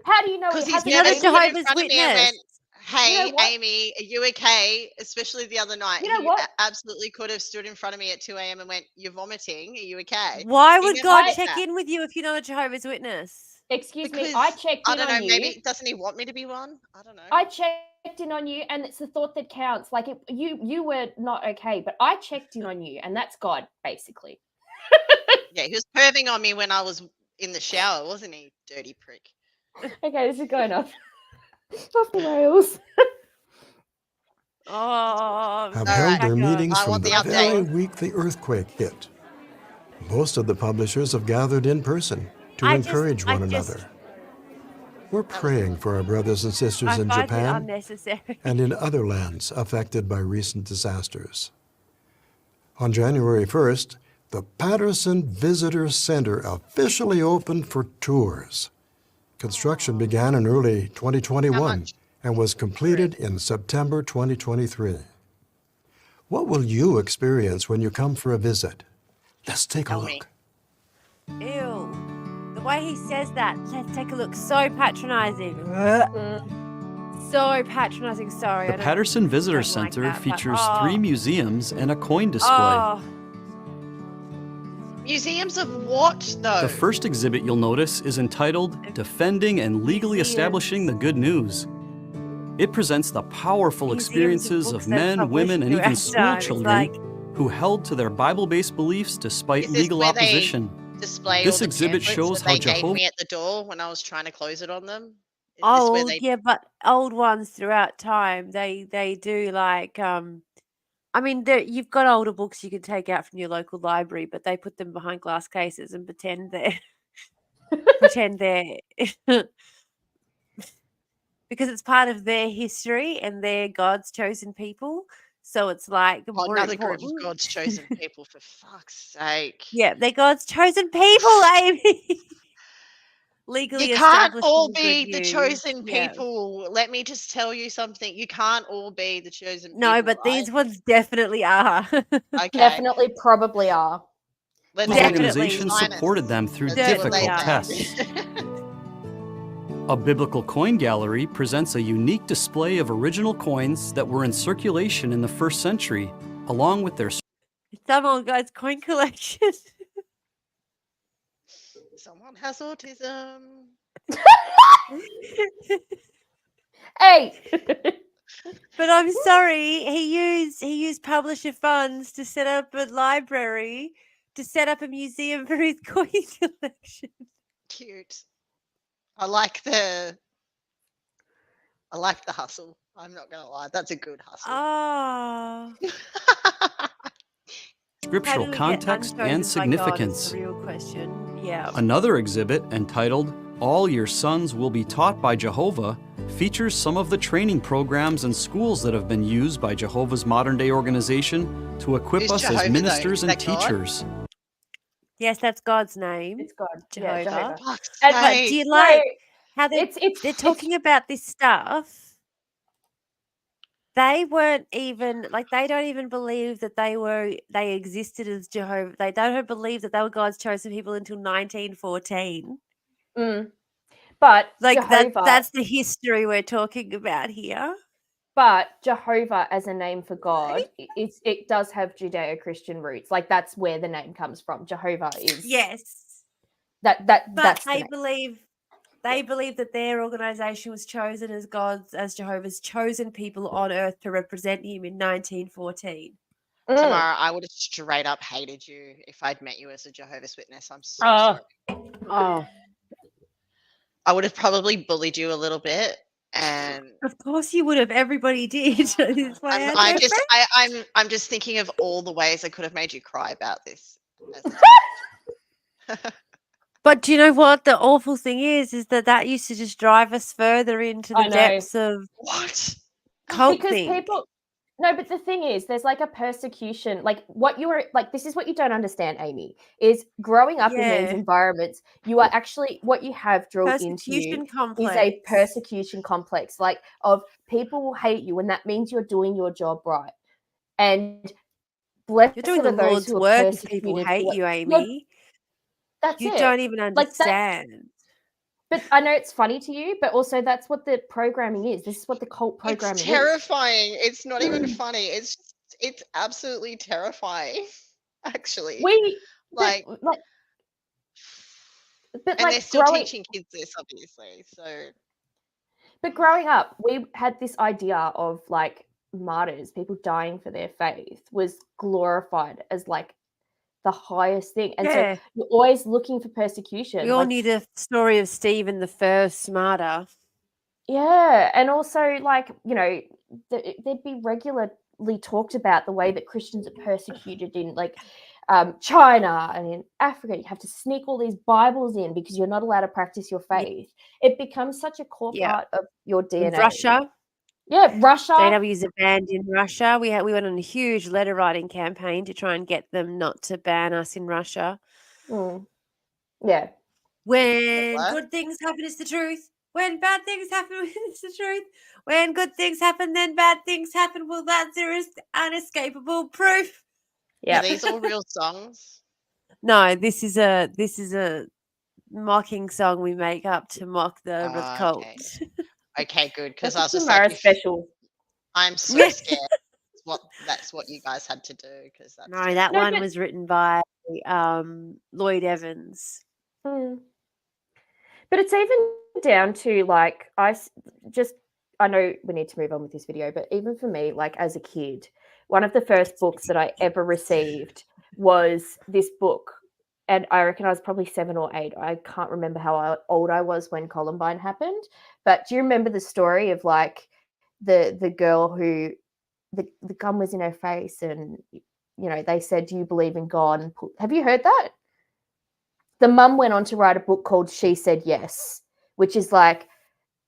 How do you know Because he he's hasn't? never You're not a stood in Jehovah's front of me and Witness. went, "Hey, You know what? Amy, are you okay?" Especially the other night, You know he what? absolutely could have stood in front of me at 2 a.m. and went, "You're vomiting. Are you okay?" Why He would never God did check that. in with you if you're not a Jehovah's Witness? Excuse me, Because I checked I in don't know. on you. Maybe doesn't he want me to be one? I don't know. I checked in on you, and it's the thought that counts. Like you were not okay, but I checked in on you, and that's God, basically. Yeah, he was perving on me when I was in the shower, wasn't he? Dirty prick. Okay, this is going off the rails. Oh, have All held right. their back meetings I from want the the very update. week the earthquake hit. Most of the publishers have gathered in person to I encourage one just- another. We're praying for our brothers and sisters I in find it Japan unnecessary. and in other lands affected by recent disasters. On January 1st, the Patterson Visitor Center officially opened for tours. Construction began in early 2021 much? and was completed in September 2023. What will you experience when you come for a visit? Let's take a Tell me. look. Ew. The way he says that, let's take a look. So patronizing. So patronizing. Sorry. The I don't- Patterson Visitor don't like Center that, but- features oh. 3 museums and a coin display. Oh, Museums of what, though? The first exhibit you'll notice is entitled Defending and Legally Museums. Establishing the Good News. It presents the powerful museums experiences books of they've men, published women, and even throughout school time. It's children like, who held to their Bible-based beliefs despite Is this legal where they opposition. display This all the exhibit pamphlets shows that how they gave Jehovah- me at the door when I was trying to close it on them. Is this where old, they? yeah, but old ones throughout time, they do like I mean, you've got older books you can take out from your local library, but they put them behind glass cases and pretend they're because it's part of their history and they're God's chosen people. So it's like Oh, more another group of important. God's chosen people, for fuck's sake. Yeah, they're God's chosen people, Amy. Legally You can't established all in good be the use. chosen Yeah. people. Let me just tell you something. You can't all be the chosen people. No, but right? these ones definitely are. Okay. Definitely, probably are. Let's Those see. Definitely. organizations Sign us. supported them through Let's see what they difficult say. tests. A biblical coin gallery presents a unique display of original coins that were in circulation in the 1st century, along with their Some old guy's coin collection. Someone has autism. Hey, But I'm sorry, he used publisher funds to set up a library, to set up a museum for his coin collection. Cute. I like the hustle. I'm not gonna lie. That's a good hustle. Oh. How scriptural do we get context unchosen and by God is significance. the real question. Yeah. Another exhibit entitled All Your Sons Will Be Taught by Jehovah features some of the training programs and schools that have been used by Jehovah's modern day organization to equip Who's us Jehovah, as though? ministers Is and that God? teachers. Yes, that's God's name. it's God. Jehovah. Yeah, Jehovah. Fuck's And- But do sake. you No, like how they're it's talking about this stuff? They weren't even like they don't even believe that they existed as Jehovah. They don't believe that they were God's chosen people until 1914. But Like Jehovah, that's the history we're talking about here. but Jehovah as a name for God, it does have Judeo-Christian roots. Like that's where the name comes from. Jehovah is Yes. that But that's the they name. believe that their organization was chosen as Jehovah's chosen people on earth to represent him in 1914. Tamara, I would have straight up hated you if I'd met you as a Jehovah's Witness. I'm so Oh. sorry. Oh, I would have probably bullied you a little bit, and Of course you would have. Everybody did. That's why I had I'm no just friends. I'm just thinking of all the ways I could have made you cry about this. But do you know what the awful thing is that used to just drive us further into I the know. depths of What? cult because thing. people no, but the thing is, there's like a persecution. Like what you are like. This is what you don't understand, Amy. Is growing up in these Yeah. environments, you are actually what you have drilled into you Persecution is complex. a persecution complex. Like of people will hate you, and that means you're doing your job right. And blessed You're doing are the those Lord's who are work if people persecuted. hate for you, what- Amy. That's You it. don't even Like that's. understand. But I know it's funny to you, but also that's what the programming is. This is what the cult programming It's is. terrifying. It's not even funny. It's absolutely terrifying. Actually, We like, but and like they're still growing. teaching kids this, obviously. So But growing up, we had this idea of like martyrs, people dying for their faith, was glorified as like the highest thing. And Yeah. so you're always looking for persecution. We all like, need a story of Stephen the First martyr. yeah. And also, like, you know, they'd be regularly talked about the way that Christians are persecuted in like China and in Africa. You have to sneak all these Bibles in because you're not allowed to practice your faith. It becomes such a core Yeah. part of your In DNA. Russia. Yeah, Russia. JWs are banned in Russia. We went on a huge letter writing campaign to try and get them not to ban us in Russia. Yeah. When What? good things happen, it's the truth. When bad things happen, it's the truth. When good things happen, then bad things happen. Well, that's unescapable proof. Yeah. Are these all real songs? No, this is a mocking song we make up to mock the cult. Okay. Okay, good. Because That's I a was just Tamara like, special. I'm so scared. That's what you guys had to do. Because that's No, that No, one but- was written by Lloyd Evans. But it's even down to like I know we need to move on with this video, but even for me, like as a kid, one of the first books that I ever received was this book. And I reckon I was probably 7 or 8. I can't remember how old I was when Columbine happened. But do you remember the story of like the girl who the gun was in her face and, you know, they said, do you believe in God? Have you heard that? The mum went on to write a book called She Said Yes, which is like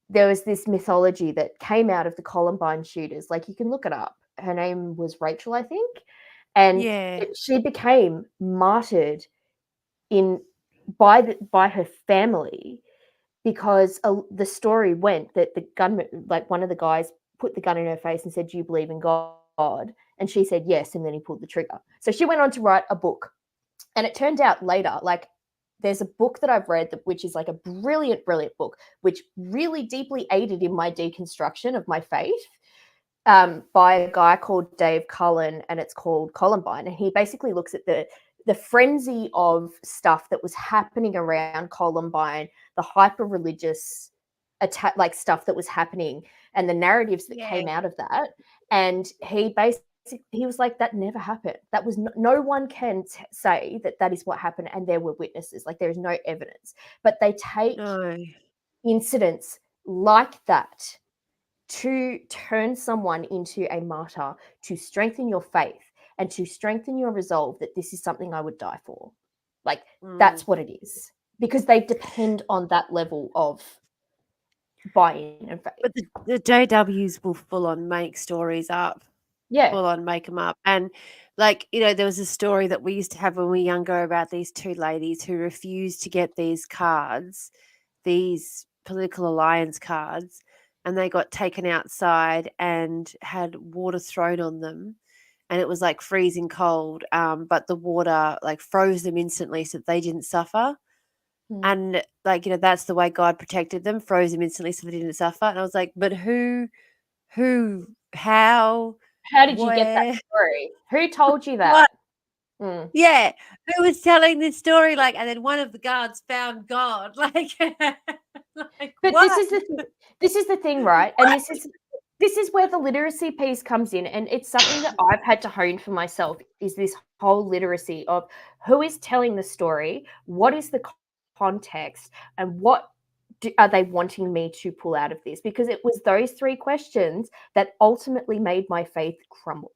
there was this mythology that came out of the Columbine shooters. Like, you can look it up. Her name was Rachel, I think. And Yeah. she became martyred by her family because the story went that the gunman, like one of the guys, put the gun in her face and said, "Do you believe in God?" And she said yes, and then he pulled the trigger. So she went on to write a book. And it turned out later, like, there's a book that I've read which is like a brilliant, brilliant book, which really deeply aided in my deconstruction of my faith, by a guy called Dave Cullen, and it's called Columbine. And he basically looks at the frenzy of stuff that was happening around Columbine, the hyper religious attack, like stuff that was happening, and the narratives that came out of that. And he was like, that never happened. That was no one can say that is what happened, and there were witnesses. Like, there is no evidence, but they take incidents like that to turn someone into a martyr, to strengthen your faith and to strengthen your resolve that this is something I would die for. Like, that's what it is, because they depend on that level of buy-in and faith. But the JWs will full on make stories up. Yeah. Full on make them up. And like, there was a story that we used to have when we were younger about these two ladies who refused to get these cards, these political alliance cards, and they got taken outside and had water thrown on them. And it was like freezing cold, but the water like froze them instantly so that they didn't suffer. And like, that's the way God protected them, froze them instantly so they didn't suffer. And I was like, but how did you get that story? Who told you that? Yeah, who was telling this story? Like, and then one of the guards found God. Like, but what? this is the thing, right? And this is where the literacy piece comes in, and it's something that I've had to hone for myself, is this whole literacy of who is telling the story, what is the context, and what are they wanting me to pull out of this? Because it was those three questions that ultimately made my faith crumble.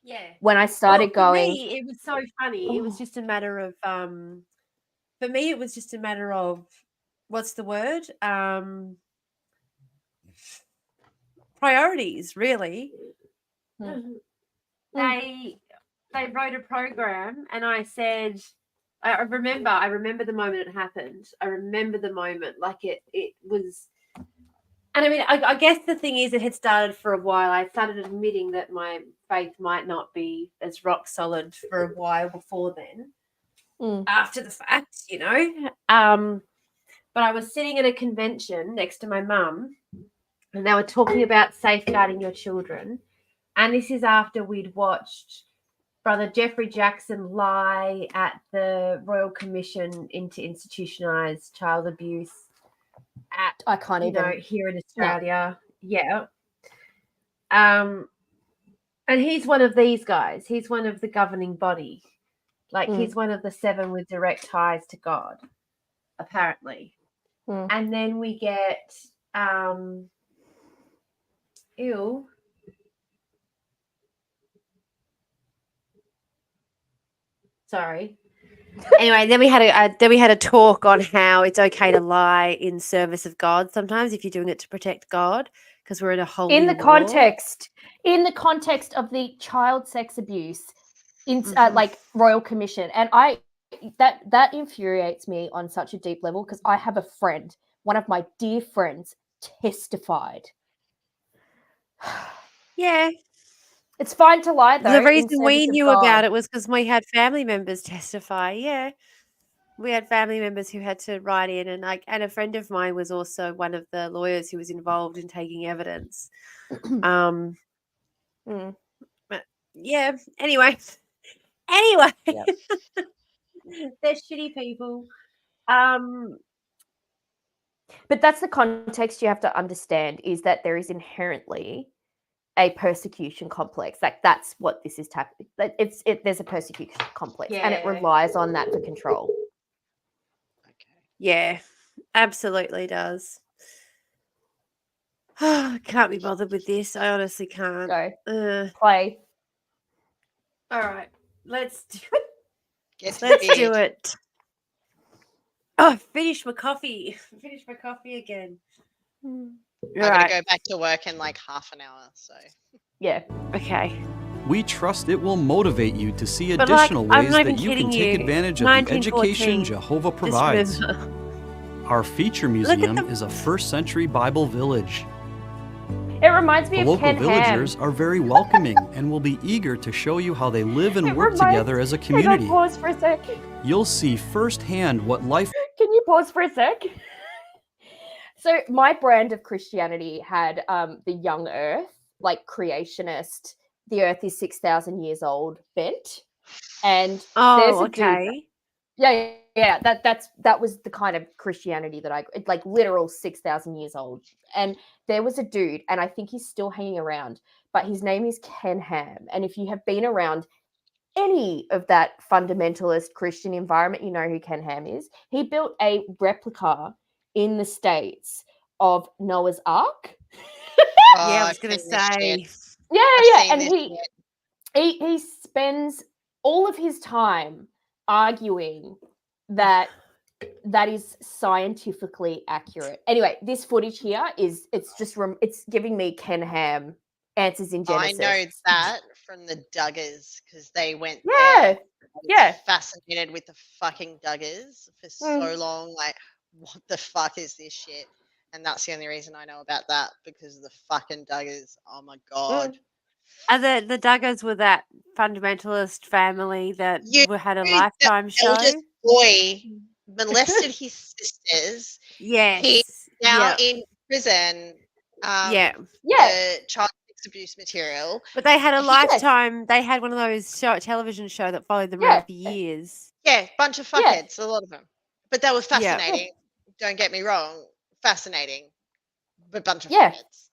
Yeah. When I started going, for me, it was so funny. It was just a matter of for me, it was just a matter of, what's the word? Priorities, really. They wrote a program, and I said, I remember the moment it happened. I remember the moment, like it was. And I mean, I guess the thing is, it had started for a while. I started admitting that my faith might not be as rock solid for a while before then, after the fact, But I was sitting at a convention next to my mum, and they were talking about safeguarding your children. And this is after we'd watched Brother Jeffrey Jackson lie at the Royal Commission into Institutionalised Child Abuse at, I can't even here in Australia. No. Yeah. And he's one of these guys. He's one of the governing body. Like, he's one of the 7 with direct ties to God, apparently. And then we get sorry. Anyway, then we had a talk on how it's okay to lie in service of God sometimes if you're doing it to protect God, because we're in a holy war. In the context of the child sex abuse, like Royal Commission, and that infuriates me on such a deep level, because I have a friend, one of my dear friends, testified. Yeah. It's fine to lie, though. The reason we knew about it was because we had family members testify. Yeah. We had family members who had to write in, and a friend of mine was also one of the lawyers who was involved in taking evidence. But yeah. Anyway. Yep. They're shitty people. But that's the context you have to understand, is that there is inherently a persecution complex. Like, that's what this is happening. There's a persecution complex, and it relies on that for control. Yeah, absolutely does. I can't be bothered with this. I honestly can't. Go. Play. All right, let's do it. Let's do it. Oh, finish my coffee. Finish my coffee again. I gotta Right. go back to work in like half an hour. So Yeah. Okay. We trust it will motivate you to see But, like, additional I'm ways not even that you can kidding take you. advantage of the education 1914, Jehovah Just provides. remember. Our feature Look at museum the- is a first century Bible village. It reminds me The of local Ken villagers Ham. are very welcoming and will be eager to show you how they live and It work reminds- together as a Hang on, community. pause for a sec. You'll see firsthand what life Can you pause for a sec? So my brand of Christianity had the young earth, like creationist, the earth is 6,000 years old bent. And there's Oh, a dude okay. yeah, that was the kind of Christianity that like literal 6,000 years old. And there was a dude, and I think he's still hanging around, but his name is Ken Ham. And if you have been around any of that fundamentalist Christian environment, you know who Ken Ham is. He built a replica in the States of Noah's Ark. Yeah, I I've was gonna seen this shit. say. Yeah, I've yeah, seen and this shit. he spends all of his time arguing that that is scientifically accurate. Anyway, this footage here is it's giving me Ken Ham answers in I Genesis. know that from the Duggars because they went Yeah, there. I was yeah. fascinated with the fucking Duggars for so long. Like, what the fuck is this shit? And that's the only reason I know about that because of the fucking Duggars. Oh my god. And the Duggars were that fundamentalist family that You had a know Lifetime the show. eldest boy molested his sisters. Yes. He's now Yeah. in prison Yeah. Yeah. for child sex abuse material. But they had a Yes. Lifetime. They had one of those television show that followed them Yeah. around for years. Yeah, bunch of Yeah. fuckheads, a lot of them. But they were Yeah. fascinating. Don't get me wrong, fascinating, but bunch of Yeah. fuckheads.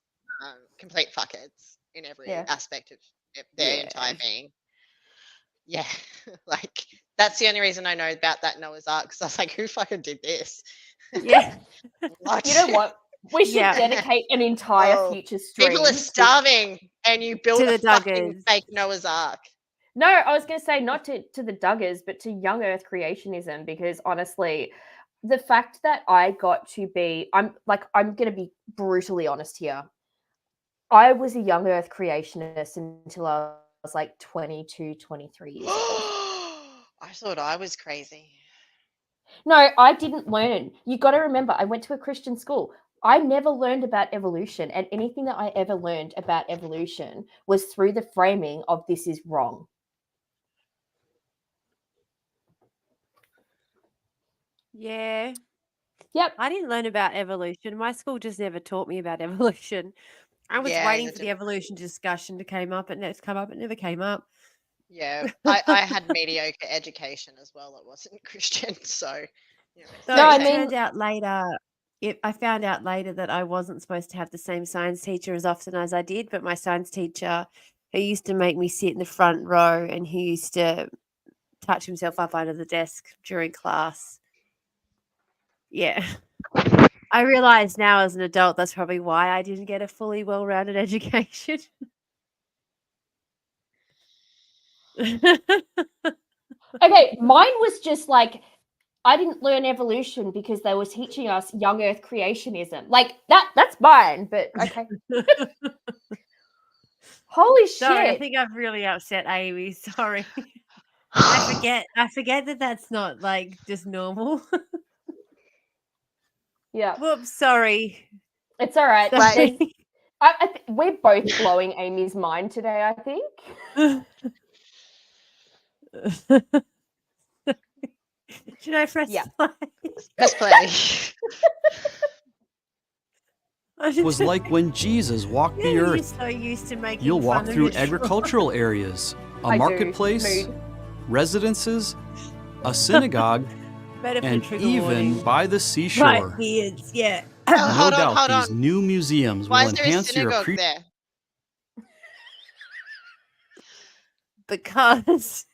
Complete fuckheads in every Yeah. aspect of their Yeah. entire being. Yeah, like that's the only reason I know about that Noah's Ark. Because I was like, who fucking did this? Yeah. What? You know what? We should Yeah. dedicate an entire Oh, future stream. People are starving, and you build To a the fucking Duggars. fake Noah's Ark. No, I was going to say not to the Duggars, but to young Earth creationism, because honestly, the fact that I got to be, I'm going to be brutally honest here. I was a young Earth creationist until I was like 22, 23 years old. I thought I was crazy. No, I didn't learn. You got to remember, I went to a Christian school. I never learned about evolution, and anything that I ever learned about evolution was through the framing of this is wrong. Yeah. Yep. I didn't learn about evolution. My school just never taught me about evolution. I was Yeah, waiting they for the didn't. evolution discussion to come up. It never came up. Yeah, I had mediocre education as well. It wasn't Christian, so you know, So No, it I mean- turned out later. I found out later that I wasn't supposed to have the same science teacher as often as I did, but my science teacher, who used to make me sit in the front row and he used to touch himself up under the desk during class. Yeah. I realize now as an adult that's probably why I didn't get a fully well-rounded education. Okay, mine was just like, I didn't learn evolution because they were teaching us young Earth creationism. Like that's mine, but okay. Holy Sorry, I shit. think I've really upset Amy. Sorry. I forget that that's not like just normal. Yeah, Whoops, sorry. it's all right. Sorry. We're both blowing Amy's mind today, I think. Should I press Yeah. play? press play. It was like when Jesus walked the You're earth. so used to making You'll walk fun of through your trauma. agricultural areas, a I do. marketplace, Mood. residences, a synagogue, Better and for trigger even warning. by the Right, seashore. beards, yeah. Oh, No hold on, doubt hold these on. new museums Why will is there a enhance your synagogue appreciation. there? Because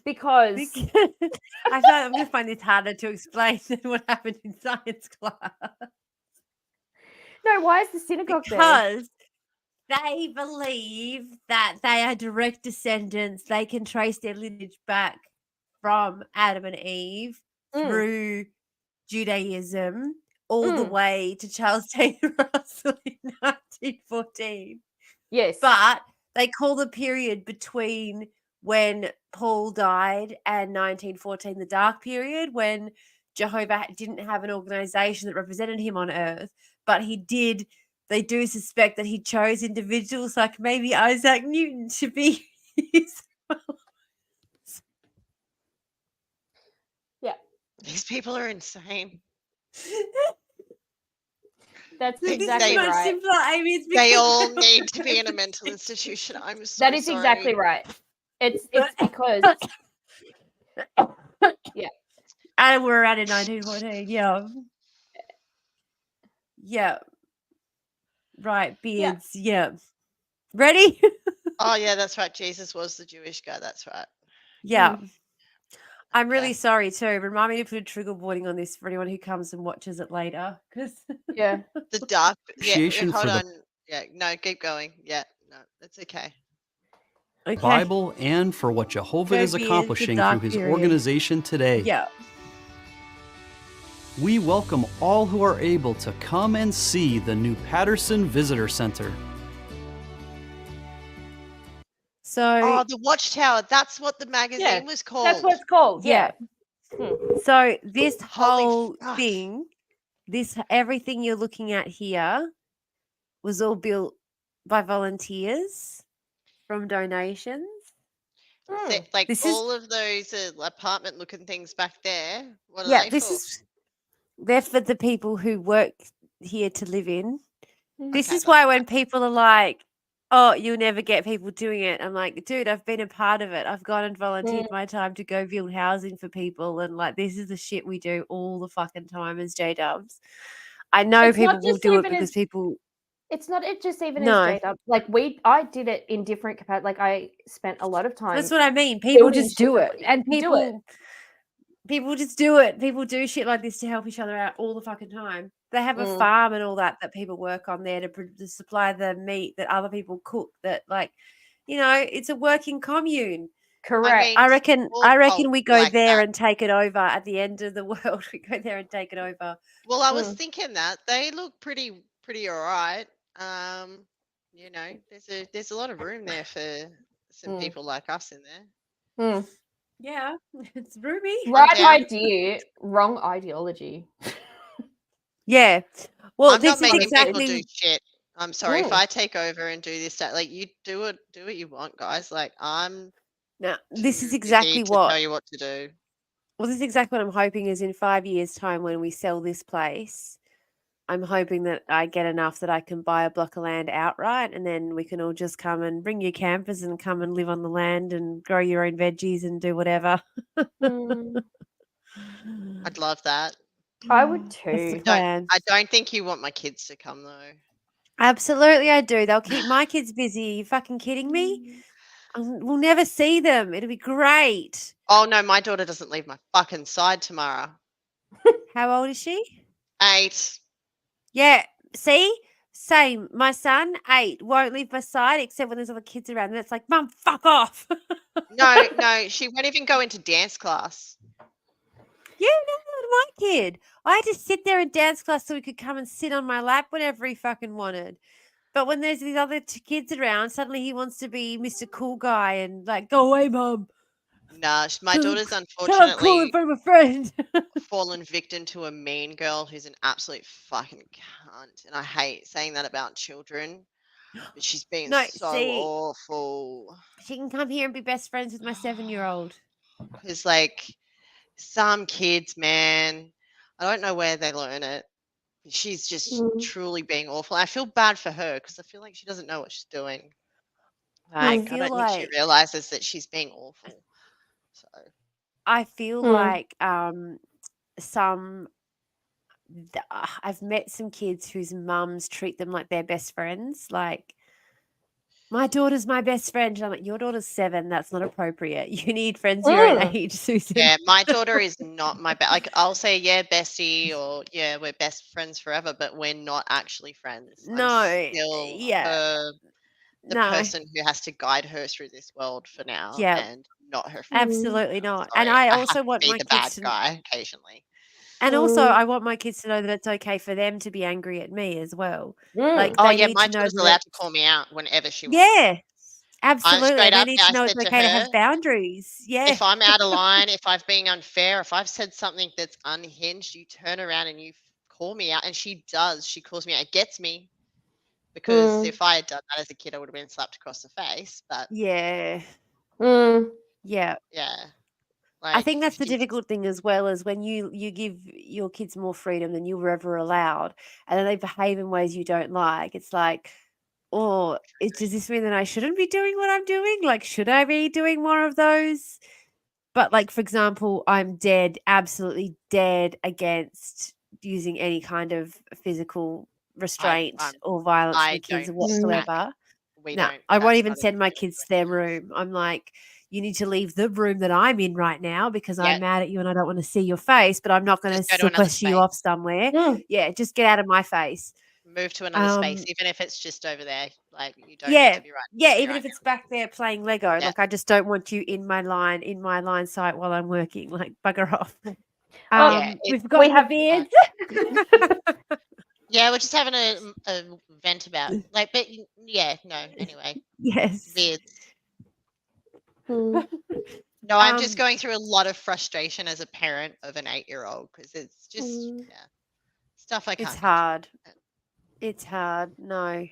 Because I'm going to find this harder to explain than what happened in science class. no, why is the synagogue there? they believe that they are direct descendants. They can trace their lineage back from Adam and Eve through Judaism all the way to Charles Taylor Russell in 1914. Yes. But they call the period between when Paul died and 1914 the dark period, when Jehovah didn't have an organization that represented him on earth, but they do suspect that he chose individuals like maybe Isaac Newton to be his Yeah. These people are insane. That's They- exactly they- much right. simpler, Amy. It's They because all they're need to be in a mental institution. I'm so That is sorry. exactly right. It's because and we're around in 1914. Yeah. Yeah. Right. Beards. Yeah. Ready? Oh yeah, that's right. Jesus was the Jewish guy. That's right. Yeah. I'm Okay. really sorry too. Remind me to put a trigger warning on this for anyone who comes and watches it later. Because yeah. The dark. Yeah. Appreciation Hold for the on. Yeah. No. Keep going. Yeah. No. It's okay. okay. Bible and for what Jehovah Go is be the accomplishing through dark his period. organization today. Yeah. We welcome all who are able to come and see the new Patterson Visitor Center. So Oh, the Watchtower. That's what the magazine was called. That's what it's called. yeah. Yeah. So this Holy whole fuck. thing, everything you're looking at here, was all built by volunteers from donations. Like This is- all of those apartment-looking things back there. What are Yeah, they this for? is they're for the people who work here to live in. This Okay, is got why it. when people are like, "Oh, you'll never get people doing it," I'm like, "Dude, I've been a part of it. I've gone and volunteered my time to go build housing for people, and like this is the shit we do all the fucking time as J-Dubs." I know It's not people will just do it even because as- people. It's not it just even No. as J-Dub. Like I did it in different capacity. Like I spent a lot of time. That's what I mean. People building just do it, shit. and Do people. it. People just do it. People do shit like this to help each other out all the fucking time. They have a farm and all that people work on there to supply the meat that other people cook. That it's a working commune. Correct. mean, I reckon all we go like there that. and take it over at the end of the world. We go there and take it over. Well, I was thinking that they look pretty all right. There's a lot of room there for some people like us in there. Yeah, it's roomy. Right down. idea, wrong ideology. Yeah. Well, I'm this not is making people exactly. do shit. I'm sorry if I take over and do this stuff. Like you do what you want, guys. Like I'm. No, this is too busy exactly to what. tell you what to do. Well, this is exactly what I'm hoping is in 5 years' time when we sell this place. I'm hoping that I get enough that I can buy a block of land outright, and then we can all just come and bring your campers and come and live on the land and grow your own veggies and do whatever. I'd love that. I would That's the too. plan. I don't think you want my kids to come though. Absolutely, I do. They'll keep my kids busy. You fucking kidding me? We'll never see them. It'll be great. Oh no, my daughter doesn't leave my fucking side tomorrow. How old is she? 8. Yeah. See? Same. My son, 8, won't leave my side except when there's other kids around. And it's like, Mum, fuck off. No, she won't even go into dance class. Yeah, no, my kid. I had to sit there in dance class so he could come and sit on my lap whenever he fucking wanted. But when there's these other kids around, suddenly he wants to be Mr. Cool Guy and like, go away, Mum. Nah, my daughter's Tell I'm cool in unfortunately front of a friend. fallen victim to a mean girl who's an absolute fucking cunt. And I hate saying that about children. But she's been No, so see- awful. She can come here and be best friends with my 7-year-old. Because like some kids, man, I don't know where they learn it. She's just truly being awful. I feel bad for her because I feel like she doesn't know what she's doing. Like, I feel don't think like- she realizes that she's being awful. So I feel like I've met some kids whose mums treat them like their best friends. Like, my daughter's my best friend. And I'm like, your daughter's 7. That's not appropriate. You need friends your own age, Susan. yeah, my daughter is not my best. Like I'll say, yeah, bestie, or yeah, we're best friends forever, but we're not actually friends. I'm No, still yeah. her the No. person who has to guide her through this world for now, Yeah. and not her friend. Absolutely not. Sorry, And I have also to want be my the bad kids to guy occasionally. and also I want my kids to know that it's okay for them to be angry at me as well. Like Oh they yeah, need my to know daughter's that allowed to call me out whenever she wants. yeah, I absolutely. straight And they up, need to I know it's said to okay to her, have boundaries. Yeah. if I'm out of line, if I've been unfair, if I've said something that's unhinged, you turn around and you call me out. And she does. She calls me out. It gets me, because if I had done that as a kid, I would have been slapped across the face. But Yeah. Yeah. yeah, I like think that's the she's difficult thing as well, is when you give your kids more freedom than you were ever allowed, and then they behave in ways you don't like. It's like, oh, does this mean that I shouldn't be doing what I'm doing? Like, should I be doing more of those? But like, for example, I'm absolutely dead against using any kind of physical restraint I'm or violence for the I kids don't smack. whatsoever. We No, don't. I won't That's even not in send my the kids to Indigenous their room. I'm like, you need to leave the room that I'm in right now because Yeah. I'm mad at you and I don't want to see your face, but I'm not going to Just go to another sequester you space. off somewhere. Yeah, just get out of my face. Move to another space, even if it's just over there. Like, you don't need Yeah, to be right yeah, next to me even right if it's back there playing Lego, Yeah. like I just don't want you in my line sight while I'm working. Like, bugger off. Yeah, We've got we have beards. Yeah, we're just having a vent about like, but yeah, no. Anyway, Yes. beards. No, I'm just going through a lot of frustration as a parent of an 8-year-old, because it's just stuff I can't. It's hard. It's hard. No.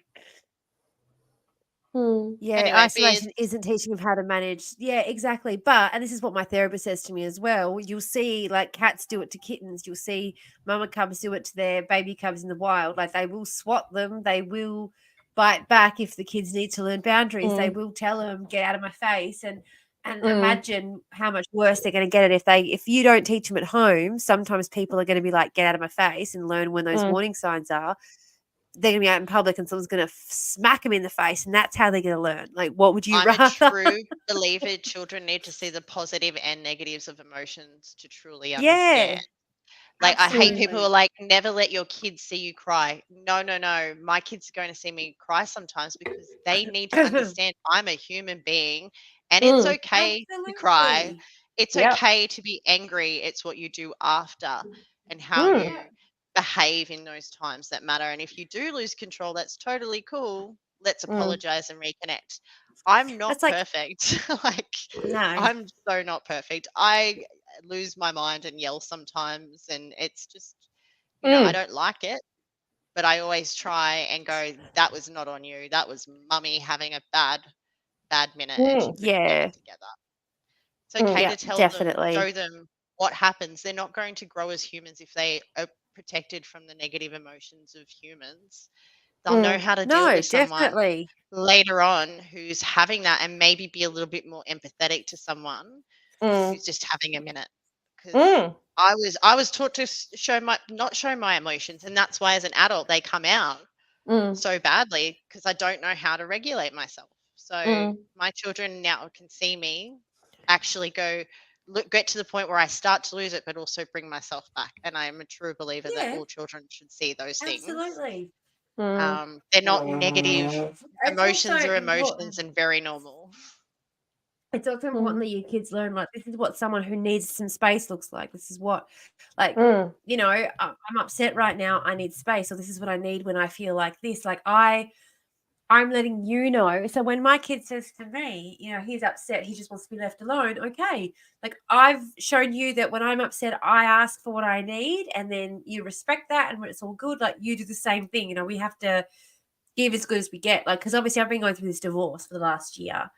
Yeah, Anyway, isolation isn't teaching them how to manage. Yeah, exactly. But, and this is what my therapist says to me as well, you'll see like cats do it to kittens. You'll see mama cubs do it to their baby cubs in the wild. Like they will swat them. They will bite back if the kids need to learn boundaries. They will tell them, get out of my face. And imagine how much worse they're going to get it if you don't teach them at home. Sometimes people are going to be like, get out of my face, and learn when those warning signs are. They're going to be out in public and someone's going to smack them in the face, and that's how they're going to learn. Like, what would you I'm rather? a true believer children need to see the positive and negatives of emotions to truly understand. Like, absolutely. I hate people who are like, never let your kids see you cry. No. My kids are going to see me cry sometimes because they need to understand I'm a human being, and it's okay to cry. Absolutely. It's okay to be angry. It's what you do after and how you behave in those times that matter. And if you do lose control, that's totally cool. Let's apologize and reconnect. I'm not That's like- perfect. Like, No. I'm so not perfect. I lose my mind and yell sometimes, and it's just, I don't like it, but I always try and go, that was not on you. That was mummy having a bad minute, and she couldn't get it together. It's okay to tell definitely. them, show them what happens. They're not going to grow as humans if they are protected from the negative emotions of humans. They'll know how to deal with someone definitely. later on who's having that, and maybe be a little bit more empathetic to someone who's just having a minute. Because I was taught to not show my emotions, and that's why as an adult they come out so badly, because I don't know how to regulate myself. So my children now can see me actually get to the point where I start to lose it, but also bring myself back. And I am a true believer that all children should see those things. Absolutely. They're not negative. Emotions are emotions and very normal. It's also important that your kids learn, like, this is what someone who needs some space looks like. This is what, like, I'm upset right now. I need space. Or this is what I need when I feel like this. Like, I'm letting you know. So when my kid says to me, he's upset, he just wants to be left alone. Okay. Like, I've shown you that when I'm upset, I ask for what I need, and then you respect that. And when it's all good, like, you do the same thing. We have to give as good as we get. Like, because obviously I've been going through this divorce for the last year.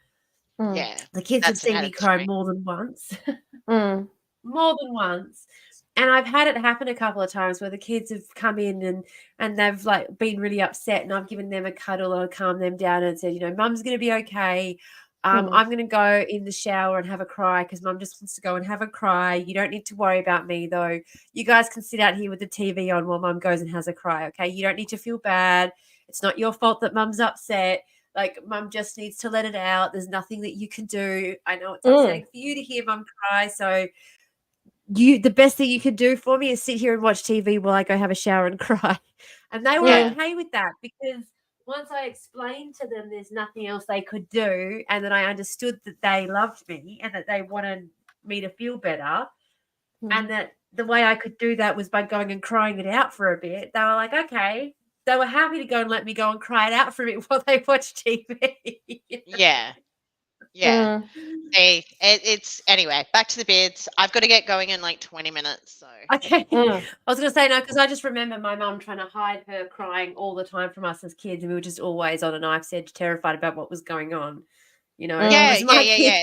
Yeah. The kids have seen me cry more than once. More than once. And I've had it happen a couple of times where the kids have come in and they've like been really upset, and I've given them a cuddle or calm them down and said, Mum's going to be okay. I'm going to go in the shower and have a cry because Mum just wants to go and have a cry. You don't need to worry about me, though. You guys can sit out here with the TV on while Mum goes and has a cry, okay? You don't need to feel bad. It's not your fault that Mum's upset. Like, Mum just needs to let it out. There's nothing that you can do. I know it's upsetting for you to hear Mum cry, so the best thing you can do for me is sit here and watch TV while I go have a shower and cry. And they were okay with that because once I explained to them there's nothing else they could do, and that I understood that they loved me and that they wanted me to feel better, and that the way I could do that was by going and crying it out for a bit, they were like, okay. They were happy to go and let me go and cry it out for a bit while they watched TV. Yeah. Yeah. It's anyway, back to the bids. I've got to get going in like 20 minutes. So Okay. I was going to say no, because I just remember my mum trying to hide her crying all the time from us as kids, and we were just always on a knife's edge, terrified about what was going on. You know, yeah, whereas my yeah.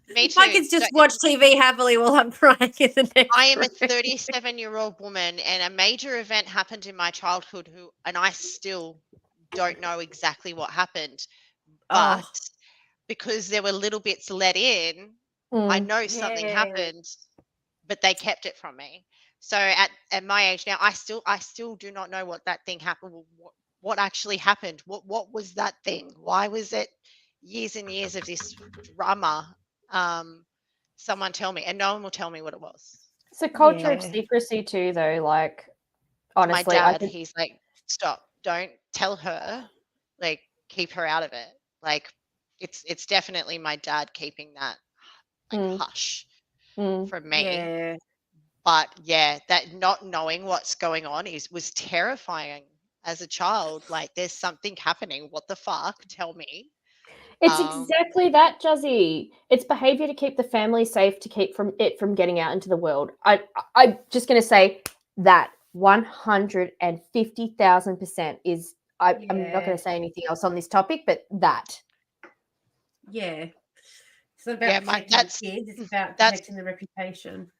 Me too. my kids just watch TV happily while I'm crying in the next I am a room. 37-year-old woman, and a major event happened in my childhood, and I still don't know exactly what happened, but Oh, because there were little bits let in, I know something yeah. happened, but they kept it from me. So at my age now, I still do not know what that thing happened. What actually happened? What was that thing? Why was it years and years of this drama? Someone tell me, and no one will tell me what it was. It's a culture of Yeah. secrecy too, though. Like, My honestly, I dad, think he's like, stop, don't tell her, like, keep her out of it. Like, it's definitely my dad keeping that like hush from me. Yeah. But yeah, that not knowing what's going on was terrifying as a child. Like, there's something happening. What the fuck? Tell me. it's exactly that, Juzzy. It's behavior to keep the family safe, to keep from getting out into the world. I'm just going to say that 150,000% is. I'm not going to say anything else on this topic, but that. Yeah. It's not about Yeah, protecting the kids, it's about protecting the reputation.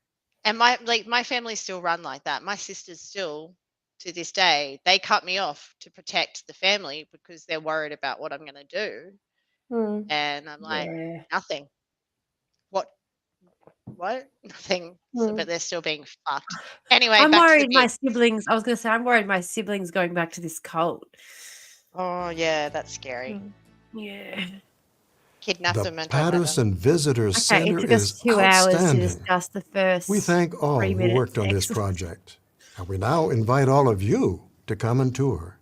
And my family's still run like that. My sisters still, to this day, they cut me off to protect the family because they're worried about what I'm going to do. And I'm like, Yeah. nothing. What? Nothing. So, but they're still being fucked. Anyway, I'm back to the worried my bit. siblings. I was going to say, I'm worried my siblings going back to this cult. Oh yeah, that's scary. Yeah. Kidnap The them and don't let them. Patterson Visitor Okay, Center it took us is 2 hours to outstanding. discuss the first. We thank all 3 who minutes. worked on this project, and we now invite all of you to come and tour.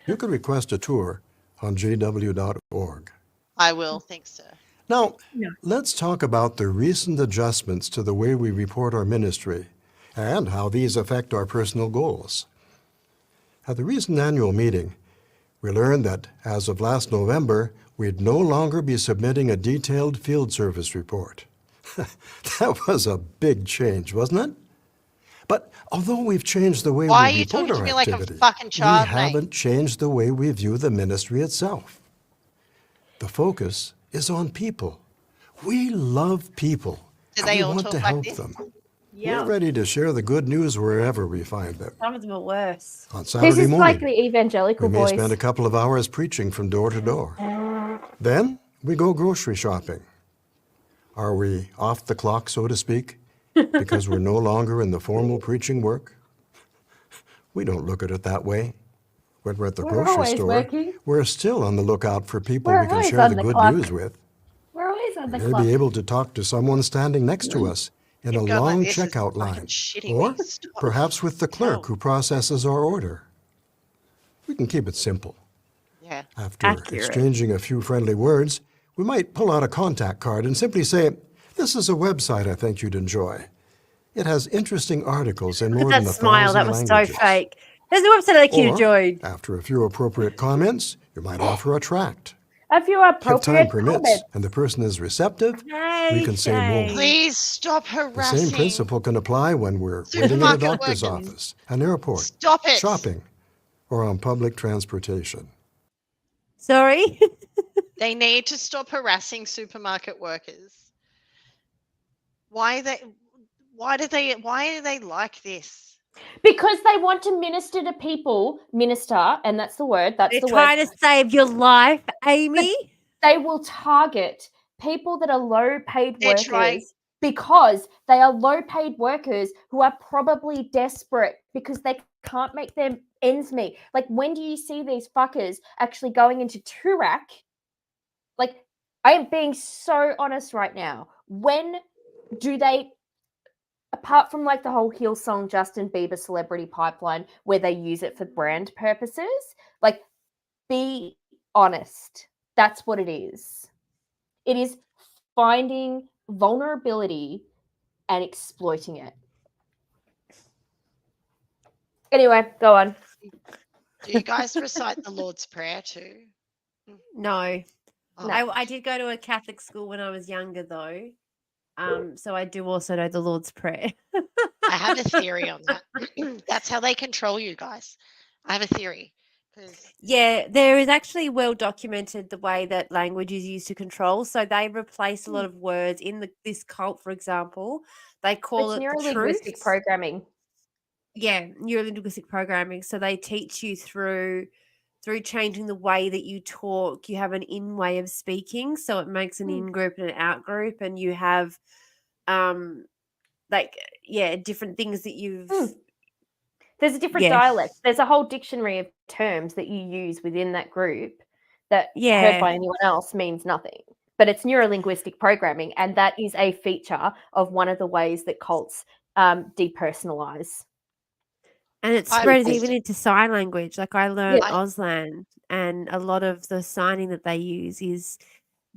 You can request a tour on jw.org. I will, thanks, sir. Now, let's talk about the recent adjustments to the way we report our ministry and how these affect our personal goals. At the recent annual meeting, we learned that as of last November, we'd no longer be submitting a detailed field service report. That was a big change, wasn't it? But although we've changed the way Why are we you report talking to our me like a activity, fucking child, we mate? haven't changed the way we view the ministry itself. The focus is on people. We love people. Do and they we all want talk to like help this? them. Yeah. We're ready to share the good news wherever we find it. Some of them are worse. On This Saturday is like morning, the evangelical we may boys. spend a couple of hours preaching from door to door. Then we go grocery shopping. Are we off the clock, so to speak, because we're no longer in the formal preaching work? We don't look at it that way. When we're at the We're grocery always store, working. we're still on the lookout for people We're we can always share on the the good clock. news with. We're always on the We may clock. be able to talk to someone standing next to us in a Keep going like long this is checkout fucking line, shitting or me. Stop. perhaps with the clerk No. who processes our order. We can keep it simple. Yeah. After Accurate. exchanging a few friendly words, we might pull out a contact card and simply say, "This is a website I think you'd enjoy. It has interesting articles in Look more at than that 1,000 smile. That was languages." so fake. There's a website I like you to Or, join. after a few appropriate comments, you might offer a tract. A few If time appropriate permits comments. and the person is receptive, Hey, we can say more. Shay. Please stop The same harassing. principle can apply when we're waiting at a Supermarket doctor's workers. office, an airport, Stop it. shopping, or on public transportation. Sorry. They need to stop harassing supermarket workers. Why do they like this? Because they want to minister to people, and that's the word, that's They're the word. trying to save your life, Amy. They will target people that are low-paid They're workers trying- because they are low-paid workers who are probably desperate because they can't make their ends meet. Like, when do you see these fuckers actually going into Turak? Like, I am being so honest right now. When do they, apart from like the whole Hillsong Justin Bieber celebrity pipeline where they use it for brand purposes, like, be honest. That's what it is. It is finding vulnerability and exploiting it. Anyway, go on. Do you guys recite the Lord's Prayer too? No. Oh, I did go to a Catholic school when I was younger, though. So I do also know the Lord's Prayer. I have a theory on that. That's how they control you guys. I have a theory. 'Cause Yeah, there is actually well documented the way that language is used to control. So they replace a lot of words in this cult, for example. They call It's it the neurolinguistic truths. programming. Yeah, neurolinguistic programming. So they teach you through changing the way that you talk. You have an in way of speaking, so it makes an in group and an out group, and you have different things that you've There's a different dialect. There's a whole dictionary of terms that you use within that group that heard by anyone else means nothing. But it's neurolinguistic programming, and that is a feature of one of the ways that cults depersonalize. And it I spreads was- even into sign language. Like I learned I- Auslan, and a lot of the signing that they use is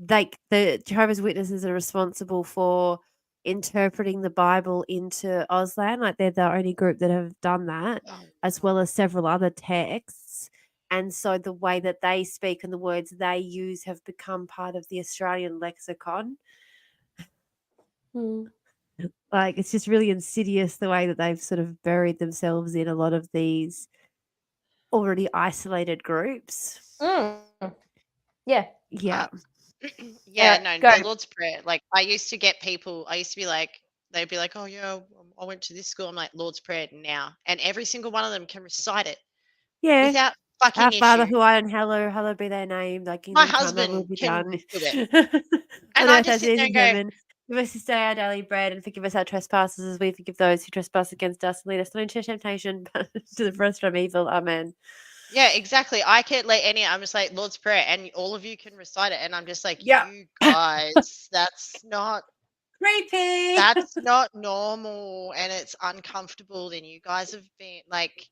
like the Jehovah's Witnesses are responsible for interpreting the Bible into Auslan. Like they're the only group that have done that, oh, as well as several other texts. And so the way that they speak and the words they use have become part of the Australian lexicon. Like it's just really insidious the way that they've sort of buried themselves in a lot of these already isolated groups. Yeah. Yeah. yeah, Alright, no, go. the Lord's Prayer. Like I used to get people, I used to be like, they'd be like, oh yeah, I went to this school. I'm like, Lord's Prayer now. And every single one of them can recite it Yeah. without Our fucking Father issue. who art in hallowed be thy name, thy My kingdom come, thy husband will be can done. do it. On I earth just as sit it is there in and go, heaven. Give us this day our daily bread, and forgive us our trespasses as we forgive those who trespass against us. And lead us not into temptation, but deliver us from evil. Amen. yeah, exactly. I can't let I'm just like, Lord's Prayer, and all of you can recite it. And I'm just like, Yeah. you guys, that's not Creepy. normal, and it's uncomfortable. Then you guys have been like,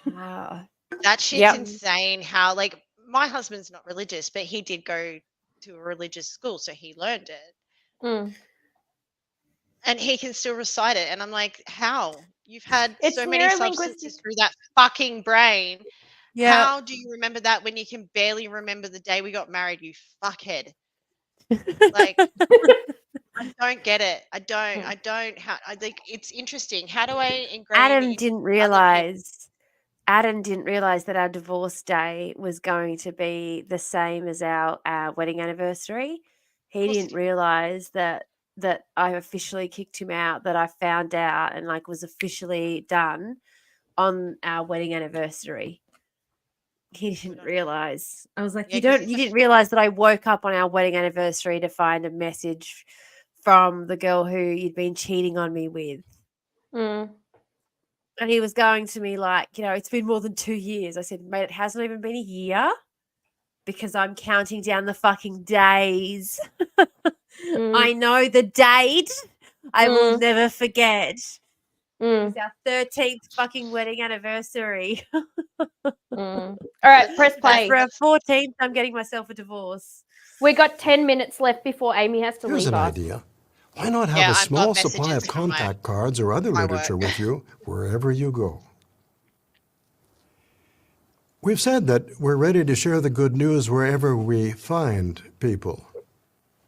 Wow. that shit's Yep. insane. How like my husband's not religious, but he did go to a religious school, so he learned it. And he can still recite it. And I'm like, how? You've had It's so many neurolinguistic. substances through that fucking brain. Yeah. How do you remember that when you can barely remember the day we got married, you fuckhead? Like, I don't get it. I don't. I think it's interesting. How do I ingrain Adam in didn't other realize that our divorce day was going to be the same as our wedding anniversary. He course he didn't didn't. realize that I officially kicked him out, that I found out and like was officially done on our wedding anniversary. He didn't realize. I was like, Yeah, you 'cause don't he's you like, didn't realize that I woke up on our wedding anniversary to find a message from the girl who you'd been cheating on me with. And he was going to me like, it's been more than 2 years. I said, mate, it hasn't even been a year because I'm counting down the fucking days. I know the date. I will never forget. It was our 13th fucking wedding anniversary. All right, press play. For our 14th, I'm getting myself a divorce. We got 10 minutes left before Amy has to Here's leave an us. idea. Why not have Yeah, a I've small got supply of messages from contact cards or other my literature work. with you wherever you go? We've said that we're ready to share the good news wherever we find people.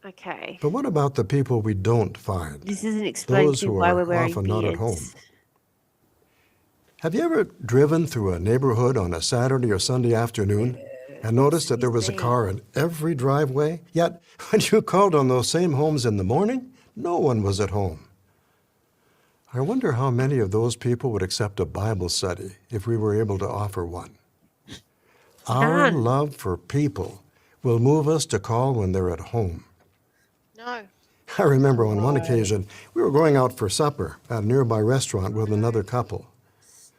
Okay. But what about the people we don't find? This isn't explaining Those to me who why are we're wearing often not at home. beards. Have you ever driven through a neighborhood on a Saturday or Sunday afternoon and noticed that there was a car in every driveway? Yet, when you called on those same homes in the morning, no one was at home. I wonder how many of those people would accept a Bible study if we were able to offer one. Our None. love for people will move us to call when they're at home. no. I remember on one occasion, we were going out for supper at a nearby restaurant with another couple.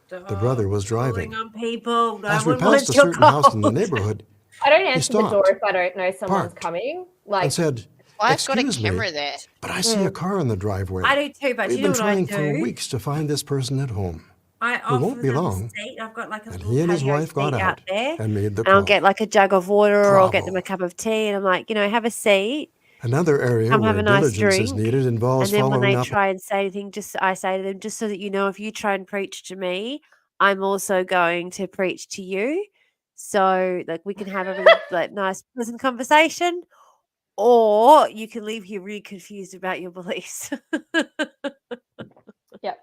The brother was driving. On people. No As we one passed wants a your certain house in the gold. neighborhood, I don't answer the door stopped, if I don't know someone's parked, coming. Like, and said, I've got a "Excuse me, camera there. but I see a car in the driveway. I do too, but We've you know been what I trying for do? weeks to find this person at home." I It offer won't be them a long, seat. I've got like a and little he and his patio wife got seat out out there. and made the And I'll call. get like a jug of water or get them a Bravo. cup of tea. And I'm like, have a seat. Another area Come have where a nice diligence is drink. needed involves And then when following they up. try and say anything, I say to them, just so that you know, if you try and preach to me, I'm also going to preach to you. So like we can have a really like nice pleasant conversation, or you can leave here really confused about your beliefs. Yep.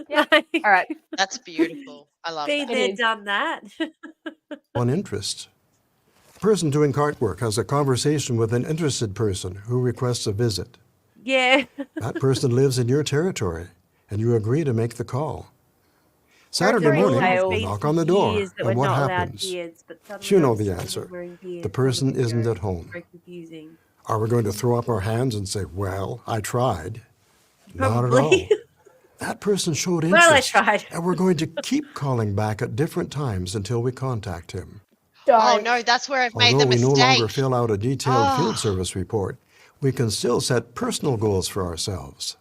Yep. Like, All right. That's beautiful. I love been that. there, is. done that. One interest. A person doing cart work has a conversation with an interested person who requests a visit. Yeah. That person lives in your territory, and you agree to make the call. Saturday Territory morning, has you been knock for on the door, years that and we're what not allowed happens? beards, but suddenly You know all of a the sudden answer. they're wearing beards. The on person isn't video. at home. Very confusing. Are we going to throw up our hands and say, well, I tried? Not at all. Probably. That person showed Well, I interest, tried. and we're going to keep calling back at different times until we contact him. Oh Don't. no, that's where I've made Although the we no longer mistake. fill out a detailed field Oh. service report, we can still set personal goals for ourselves.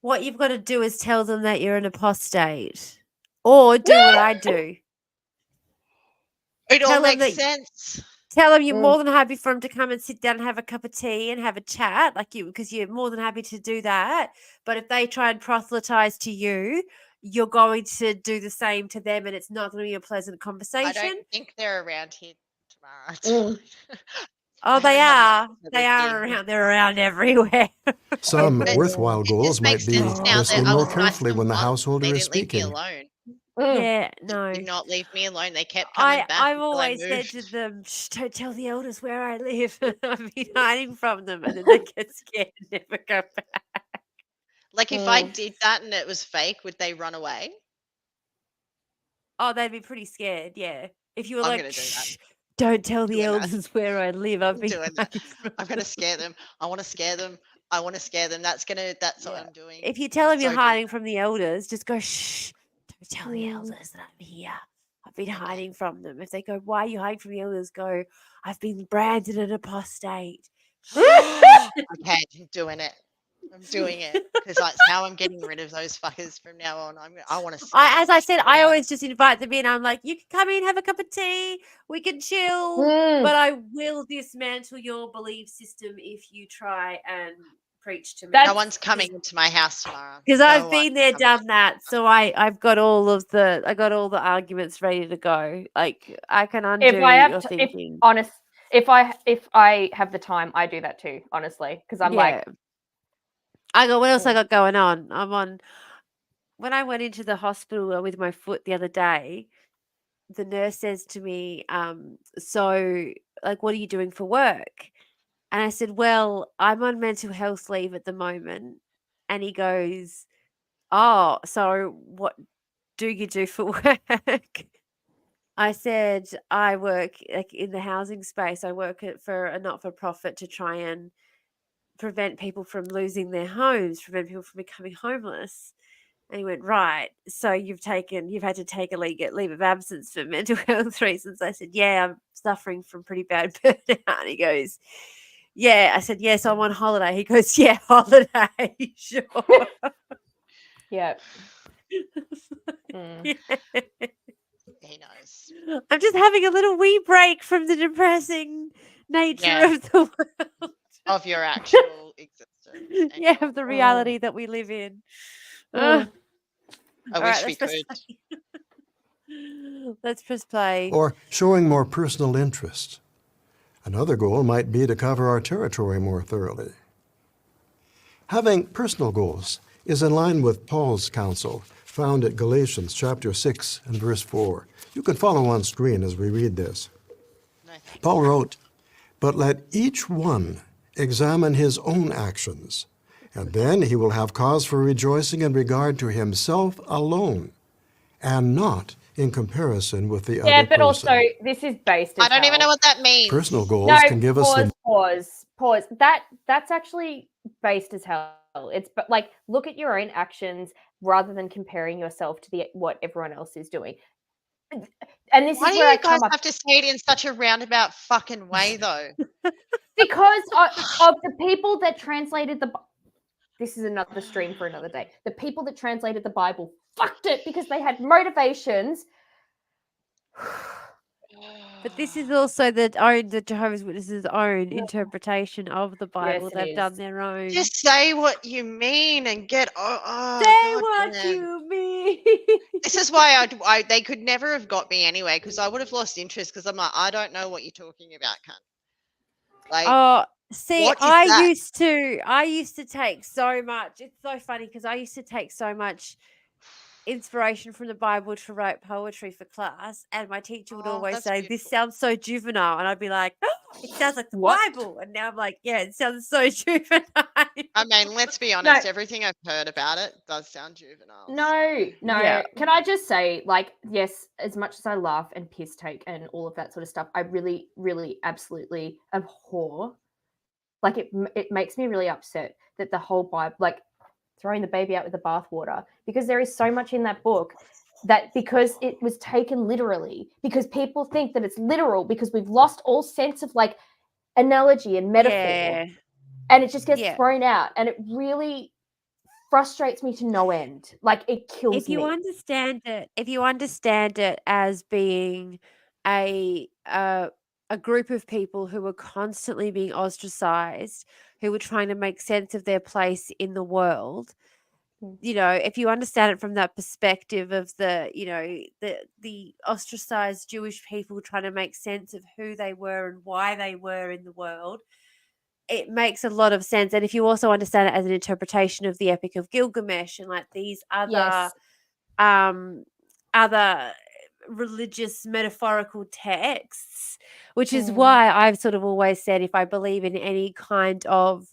What you've got to do is tell them that you're an apostate, or do what I do. It all Tell them makes that- sense. Tell them you're Mm. more than happy for them to come and sit down and have a cup of tea and have a chat, because you're more than happy to do that. But if they try and proselytize to you, you're going to do the same to them, and it's not going to be a pleasant I conversation. don't think they're around here tomorrow. Mm. Oh, I they haven't had are. much of They a are thing. around. They're around everywhere. Some But worthwhile It goals just makes might be sense now that listening I more was nice to carefully them when the once. householder They is didn't leave me speaking. alone. Mm. Yeah, They no. did not leave me alone. They kept coming back I've until I always said moved. to them, "Shh, don't tell the elders where I live." I've been hiding from them, and then they get scared and never go back. Like if I Mm. did that and it was fake, would they run away? Oh, they'd be pretty scared, yeah. If you were I'm like, gonna do that. "Shh, don't tell the Doing that. elders where I live." I've I'm been doing that. hiding from I'm gonna scare them. I want to scare them. I want to scare them. That's what Yeah. I'm doing. If you tell I'm them you're so doing hiding from the elders, just go, "Shh, don't tell the Mm. elders that I'm here. I've been Okay. hiding from them." If they go, "Why are you hiding from the elders?" Go, "I've been branded an apostate." Okay, I'm doing it. I'm doing it because that's how I'm getting rid of those fuckers from now on. I want to. As I said, I always just invite them in. I'm like, you can come in, have a cup of tea, we can chill, Mm. but I will dismantle your belief system if you try and preach to me. No That's- one's coming into my house tomorrow. Because No I've one been there, coming. done that. So I've got all the arguments ready to go. Like I can undo If I have your to, thinking. if I have the time, I do that too. Honestly, because I'm like, I got what else I Mm. got going on? When I went into the hospital with my foot the other day, the nurse says to me, so like, what are you doing for work? And I said, well, I'm on mental health leave at the moment. And he goes, oh, so what do you do for work? I said, I work like in the housing space. I work for a not-for-profit to try and prevent people from losing their homes, prevent people from becoming homeless. And he went, right. So you've had to take a leave of absence for mental health reasons. I said, yeah, I'm suffering from pretty bad burnout. And he goes, yeah. I said, yes, I'm on holiday. He goes, yeah, holiday. Sure. yeah. Mm. Yeah. He knows. I'm just having a little wee break from the depressing nature Yeah. of the world. Of your actual existence. and Yeah, your- of the reality that we live in. Mm. I All wish right, we let's press could. play. Let's press play. Or showing more personal interest. Another goal might be to cover our territory more thoroughly. Having personal goals is in line with Paul's counsel found at Galatians chapter 6 and verse 4. You can follow on screen as we read this. No, thanks. Paul wrote, "But let each one examine his own actions, and then he will have cause for rejoicing in regard to himself alone, and not in comparison with the Yeah, other but person." also this is based. I don't even know what that means. Personal goals No, can give us the pause. That's actually based as hell. It's but like look at your own actions rather than comparing yourself to what everyone else is doing. And this Why is do where I you guys come up have to say it in such a roundabout fucking way, though? because of the people that translated the. this is another stream for another day. The people that translated the Bible fucked it because they had motivations. But this is also the Jehovah's Witnesses' own interpretation of the Bible. it They've done is. their own. Just say what you mean and get. Say God, what man. you mean. This is why they could never have got me anyway, because I would have lost interest. Because I'm like, I don't know what you're talking about, cunt. Like, Oh, see, what is I that? used to take so much. It's so funny because I used to take so much inspiration from the Bible to write poetry for class, and my teacher would Oh, always that's say, "This beautiful. sounds so juvenile," and I'd be like, "Oh, it sounds like the What? Bible," and now I'm like, "Yeah, it sounds so juvenile." I mean, let's be No. honest. Everything I've heard about it does sound juvenile. No. Yeah. Can I just say, like, yes, as much as I laugh and piss take and all of that sort of stuff, I really, really, absolutely abhor. Like, it makes me really upset that the whole Bible, like, throwing the baby out with the bathwater, because there is so much in that book that because it was taken literally, because people think that it's literal, because we've lost all sense of like analogy and metaphor, Yeah. and it just gets Yeah. thrown out, and it really frustrates me to no end. Like, it kills If you me. understand it as being a group of people who were constantly being ostracized, who were trying to make sense of their place in the world, you know, if you understand it from that perspective of the, you know, the ostracized Jewish people trying to make sense of who they were and why they were in the world, it makes a lot of sense. And if you also understand it as an interpretation of the Epic of Gilgamesh and like these other Yes. other religious metaphorical texts, which is Mm. why I've sort of always said if I believe in any kind of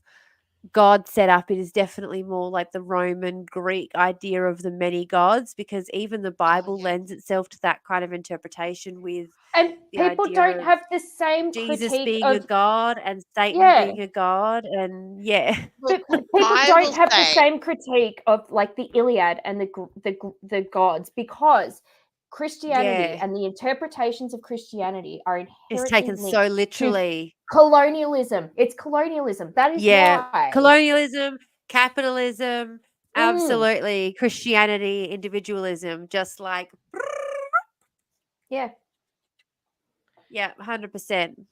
God setup, it is definitely more like the Roman Greek idea of the many gods, because even the Bible yeah. lends itself to that kind of interpretation with And the people idea don't of have the same Jesus critique being a of god and Satan Yeah. being a god, and yeah. Look, people I don't will have the say- same critique of like the Iliad and the gods, because Christianity Yeah. and the interpretations of Christianity are It's inherently taken linked so to literally. colonialism. It's colonialism. That is Yeah. why. Colonialism, capitalism, Mm. absolutely. Christianity, individualism, just like Yeah. yeah, 100%.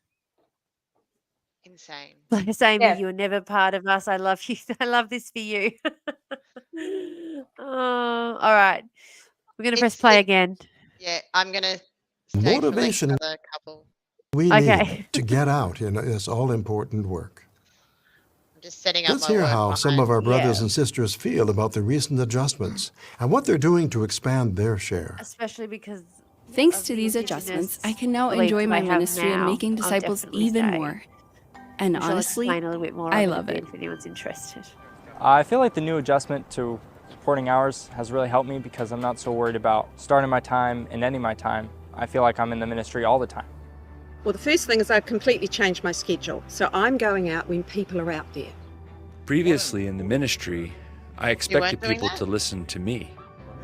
Insane. Like saying Yeah. you were never part of us. I love you. I love this for you. Oh, all right. We're gonna press It's- play it- again. Yeah, I'm gonna stay for like Motivation another couple. we Okay. need to get out in this all-important work. I'm just setting up Let's my hear work how some behind. of our brothers Yeah. and sisters feel about the recent adjustments and what they're doing to expand their share. Especially because Thanks of to the these Indigenous adjustments, I can now beliefs enjoy that my I have ministry and now, making I'll disciples definitely even stay. more. And Which I'll honestly, explain a little bit more I over love the it. bit if anyone's interested. I feel like the new adjustment to reporting hours has really helped me because I'm not so worried about starting my time and ending my time. I feel like I'm in the ministry all the time. Well, the first thing is I've completely changed my schedule. So I'm going out when people are out there. Previously in the ministry, I expected doing people that? to listen to me.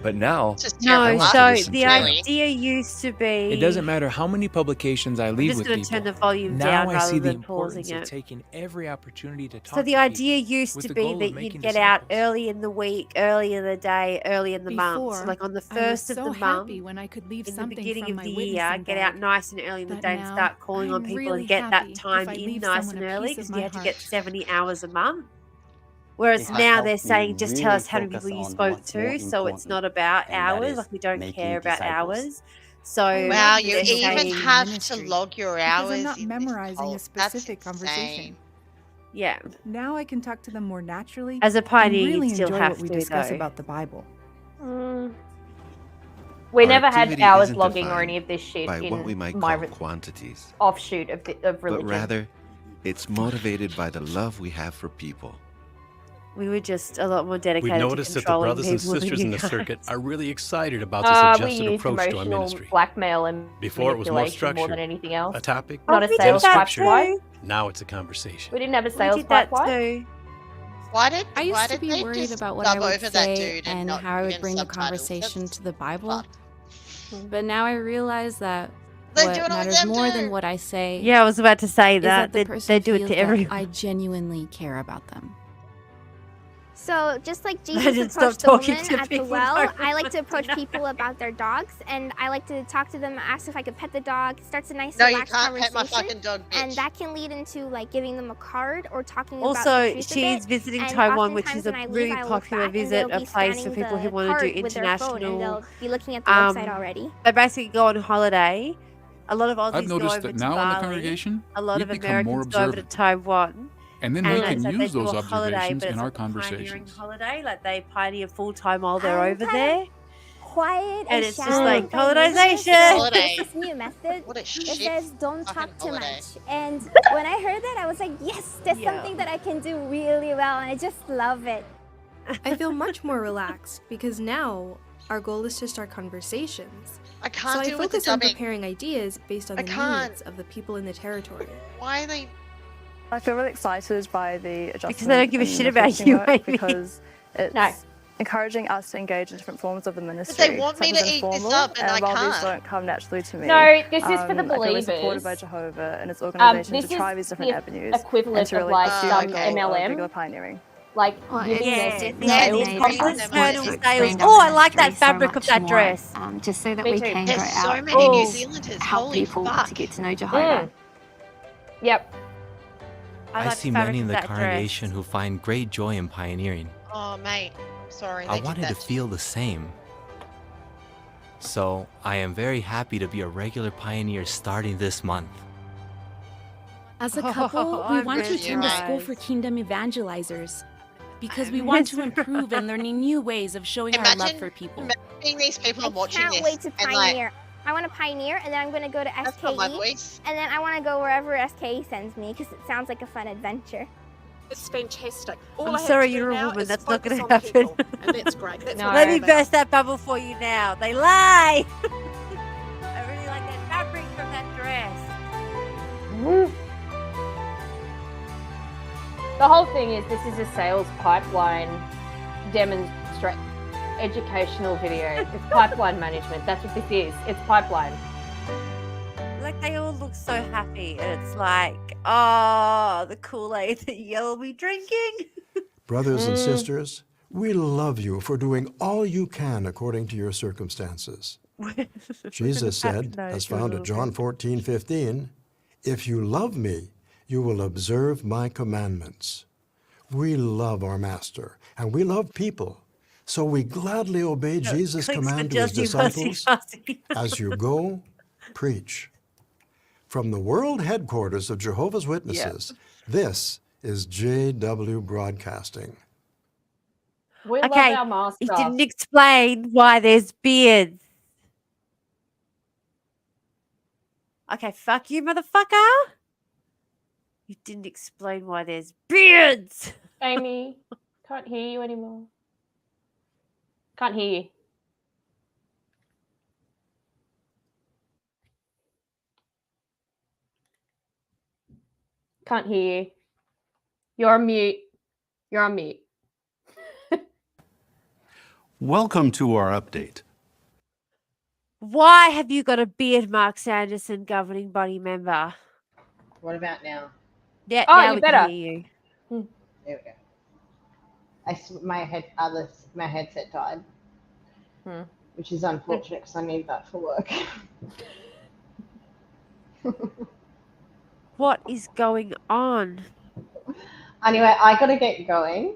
But now, It's just No, terrible. want to so listen the to them. idea used to be. It doesn't matter how many publications I I'm leave just with going to people. turn the volume Now down I rather see the than pausing importance of it. taking every opportunity to talk So the to idea people used with to the be goal of that making you'd get out disciples. early in the week, early in the day, early in the month. So Before, like on the I was first so of the month, happy when I could leave in the something beginning from of my the year, witnessing get out bag. nice and early in the But day and now, start calling on I'm people really and get happy that if time I in leave nice someone and a early piece of because you my had to heart. get 70 hours a month. Whereas It now helped they're me saying just tell really us how many focus people you on spoke what's more to, so it's not important, about and that hours. is Like we don't making care about disciples. hours. So Wow, you they're even saying, have to ministry, log your because hours I'm not in this memorizing a cult. specific That's conversation. insane. yeah, Now I can talk to them more naturally as a and pioneer, really you'd still enjoy have what we to discuss though. about the Bible. We Our never had activity hours isn't logging or defined any of this shit by in what we might my call quantities, offshoot of religion. but rather it's motivated by the love we have for people. We were just a lot more dedicated We've noticed to that the controlling brothers and people than sisters you in the guys. circuit are really excited about this We adjusted used approach to our emotional ministry. blackmail and Before it was more manipulation more structured. than anything else. A topic, Not a we sales did that pipeline. too. now it's a conversation. We didn't have a We sales did that pipeline. too. I used to be they worried just about what I dub would over that say dude and not how I put would in bring the subtitles? conversation That's to the Bible. fucked. But now I realize that They do what it all matters them more too. than what I say Yeah, I was about to say is that. that the They person do it feels to that everyone. I genuinely care about them. So just like I Jesus didn't approached stop the talking woman to at the people well, during I like to my approach dinner. people about their dogs, and I like to talk to them, ask if I could pet the dog. Starts a nice No, you relaxed can't pet conversation, my fucking dog, bitch. and that can lead into like giving them a card or talking about the Also, truth a she's bit. visiting And Taiwan, which oftentimes is a when I leave, really I look popular back and visit, they'll a be place for scanning people who the want to do card with their phone, and international. they'll be looking at the website already. They basically go on holiday. A lot of I've Aussies go noticed over that to now in the Bali. congregation, A lot we've of become more Americans go over to observant. Taiwan. And then we can so they use do those a holiday, observations but in it's our like a pioneering conversations. holiday, like they pioneer full time while they're I'm over kind of there. Quiet And and it's shy just like by nature, colonization. so there's this new method What a that shit says don't fucking talk too holiday. much. And when I heard that, I was like, yes, there's something that I can do really well, and I just love it. I feel much more relaxed because now our goal is to start conversations. I can't so I deal with the focus on dubbing. preparing ideas based on I the can't. needs of the people in the territory. Why are they? I feel really excited by the adjustment Because they don't give a and shit the about fixing you, work Amy. because it's encouraging us to engage in different forms of the ministry. want me such as to eat this informal, up and I while these can't. don't come naturally to me. No, this is for the I feel really supported believers. by Jehovah and its organisation This to try is these different the avenues equivalent and to of really like pursue some the goal of MLM. regular pioneering. Like Well, giving it's their definitely sales made conference. Internal to sales. expand Oh, our I like that ministry so fabric of much that more, dress. just so that Me we too. can There's go so out many and New Zealanders. help Holy people fuck. to get to know Jehovah. Yep. I I like see the fabric many in of the that dress. congregation who find great joy in pioneering. Oh, mate. Sorry. I they wanted did to that. feel the same. So I am very happy to be a regular pioneer starting this month. As a couple, we I'm want to very attend a school for kingdom evangelizers because we want to improve and learning new ways of showing our love for people. Imagine being these people and watching Can't this. wait to and like, pioneer. I want to pioneer, and then I'm going to go to That's not my SKE, voice. and then I want to go wherever SKE sends me because it sounds like a fun adventure. It's fantastic. All I'm I have sorry, to do you're a now woman. is That's not focus going to on happen. people, and that's great. That's No. what Let it's me about. burst that bubble for you now. They lie. I really like that fabric from that dress. The whole thing is this is a sales pipeline demonstrate educational video. It's pipeline management. That's what this is. It's pipeline. Like they all look so happy, and it's like, oh, the Kool-Aid that you'll be drinking. Brothers and sisters, we love you for doing all you can according to your circumstances. Jesus said, as found at John 14:15, if you love me, you will observe my commandments. We love our master, and we love people. So we gladly obey Jesus' clicks for command to his Jesse Fussy disciples, Fussy. as you go, preach. From the world headquarters of Jehovah's Witnesses, this is JW Broadcasting. We Okay, love our he master. didn't explain why there's beards. Okay, fuck you, motherfucker. You didn't explain why there's beards. Amy, can't hear you anymore. Can't hear you. Can't hear you. You're on mute. You're on mute. Welcome to our update. Why have you got a beard, Mark Sanderson, governing body member? What about now? Yeah, Oh, now you we better. can hear you. There we go. My headset died, which is unfortunate because I need that for work. What is going on? Anyway, I gotta get going.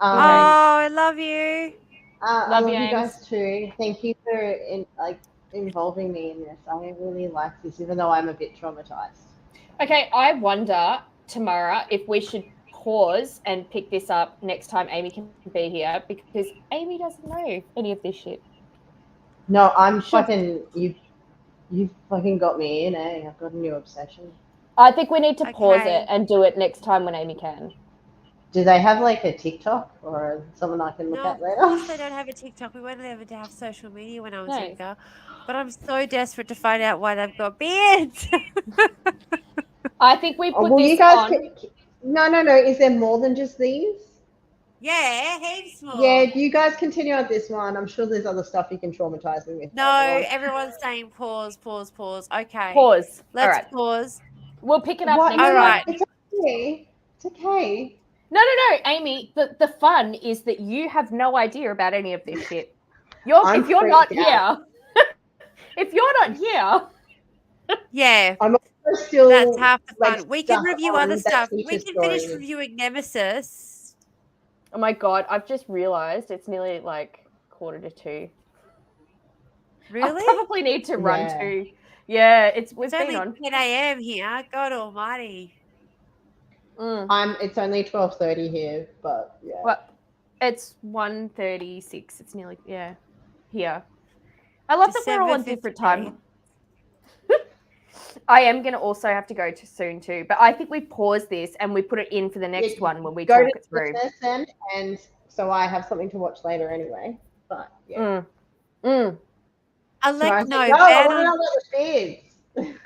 Oh, I love you. I Love love you, you Ames. guys too. Thank you for involving me in this. I really like this, even though I'm a bit traumatized. Okay, I wonder, Tamara, if we should pause and pick this up next time Amy can be here, because Amy doesn't know any of this shit. No, I'm fucking you've fucking got me in, eh? I've got a new obsession. I think we need to pause Okay. it and do it next time when Amy can. Do they have like a TikTok or someone I can look No, at of later? course they don't have a TikTok. We weren't able to have social media when I was No. younger. But I'm so desperate to find out why they've got beards. I think we put well, this you guys on. No. Is there more than just these? Yeah, heaps more. Yeah, you guys continue on this one. I'm sure there's other stuff you can traumatize me with. No, everyone's saying pause. Okay. Pause. Let's All right. pause. We'll pick it up What? next No, All no, right. it's okay. It's okay. No, Amy. The fun is that you have no idea about any of this shit. If you're not here, if you're not here, Yeah, I'm also still that's half the fun. like We can stuck review on other that stuff. We teacher can finish story. reviewing Nemesis. oh my god, I've just realised it's nearly like 1:45. Really? I probably need to run Yeah. too. Yeah, we've It's been only on. 10 a.m. here. God almighty. It's only 12:30 here, but yeah. Well, it's 1:36. It's nearly here. I love that we're all on different time. I am going to also have to go soon too, but I think we pause this and we put it in for the next one when we go talk to it through. Then, and so I have something to watch later anyway. But yeah. Elect no. I Ban want to on, know about the beards.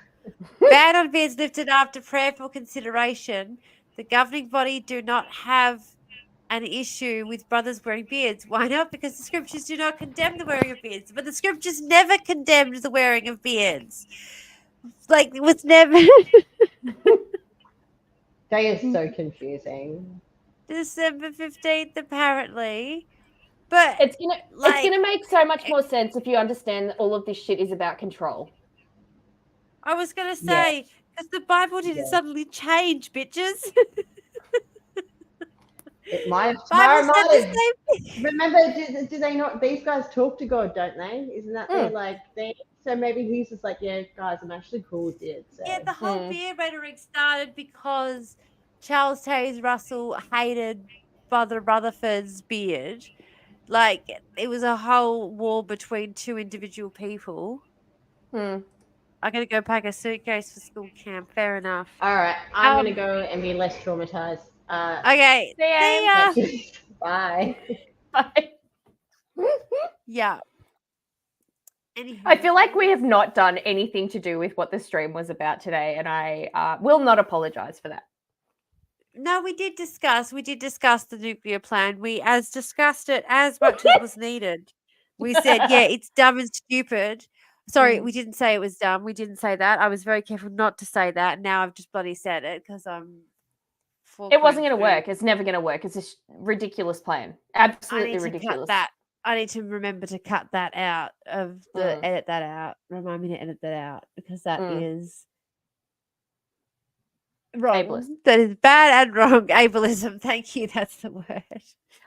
ban on beards lifted after prayerful consideration. The governing body do not have an issue with brothers wearing beards. Why not? Because the scriptures do not condemn the wearing of beards. But the scriptures never condemned the wearing of beards. Like, it was never. They are so confusing. December 15th, apparently. But it's gonna make so much more sense if you understand that all of this shit is about control. I was gonna say, because the Bible didn't suddenly change, bitches. It might have. Bible said the same thing. Remember, do they not? These guys talk to God, don't they? Isn't that their like thing? So maybe he's just like, yeah, guys, I'm actually cool with it. So. Yeah, the whole beard rhetoric started because Charles Taze Russell hated Brother Rutherford's beard. Like, it was a whole war between two individual people. I'm gonna go pack a suitcase for school camp. Fair enough. All right, I'm gonna go and be less traumatized. Okay. See ya. Bye. Bye. Yeah. I feel like we have not done anything to do with what the stream was about today, and I will not apologize for that. No, we did discuss the nuclear plan. We discussed it as much as was needed. We said, yeah, it's dumb and stupid. Sorry, we didn't say it was dumb. We didn't say that. I was very careful not to say that. Now I've just bloody said it because I'm. It wasn't going to work. It's never going to work. It's a ridiculous plan. Absolutely ridiculous. I need to remember to cut that out edit that out. Remind me to edit that out because that is wrong. Ableist. That is bad and wrong. Ableism. Thank you. That's the word.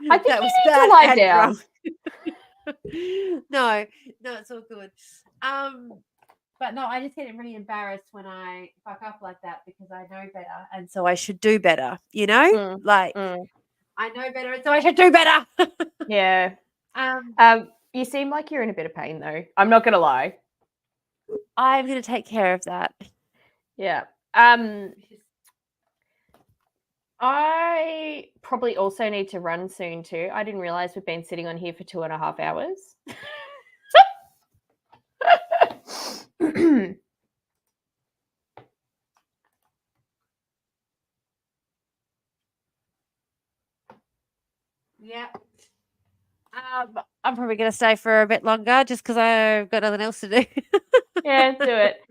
I think that you need to lie down. No, it's all good. But no, I just get really embarrassed when I fuck up like that because I know better, and so I should do better. You know, I know better, and so I should do better. Yeah. You seem like you're in a bit of pain, though. I'm not gonna lie. I'm gonna take care of that. Yeah. I probably also need to run soon too. I didn't realize we've been sitting on here for 2.5 hours. Yeah. I'm probably going to stay for a bit longer just because I've got nothing else to do. Yeah, do it.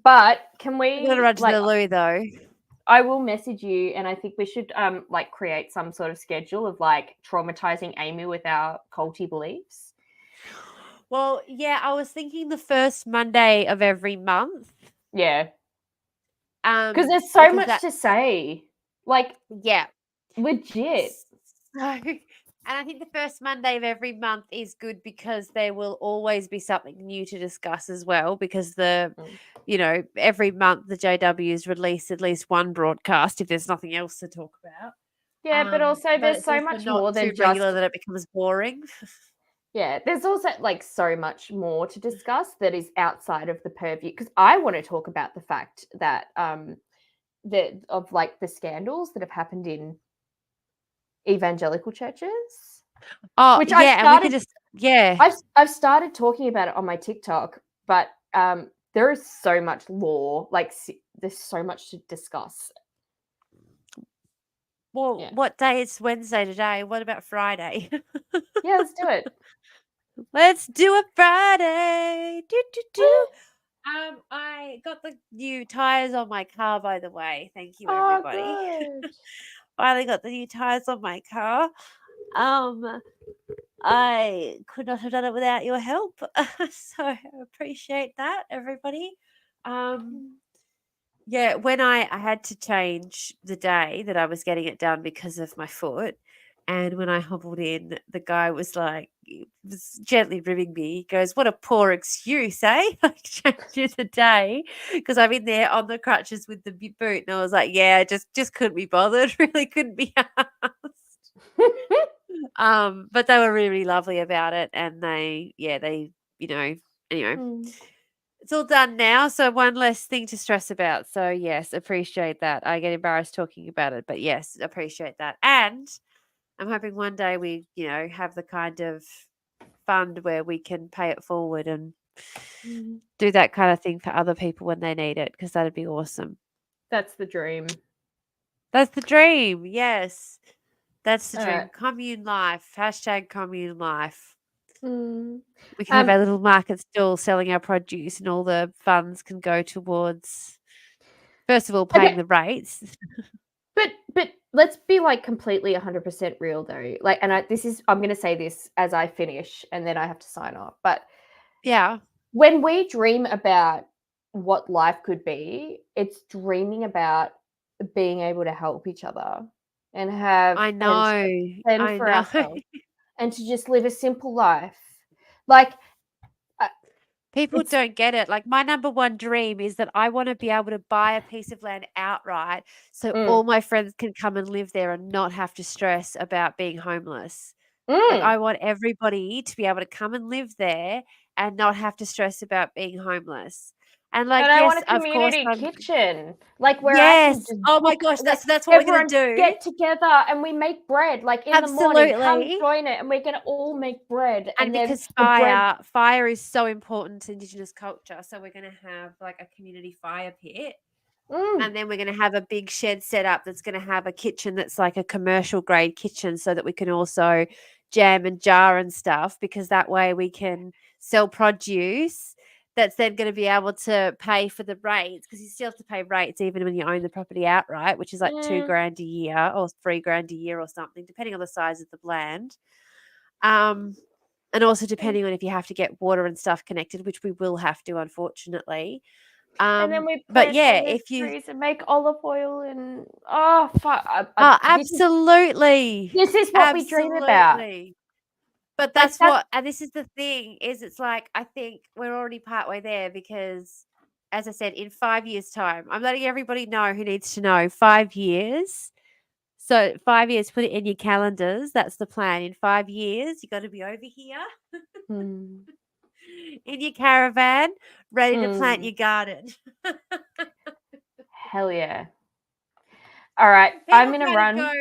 But can we? I'm going to run to the loo though. I will message you, and I think we should like create some sort of schedule of like traumatizing Amy with our culty beliefs. Well, yeah, I was thinking the first Monday of every month. Yeah. Because there's so much to say. Like, yeah, legit. So, and I think the first Monday of every month is good because there will always be something new to discuss as well. Because every month the JWs release at least one broadcast if there's nothing else to talk about. Yeah, but also there's so much more than just regular that it becomes boring. Yeah, there's also like so much more to discuss that is outside of the purview. Because I want to talk about the fact that of like the scandals that have happened in evangelical churches. Oh, which I've started talking about it on my TikTok, but there is so much law, like there's so much to discuss. Well, what day is Wednesday today? What about Friday? Yeah, let's do it. Let's do a Friday. I got the new tires on my car, by the way. Thank you, everybody. finally got the new tires on my car. I could not have done it without your help. So I appreciate that, everybody. Yeah, when I had to change the day that I was getting it done because of my foot, and when I hobbled in, the guy was like, he was gently ribbing me. He goes, "What a poor excuse, eh? I changed you the day because I'm in there on the crutches with the boot." And I was like, "Yeah, just couldn't be bothered. Really couldn't be asked." But they were really lovely about it, and they, anyway. It's all done now, so one less thing to stress about. So yes, appreciate that. I get embarrassed talking about it, but yes, appreciate that. And I'm hoping one day we, have the kind of fund where we can pay it forward and do that kind of thing for other people when they need it, because that'd be awesome. That's the dream. That's the dream. Yes. That's the All dream. right. Commune life. #commune life. We can have Um, our little market stall selling our produce, and all the funds can go towards, first of all, paying the rates. But let's be like completely 100% real though. Like, and I'm going to say this as I finish, and then I have to sign off. But yeah, when we dream about what life could be, it's dreaming about being able to help each other and have I know, and for ourselves, and to just live a simple life. Like, people don't get it. Like, my number one dream is that I want to be able to buy a piece of land outright so all my friends can come and live there and not have to stress about being homeless. Like, I want everybody to be able to come and live there and not have to stress about being homeless. And like, and I yes, want a of course, community kitchen, like where I yes. can just Oh my cook, gosh, like, that's what we're everyone gonna do. get together and we make bread. Like in the morning, come Absolutely. join it, and we're gonna all make bread. And then because the bread. fire is so important to Indigenous culture, so we're going to have like a community fire pit. And then we're going to have a big shed set up that's going to have a kitchen that's like a commercial grade kitchen, so that we can also jam and jar and stuff, because that way we can sell produce that's then going to be able to pay for the rates, because you still have to pay rates even when you own the property outright, which is like $2,000 a year or $3,000 a year or something, depending on the size of the land. And also depending on if you have to get water and stuff connected, which we will have to, unfortunately. And then we But plant yeah, olive if you trees and make olive oil and absolutely, This is what we dream about. But that's what, and this is the thing, is it's like, I think we're already partway there, because as I said, in 5 years' time, I'm letting everybody know who needs to know, 5 years. So 5 years, put it in your calendars. That's the plan. In 5 years, you got to be over here in your caravan, ready to plant your garden. Hell yeah. All right, I'm going to run. Go,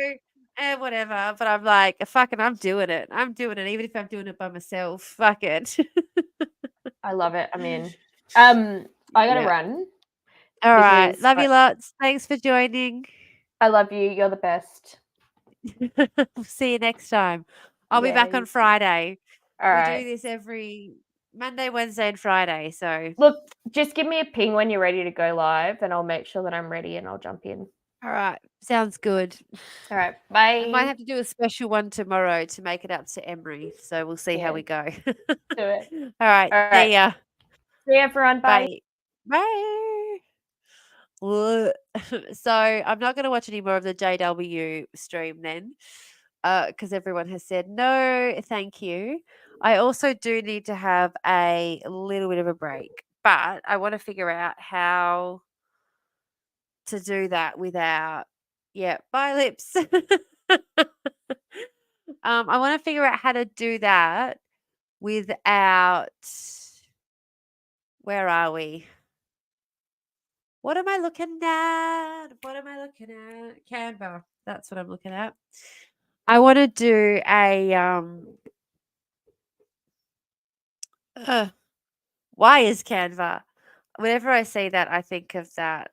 whatever. But I'm like, fucking, I'm doing it. I'm doing it, even if I'm doing it by myself. Fuck it. I love it. I'm in. I got to run. All right. Love you lots. Thanks for joining. I love you. You're the best. See you next time. I'll be back on Friday. All right. We do this every Monday, Wednesday, and Friday. So look, just give me a ping when you're ready to go live, and I'll make sure that I'm ready and I'll jump in. All right. Sounds good. All right. Bye. I might have to do a special one tomorrow to make it up to Emery. So we'll see how we go. Do it. All right. All right. See ya. See everyone. Bye. Bye. So I'm not going to watch any more of the JW stream then, because everyone has said no, thank you. I also do need to have a little bit of a break, but I want to figure out how to do that without, bye lips. I want to figure out how to do that without, where are we? What am I looking at? Canva. That's what I'm looking at. I want to do a why is Canva? Whenever I see that, I think of that,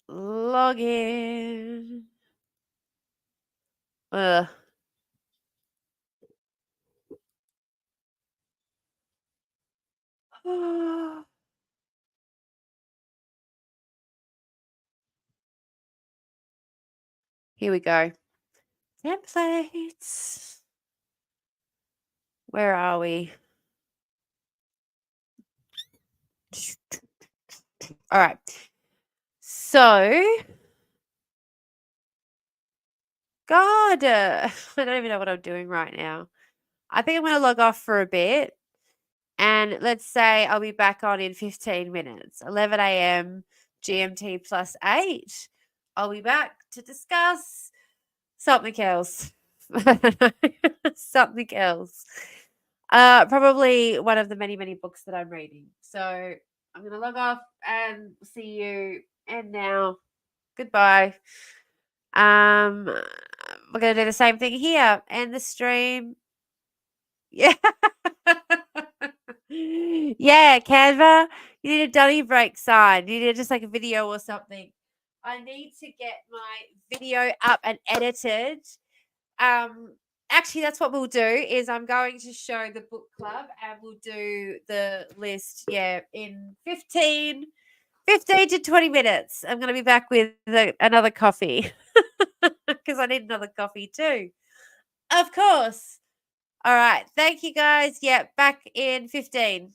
log in. Here we go. Templates. Where are we? All right. So, God, I don't even know what I'm doing right now. I think I'm going to log off for a bit. And let's say I'll be back on in 15 minutes, 11 a.m. GMT plus 8. I'll be back to discuss something else. Something else. Probably one of the many, many books that I'm reading. So I'm going to log off and see you. And now, goodbye. We're going to do the same thing here. End the stream. Yeah. Yeah, Canva. You need a dummy break sign. You need just like a video or something. I need to get my video up and edited. Actually, that's what we'll do is I'm going to show the book club and we'll do the list, in 15 to 20 minutes. I'm going to be back with another coffee because I need another coffee too. Of course. All right. Thank you, guys. Yeah, back in 15.